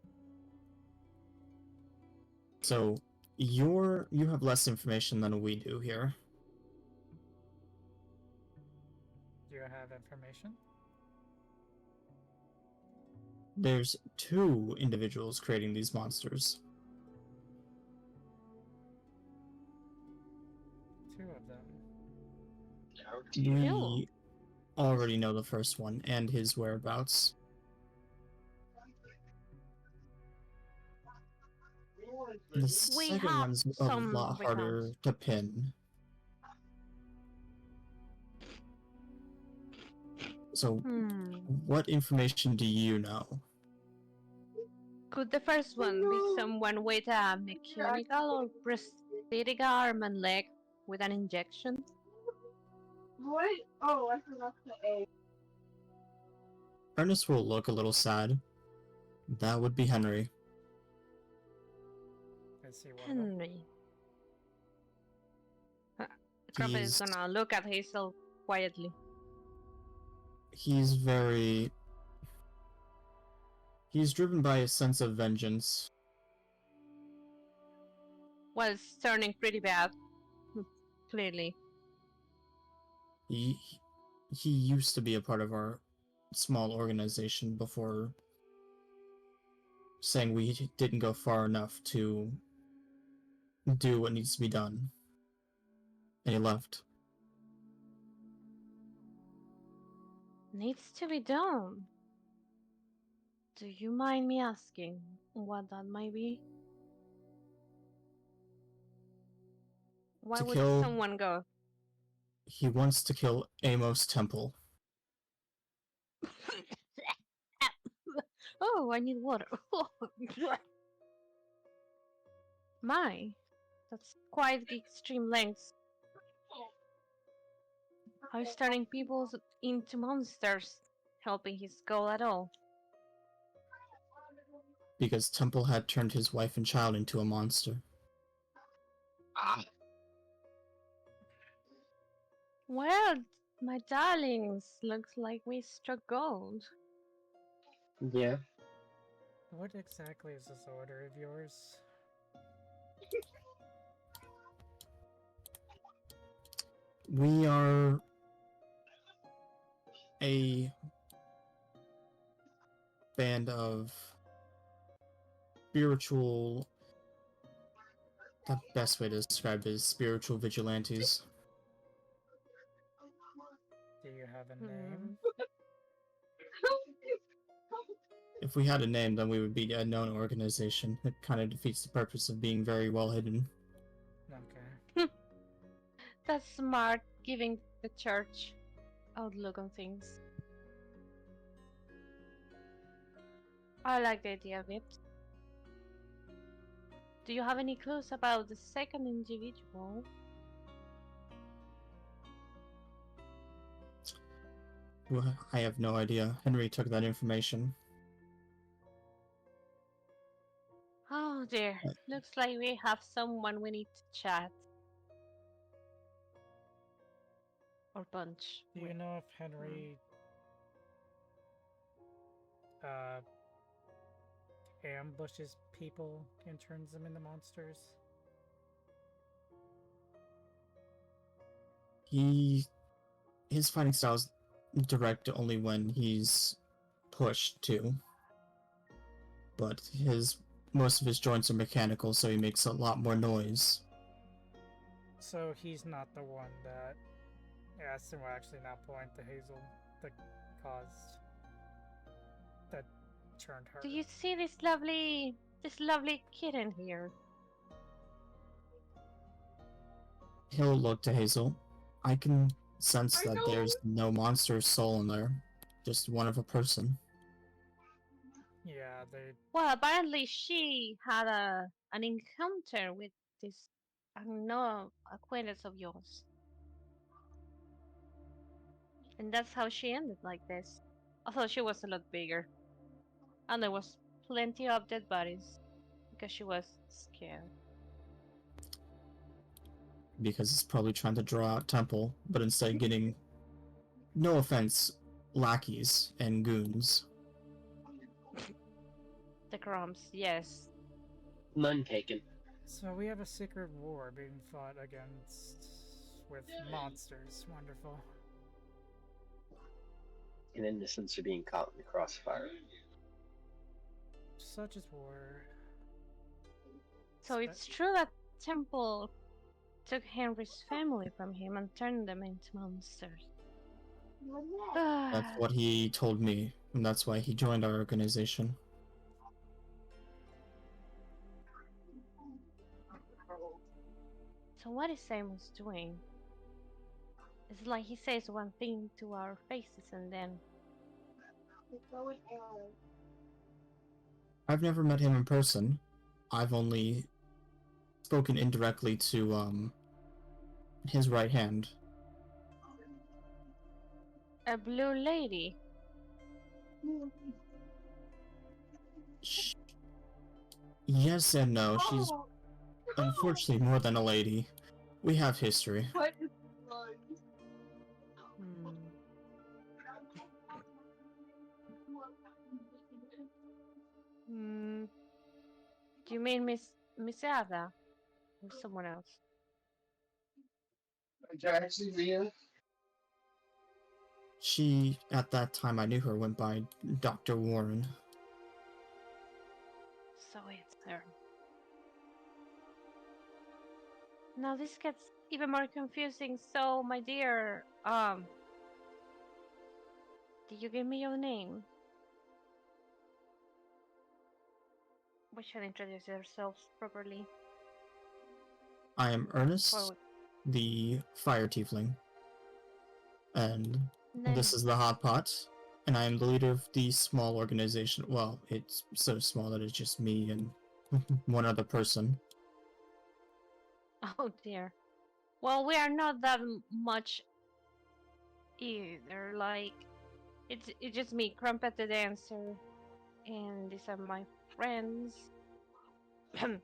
So, You have less information than we do here. Do you have information? There's 2 individuals creating these monsters. 2 of them. We already know the first one and his whereabouts. The second have one's a some lot harder recounts. to pin. So, what information do you know? Could the first one be someone with a mechanical or prosthetic arm and leg with an injection? What? Oh, I forgot to A. Ernest will look a little sad. That would be Henry. Is he one of them? Henry. Crumpet is He's- gonna look at Hazel quietly. He's very... He's driven by a sense of vengeance. Well, it's turning pretty bad. Clearly. He used to be a part of our small organization before saying we didn't go far enough to do what needs to be done. And he left. Needs to be done. Do you mind me asking what that might be? Why To would kill- someone go? He wants to kill Amos Temple. Oh, I need water. My, that's quite the extreme lengths. How is turning people into monsters helping his goal at all? Because Temple had turned his wife and child into a monster. Well, my darlings, looks like we struck gold. Yeah. What exactly is this order of yours? We are a band of spiritual... The best way to describe it is spiritual vigilantes. Do you have a name? If we had a name, then we would be a known organization. It kind of defeats the purpose of being very well hidden. Okay. That's smart, giving the church outlook on things. I like the idea of it. Do you have any clues about the second individual? Well, I have no idea. Henry took that information. Oh dear, looks like we have someone we need to chat. Or punch. Do you know if Henry ambushes people and turns them into monsters? His fighting style is direct only when he's pushed to. But most of his joints are mechanical, so he makes a lot more noise. So he's not the one that Aston will actually not point to Hazel that caused that turned her. Do you see this lovely kitten here? He'll look to Hazel. I can sense that there's no monster soul in there. Just one of a person. Yeah, they. Well, apparently she had an encounter with this unknown acquaintance of yours. And that's how she ended like this. Although she was a lot bigger. And there was plenty of dead bodies. Because she was scared. Because it's probably trying to draw out Temple, but instead getting, no offense, lackeys and goons. The crumbs, yes. None taken. So we have a secret war being fought against with monsters. Wonderful. And innocents are being caught in the crossfire. Such is war. So it's true that Temple took Henry's family from him and turned them into monsters. That's what he told me, and that's why he joined our organization. So what is Samus doing? It's like he says one thing to our faces and then... I've never met him in person. I've only spoken indirectly to, his right hand. A blue lady? Yes and no. She's unfortunately more than a lady. We have history. Do you mean Miss Ada? Or someone else? She, at that time I knew her, went by Dr. Warren. So it's her. Now this gets even more confusing, so my dear, did you give me your name? We should introduce ourselves properly. I am Ernest, the fire tiefling. And this is the Hot Pot, and I am the leader of the small organization. Well, it's so small that it's just me and one other person. Oh dear. Well, we are not that much either. Like, it's just me, Crumpet the dancer, and these are my friends. I am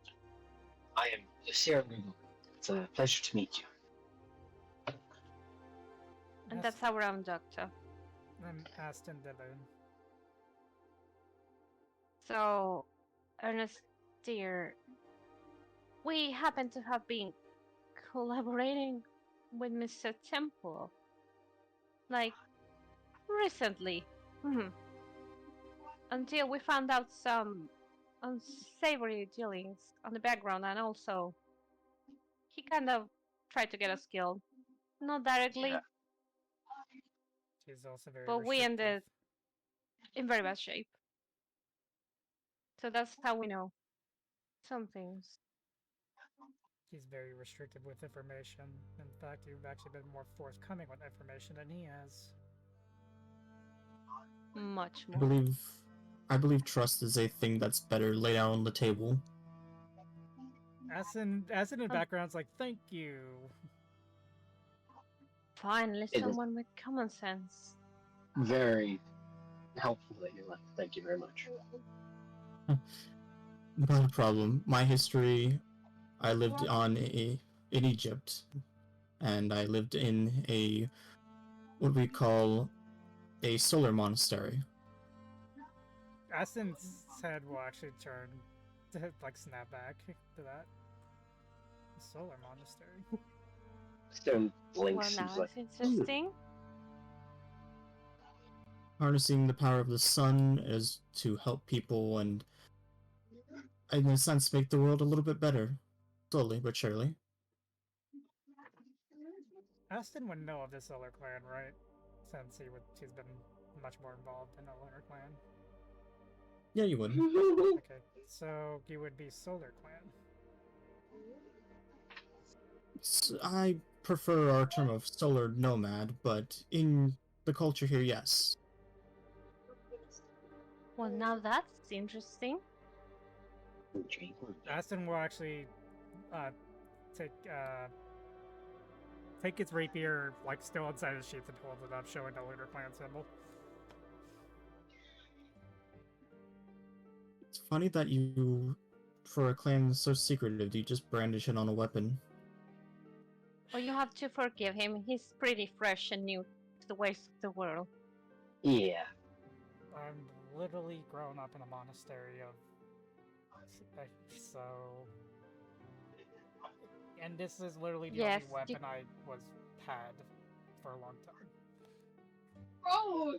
Oshiro. It's a pleasure to meet you. And that's our own doctor. I'm Aston Dillon. So, Ernest, dear, we happen to have been collaborating with Mr. Temple, like, recently. Until we found out some unsavory dealings on the background, and also, he kind of tried to get us killed. Not directly. Yeah. She's also very But we restrictive. ended in very bad shape. So that's how we know some things. He's very restrictive with information. In fact, you've actually been more forthcoming with information than he has. Much more. I believe trust is a thing that's better laid out on the table. As in the background's like, thank you. Finally, someone with common sense. Very helpful that you left. Thank you very much. Not a problem. My history, I lived in Egypt, and I lived in a what we call a solar monastery. Aston's head will actually turn to like snap back to that. The solar monastery. Stone Well, blinks. now He's like, it's interesting. Harnessing the power of the sun is to help people and, in a sense, make the world a little bit better. Slowly but surely. Aston would know of the Solar Clan, right? Since he's been much more involved in the Lunar Clan. Yeah, you would. Okay, so you would be Solar Clan. I prefer our term of solar nomad, but in the culture here, yes. Well, now that's interesting. Aston will actually take its rapier, like still inside his sheath, and hold it up, showing the Lunar Clan symbol. It's funny that you, for a clan so secretive, you just brandish it on a weapon. Well, you have to forgive him. He's pretty fresh and new to the ways of the world. yeah. I'm literally grown up in a monastery of... So... And this is literally the Yes, only weapon I had for a long time. Oh!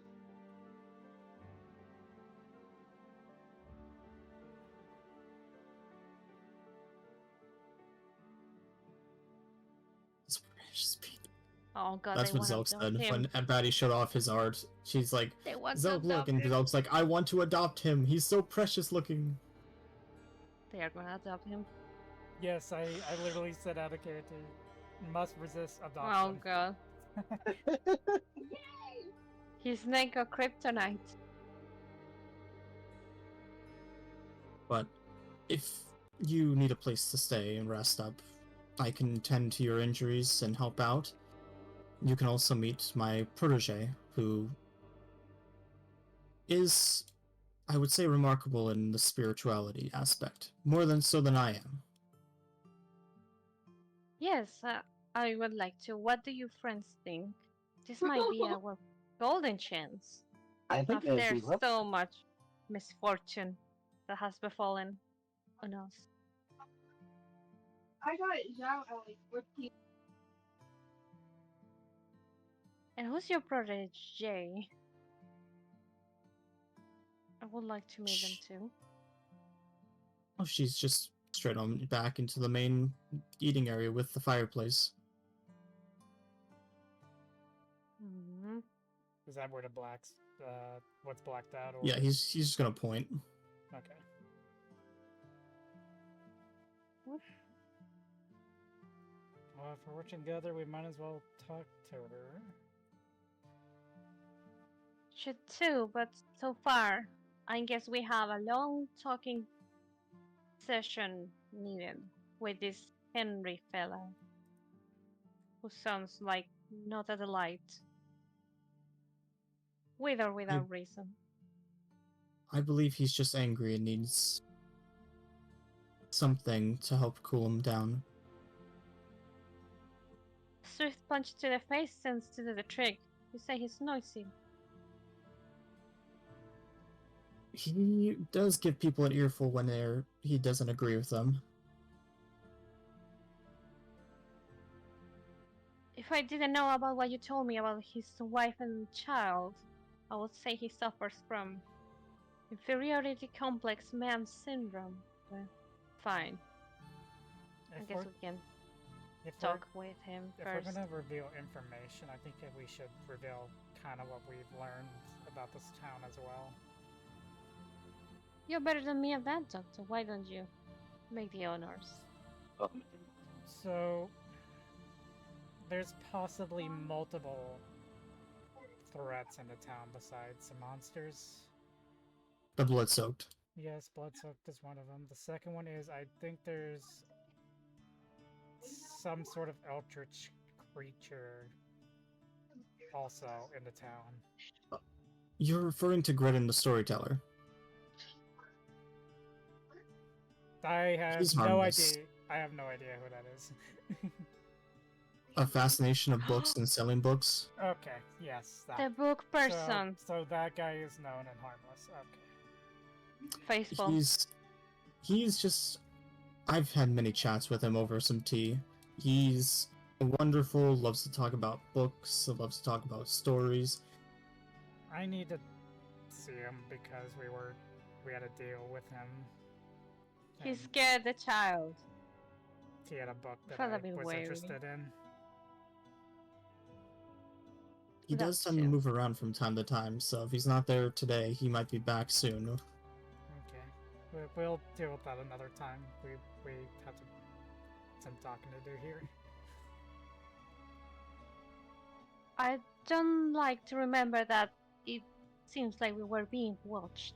It's precious people. Oh god, That's they what want Zelk to said adopt when him. Batty showed off his art. She's like, They want to Zelk, look, adopt and him. Zelk's like, I want to adopt him. He's so precious looking. They are gonna adopt him. Yes, I literally said out of character, must resist Oh adoption. god. His name got kryptonite. But if you need a place to stay and rest up, I can tend to your injuries and help out. You can also meet my protege, who is, I would say, remarkable in the spirituality aspect, more than so than I am. Yes, I would like to. What do you friends think? This might be our golden chance. I think that'd be There's lovely. so much misfortune that has befallen on us. I got Zhao at like 14. And who's your protege? I would like to meet them too. Oh, she's just straight on back into the main eating area with the fireplace. Hmm. Is that where the what's blacked out? Or... Yeah, he's just gonna point. Okay. Well, if we're working together, we might as well talk to her. Should too, but so far, I guess we have a long talking session needed with this Henry fella, who sounds like not a delight, with or without reason. I believe he's just angry and needs something to help cool him down. Swift punch to the face seems to do the trick. You say he's noisy. He does give people an earful when he doesn't agree with them. If I didn't know about what you told me about his wife and child, I would say he suffers from inferiority complex man syndrome. But fine. I guess we can talk with him if first. we're gonna reveal information, I think that we should reveal kind of what we've learned about this town as well. You're better than me at that, Doctor. Why don't you make the honors? So, there's possibly multiple threats in the town besides the monsters. The blood-soaked. Yes, blood-soaked is one of them. The second one is I think there's some sort of eldritch creature also in the town. You're referring to Gredin the Storyteller. I have He's no harmless. idea. I have no idea who that is. A fascination of books and selling books. Okay, yes, that. The book person. So that guy is known and harmless. Okay. Faithful. He's just... I've had many chats with him over some tea. He's wonderful, loves to talk about books, loves to talk about stories. I need to see him because we had a deal with him. He scared the child. He had a book that Felt I a bit was wary. interested in. He does tend to move around from time to time, so if he's not there today, he might be back soon. Okay. We'll deal with that another time. We have some talking to do here. I don't like to remember that it seems like we were being watched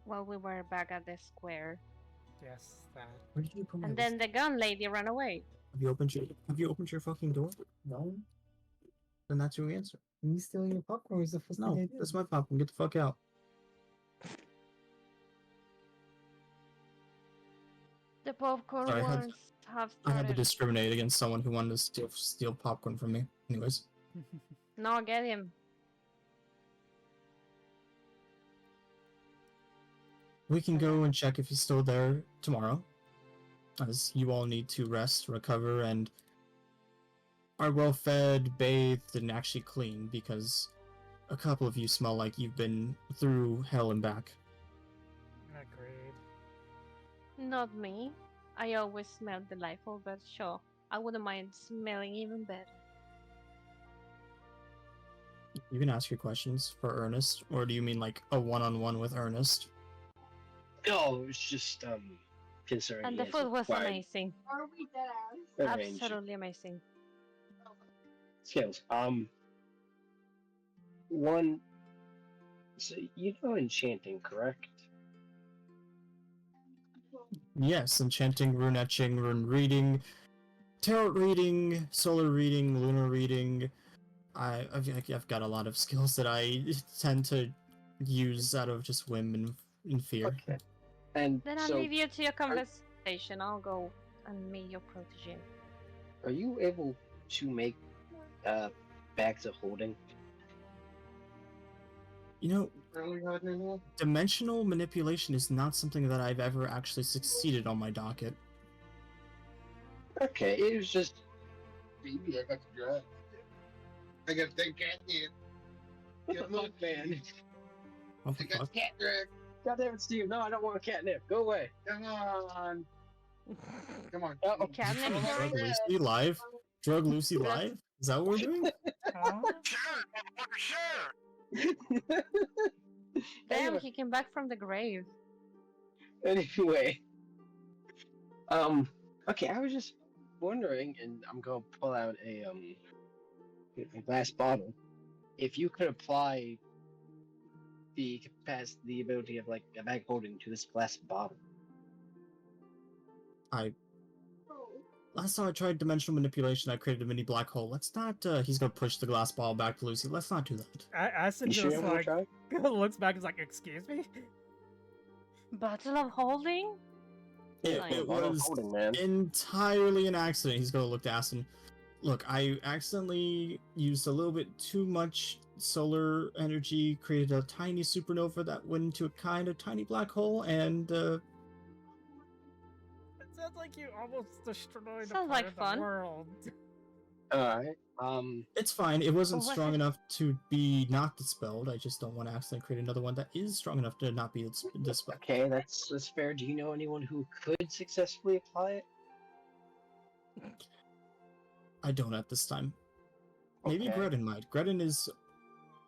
while we were back at the square. Yes, that. Where did you put my And then the gun lady ran away. Have you opened your fucking door? No. Then that's your answer. Me stealing your popcorn was the first thing I No, did. that's my popcorn. Get the fuck out. The popcorn Sorry, wars have I had to started. discriminate against someone who wanted to steal popcorn from me. Anyways. No, get him. We can go and check if he's still there tomorrow. as you all need to rest, recover, and are well fed, bathed, and actually clean, because a couple of you smell like you've been through hell and back. Agreed. Not me. I always smell delightful, but sure, I wouldn't mind smelling even better. You can ask your questions for Ernest, or do you mean like a one-on-one with Ernest? No, it's just concerning. And the food was amazing. Are we dead ass? Absolutely amazing. Skills. One. So you know enchanting, correct? Yes, enchanting, rune etching, rune reading, tarot reading, solar reading, lunar reading. I've got a lot of skills that I tend to use out of just whim and fear. Okay. And Then I'll so, leave you to your conversation. I'll go and meet your protege. are you able to make bags of holding? You know, dimensional manipulation is not something that I've ever actually succeeded on my docket. Okay, it was just. Baby, I got to drive. I got to take catnip. What the fuck, man? Oh, I got cat drag. God damn it, Steve! No, I don't want a catnip. Go away. Come on. Come on. Uh-oh. Catnip Drug story? Lucy live? Drug Lucy live? Is that what we're doing? Huh? Share, motherfucker, share! Damn, Anyway. he came back from the grave. Anyway. Okay, I was just wondering, and I'm gonna pull out a glass bottle. If you could apply the capacity, the ability of like a bag holding to this glass bottle. Last time I tried dimensional manipulation, I created a mini black hole. Let's not, he's gonna push the glass ball back to Lucy. Let's not do that. Acid You sure just you wanna like try? looks back and is like, "Excuse me." Bottle of holding? It Bottle of was holding, man. entirely an accident. He's gonna look to Aston. Look, I accidentally used a little bit too much solar energy, created a tiny supernova that went into a kind of tiny black hole, and It sounds like you almost destroyed a Sounds part like of fun. the world. Alright. it's fine. It wasn't What was strong it? enough to be not dispelled. I just don't want to accidentally create another one that is strong enough to not be dispelled. Okay, that's fair. Do you know anyone who could successfully apply it? I don't at this time. Maybe Okay. Gredin might. Gredin is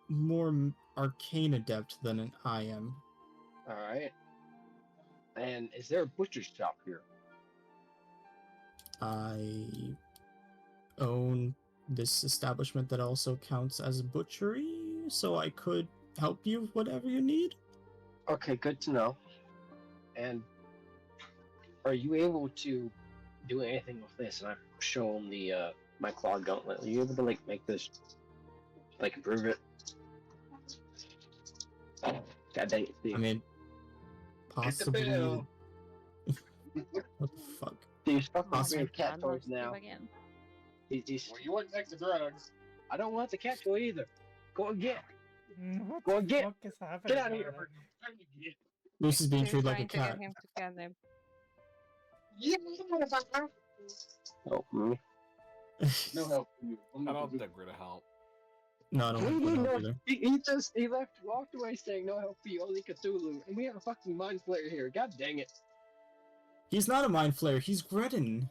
more arcane adept than I am. Alright. And is there a butcher shop here? I own this establishment that also counts as a butchery, so I could help you with whatever you need. Okay, good to know. And are you able to do anything with this? And I've shown the my claw gauntlet. Are you able to like make this like improve it? God dang it, Steve. I mean, possibly. bill. What the fuck? Steve, stop Awesome. offering cat God, toys Steve now. again. He's- Well, you wouldn't take the drugs. I don't want the cat toy either. Go and get. What Go the and get. fuck is happening? Get out of here. right Lucy's being He's treated like a trying to cat. get him together. Yeah, motherfucker. Oh, me. No help for you. I don't think we're gonna help. No, I don't think we'll help either. He walked away saying no help for you, only Cthulhu, and we have a fucking mind flayer here. God dang it. He's not a mind flayer, he's Gredin.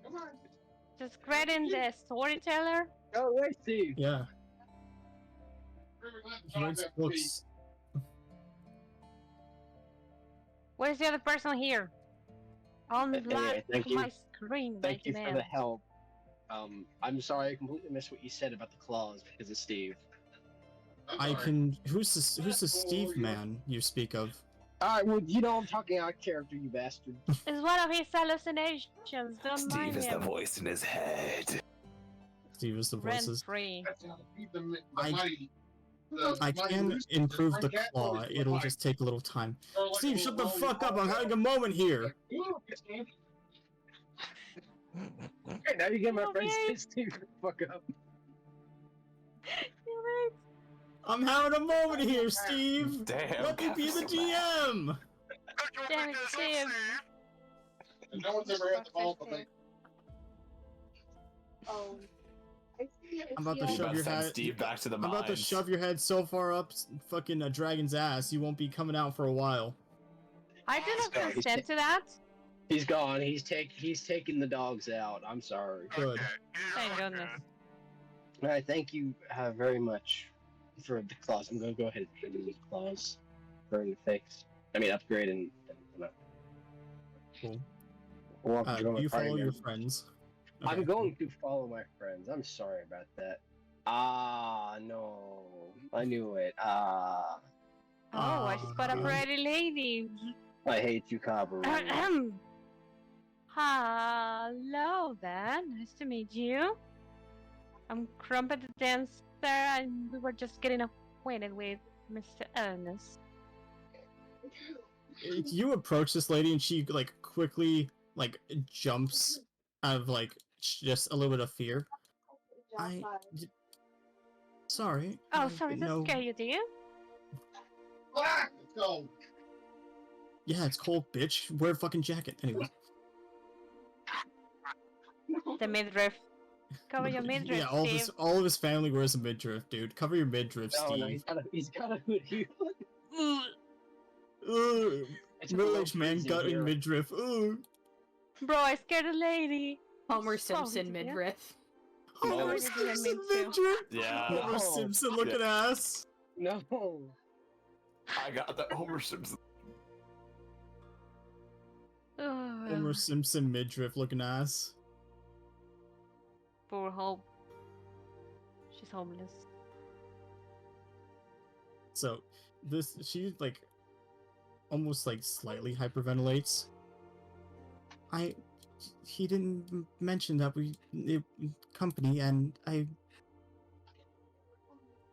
Come on. Just Gredin the storyteller? Go away, Steve. Yeah, We're gonna he writes have to be. books. Where's the other person here? On Anyway, thank you. my screen Thank right you now. for the help. I'm sorry I completely missed what you said about the claws because of Steve. I'm I sorry. can. Who's the Steve man you speak of? Alright, well, you know I'm talking out of character, you bastard. It's one of his hallucinations. Don't Steve mind is the him. voice in his head. Steve is the Rent voices. free. That's how to feed the I- mighty. The I mighty can moose. improve the Cat claw. toys It'll like- just take a little time. or like Steve, a shut the little fuck up! I'm lollipop. having a moment here. Okay, now you get my friend Okay. Steve to fuck up. You're right. I'm having a moment here, Steve. Damn. Let me be the Captain GM. Don't you Damn make it, this up, Steve. Steve? No one's ever had the ball but me. Oh. I'm about to You shove about your send head. Steve back to the I'm about to mines. shove your head so far up fucking a dragon's ass, you won't be coming out for a while. I do not No, he's consent to that. He's gone. He's taking the dogs out. I'm sorry. Good. Thank goodness. All right, thank you very much for the claws. I'm gonna go ahead and give you the claws for the fix. I mean, upgrade and. Cool. Welcome to my You party, follow your members. friends. I'm going to follow my friends. I'm sorry about that. Ah, no. I knew it. Ah. Oh, I spot a pretty lady. I hate you, Kabaru. Hello there. Nice to meet you. I'm Crumpet the dancer, and we were just getting acquainted with Mr. Ernest. You approach this lady and she like quickly like jumps out of like just a little bit of fear. Sorry. Oh, I sorry didn't to know- scare you, do you? Let's go. Yeah, it's cold, bitch. Wear a fucking jacket. Anyway. The midriff. Cover your midriff, Yeah, Steve. all of his family wears a midriff, dude. Cover your midriff, No, Steve. he's got a hoodie. Middle-aged man freezing gut here. in midriff. Ugh. Bro, I scared a lady. Homer Sorry, Simpson dear. midriff. No, Homer I didn't Simpson mean to. midriff. Yeah. Homer No. Simpson looking ass. No. I got that Homer Simpson. Homer Simpson midriff looking ass. Poor Hope. She's homeless. So she like almost like slightly hyperventilates. He didn't mention that company, and I.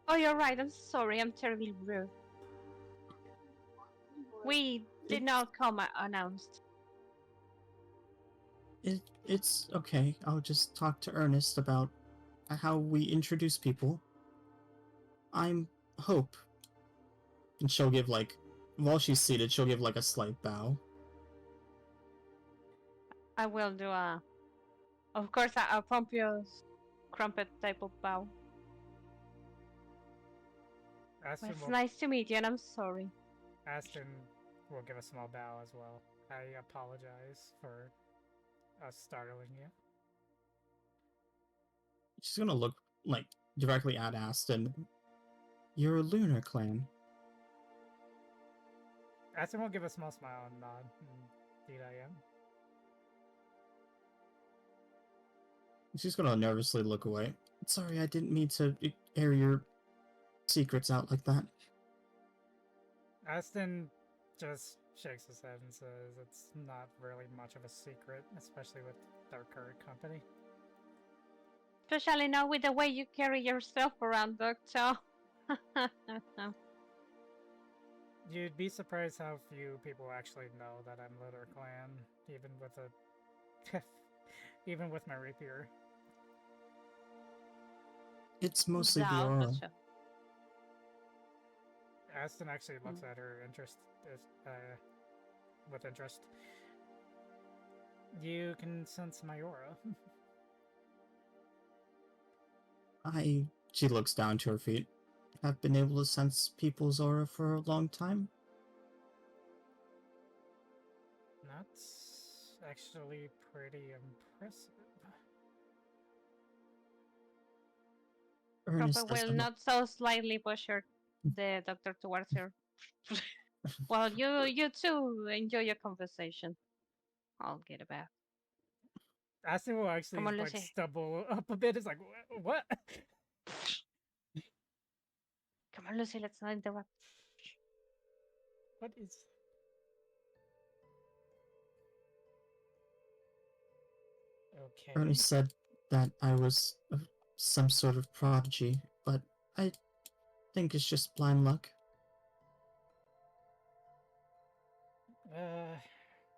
Oh, you're right. I'm sorry. I'm terribly rude. We did not come announced. It's okay. I'll just talk to Ernest about how we introduce people. I'm Hope. And she'll give like, while she's seated, she'll give like a slight bow. I will do of course, a pompous Crumpet type of bow. Aston It's will, nice to meet you, and I'm sorry. Aston will give a small bow as well. I apologize for us startling you. She's gonna look like directly at Aston. You're a lunar clan. Aston will give a small smile and nod. Indeed, I am. She's gonna nervously look away. Sorry, I didn't mean to air your secrets out like that. Aston just shakes his head and says it's not really much of a secret, especially with their current company. Especially now with the way you carry yourself around, Doctor. You'd be surprised how few people actually know that I'm Lunar Clan, even with even with my rapier. It's mostly the Wow, aura. gotcha. Aston actually looks at her with interest. You can sense my aura. She looks down to her feet. I've been able to sense people's aura for a long time. That's actually pretty impressive. Ernest Crumpet will doesn't. not so slightly push the doctor towards her. Well, you two enjoy your conversation. I'll get a bath. Aston will actually Come on, like Lucy. stumble up a bit. It's like, what? Come on, Lucy, let's not interrupt. What is? Okay. Ernest said that I was some sort of prodigy, but I think it's just blind luck.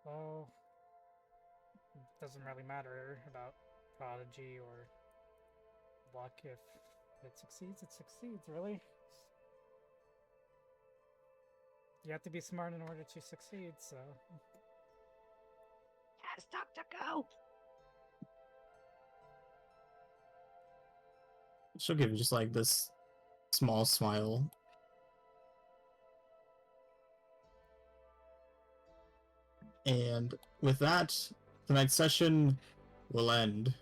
Well, it doesn't really matter about prodigy or luck. If it succeeds, really. You have to be smart in order to succeed, so. Yes, Doctor, go. She'll give you just like this small smile. And with that, tonight's session will end.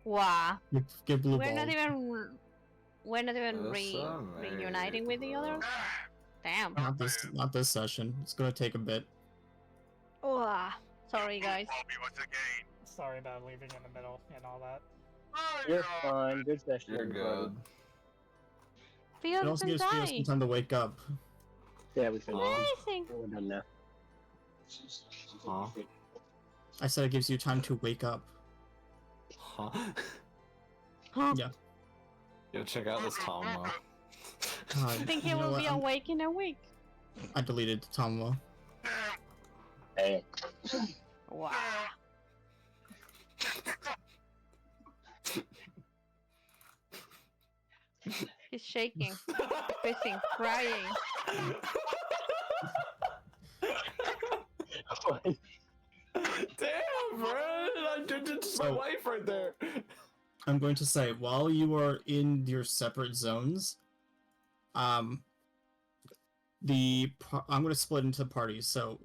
Wow. Get blue We're not ball. even. We're not even Listen, reuniting with the others. Damn. Not this session. It's gonna take a bit. Wow. Sorry, guys. Sorry about leaving in the middle and all that. You're fine. Good session, You're everybody. good. It Field also and gives you some die. time to wake up. Yeah, we finished. Amazing. We're done now. Huh? I said it gives you time to wake up. Huh? Huh. Yeah. Yo, check out this combo. I I think he will be awake in a week. I deleted Tomwa. Hey. Wow. He's shaking, pissing, crying. Damn, bro! I did just my wife right there. I'm going to say, while you are in your separate zones, I'm going to split into parties. So,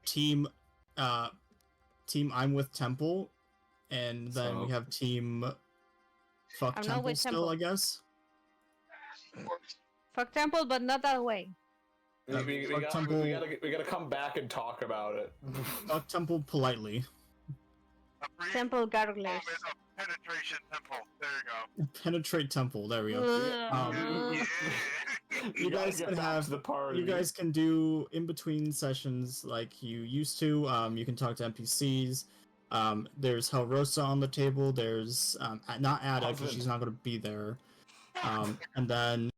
team I'm with Temple, and then we have team fuck I'm not Temple with still, Temple. I guess. Fuck Temple, but not that way. We gotta come back and talk about it. Fuck Temple politely. Temple garglers. Penetration temple. There you go. Penetrate Temple. There we go. You guys can have the party. You guys can do in between sessions like you used to. You can talk to NPCs. There's Helrosa on the table. There's not Ada because she's not going to be there. And then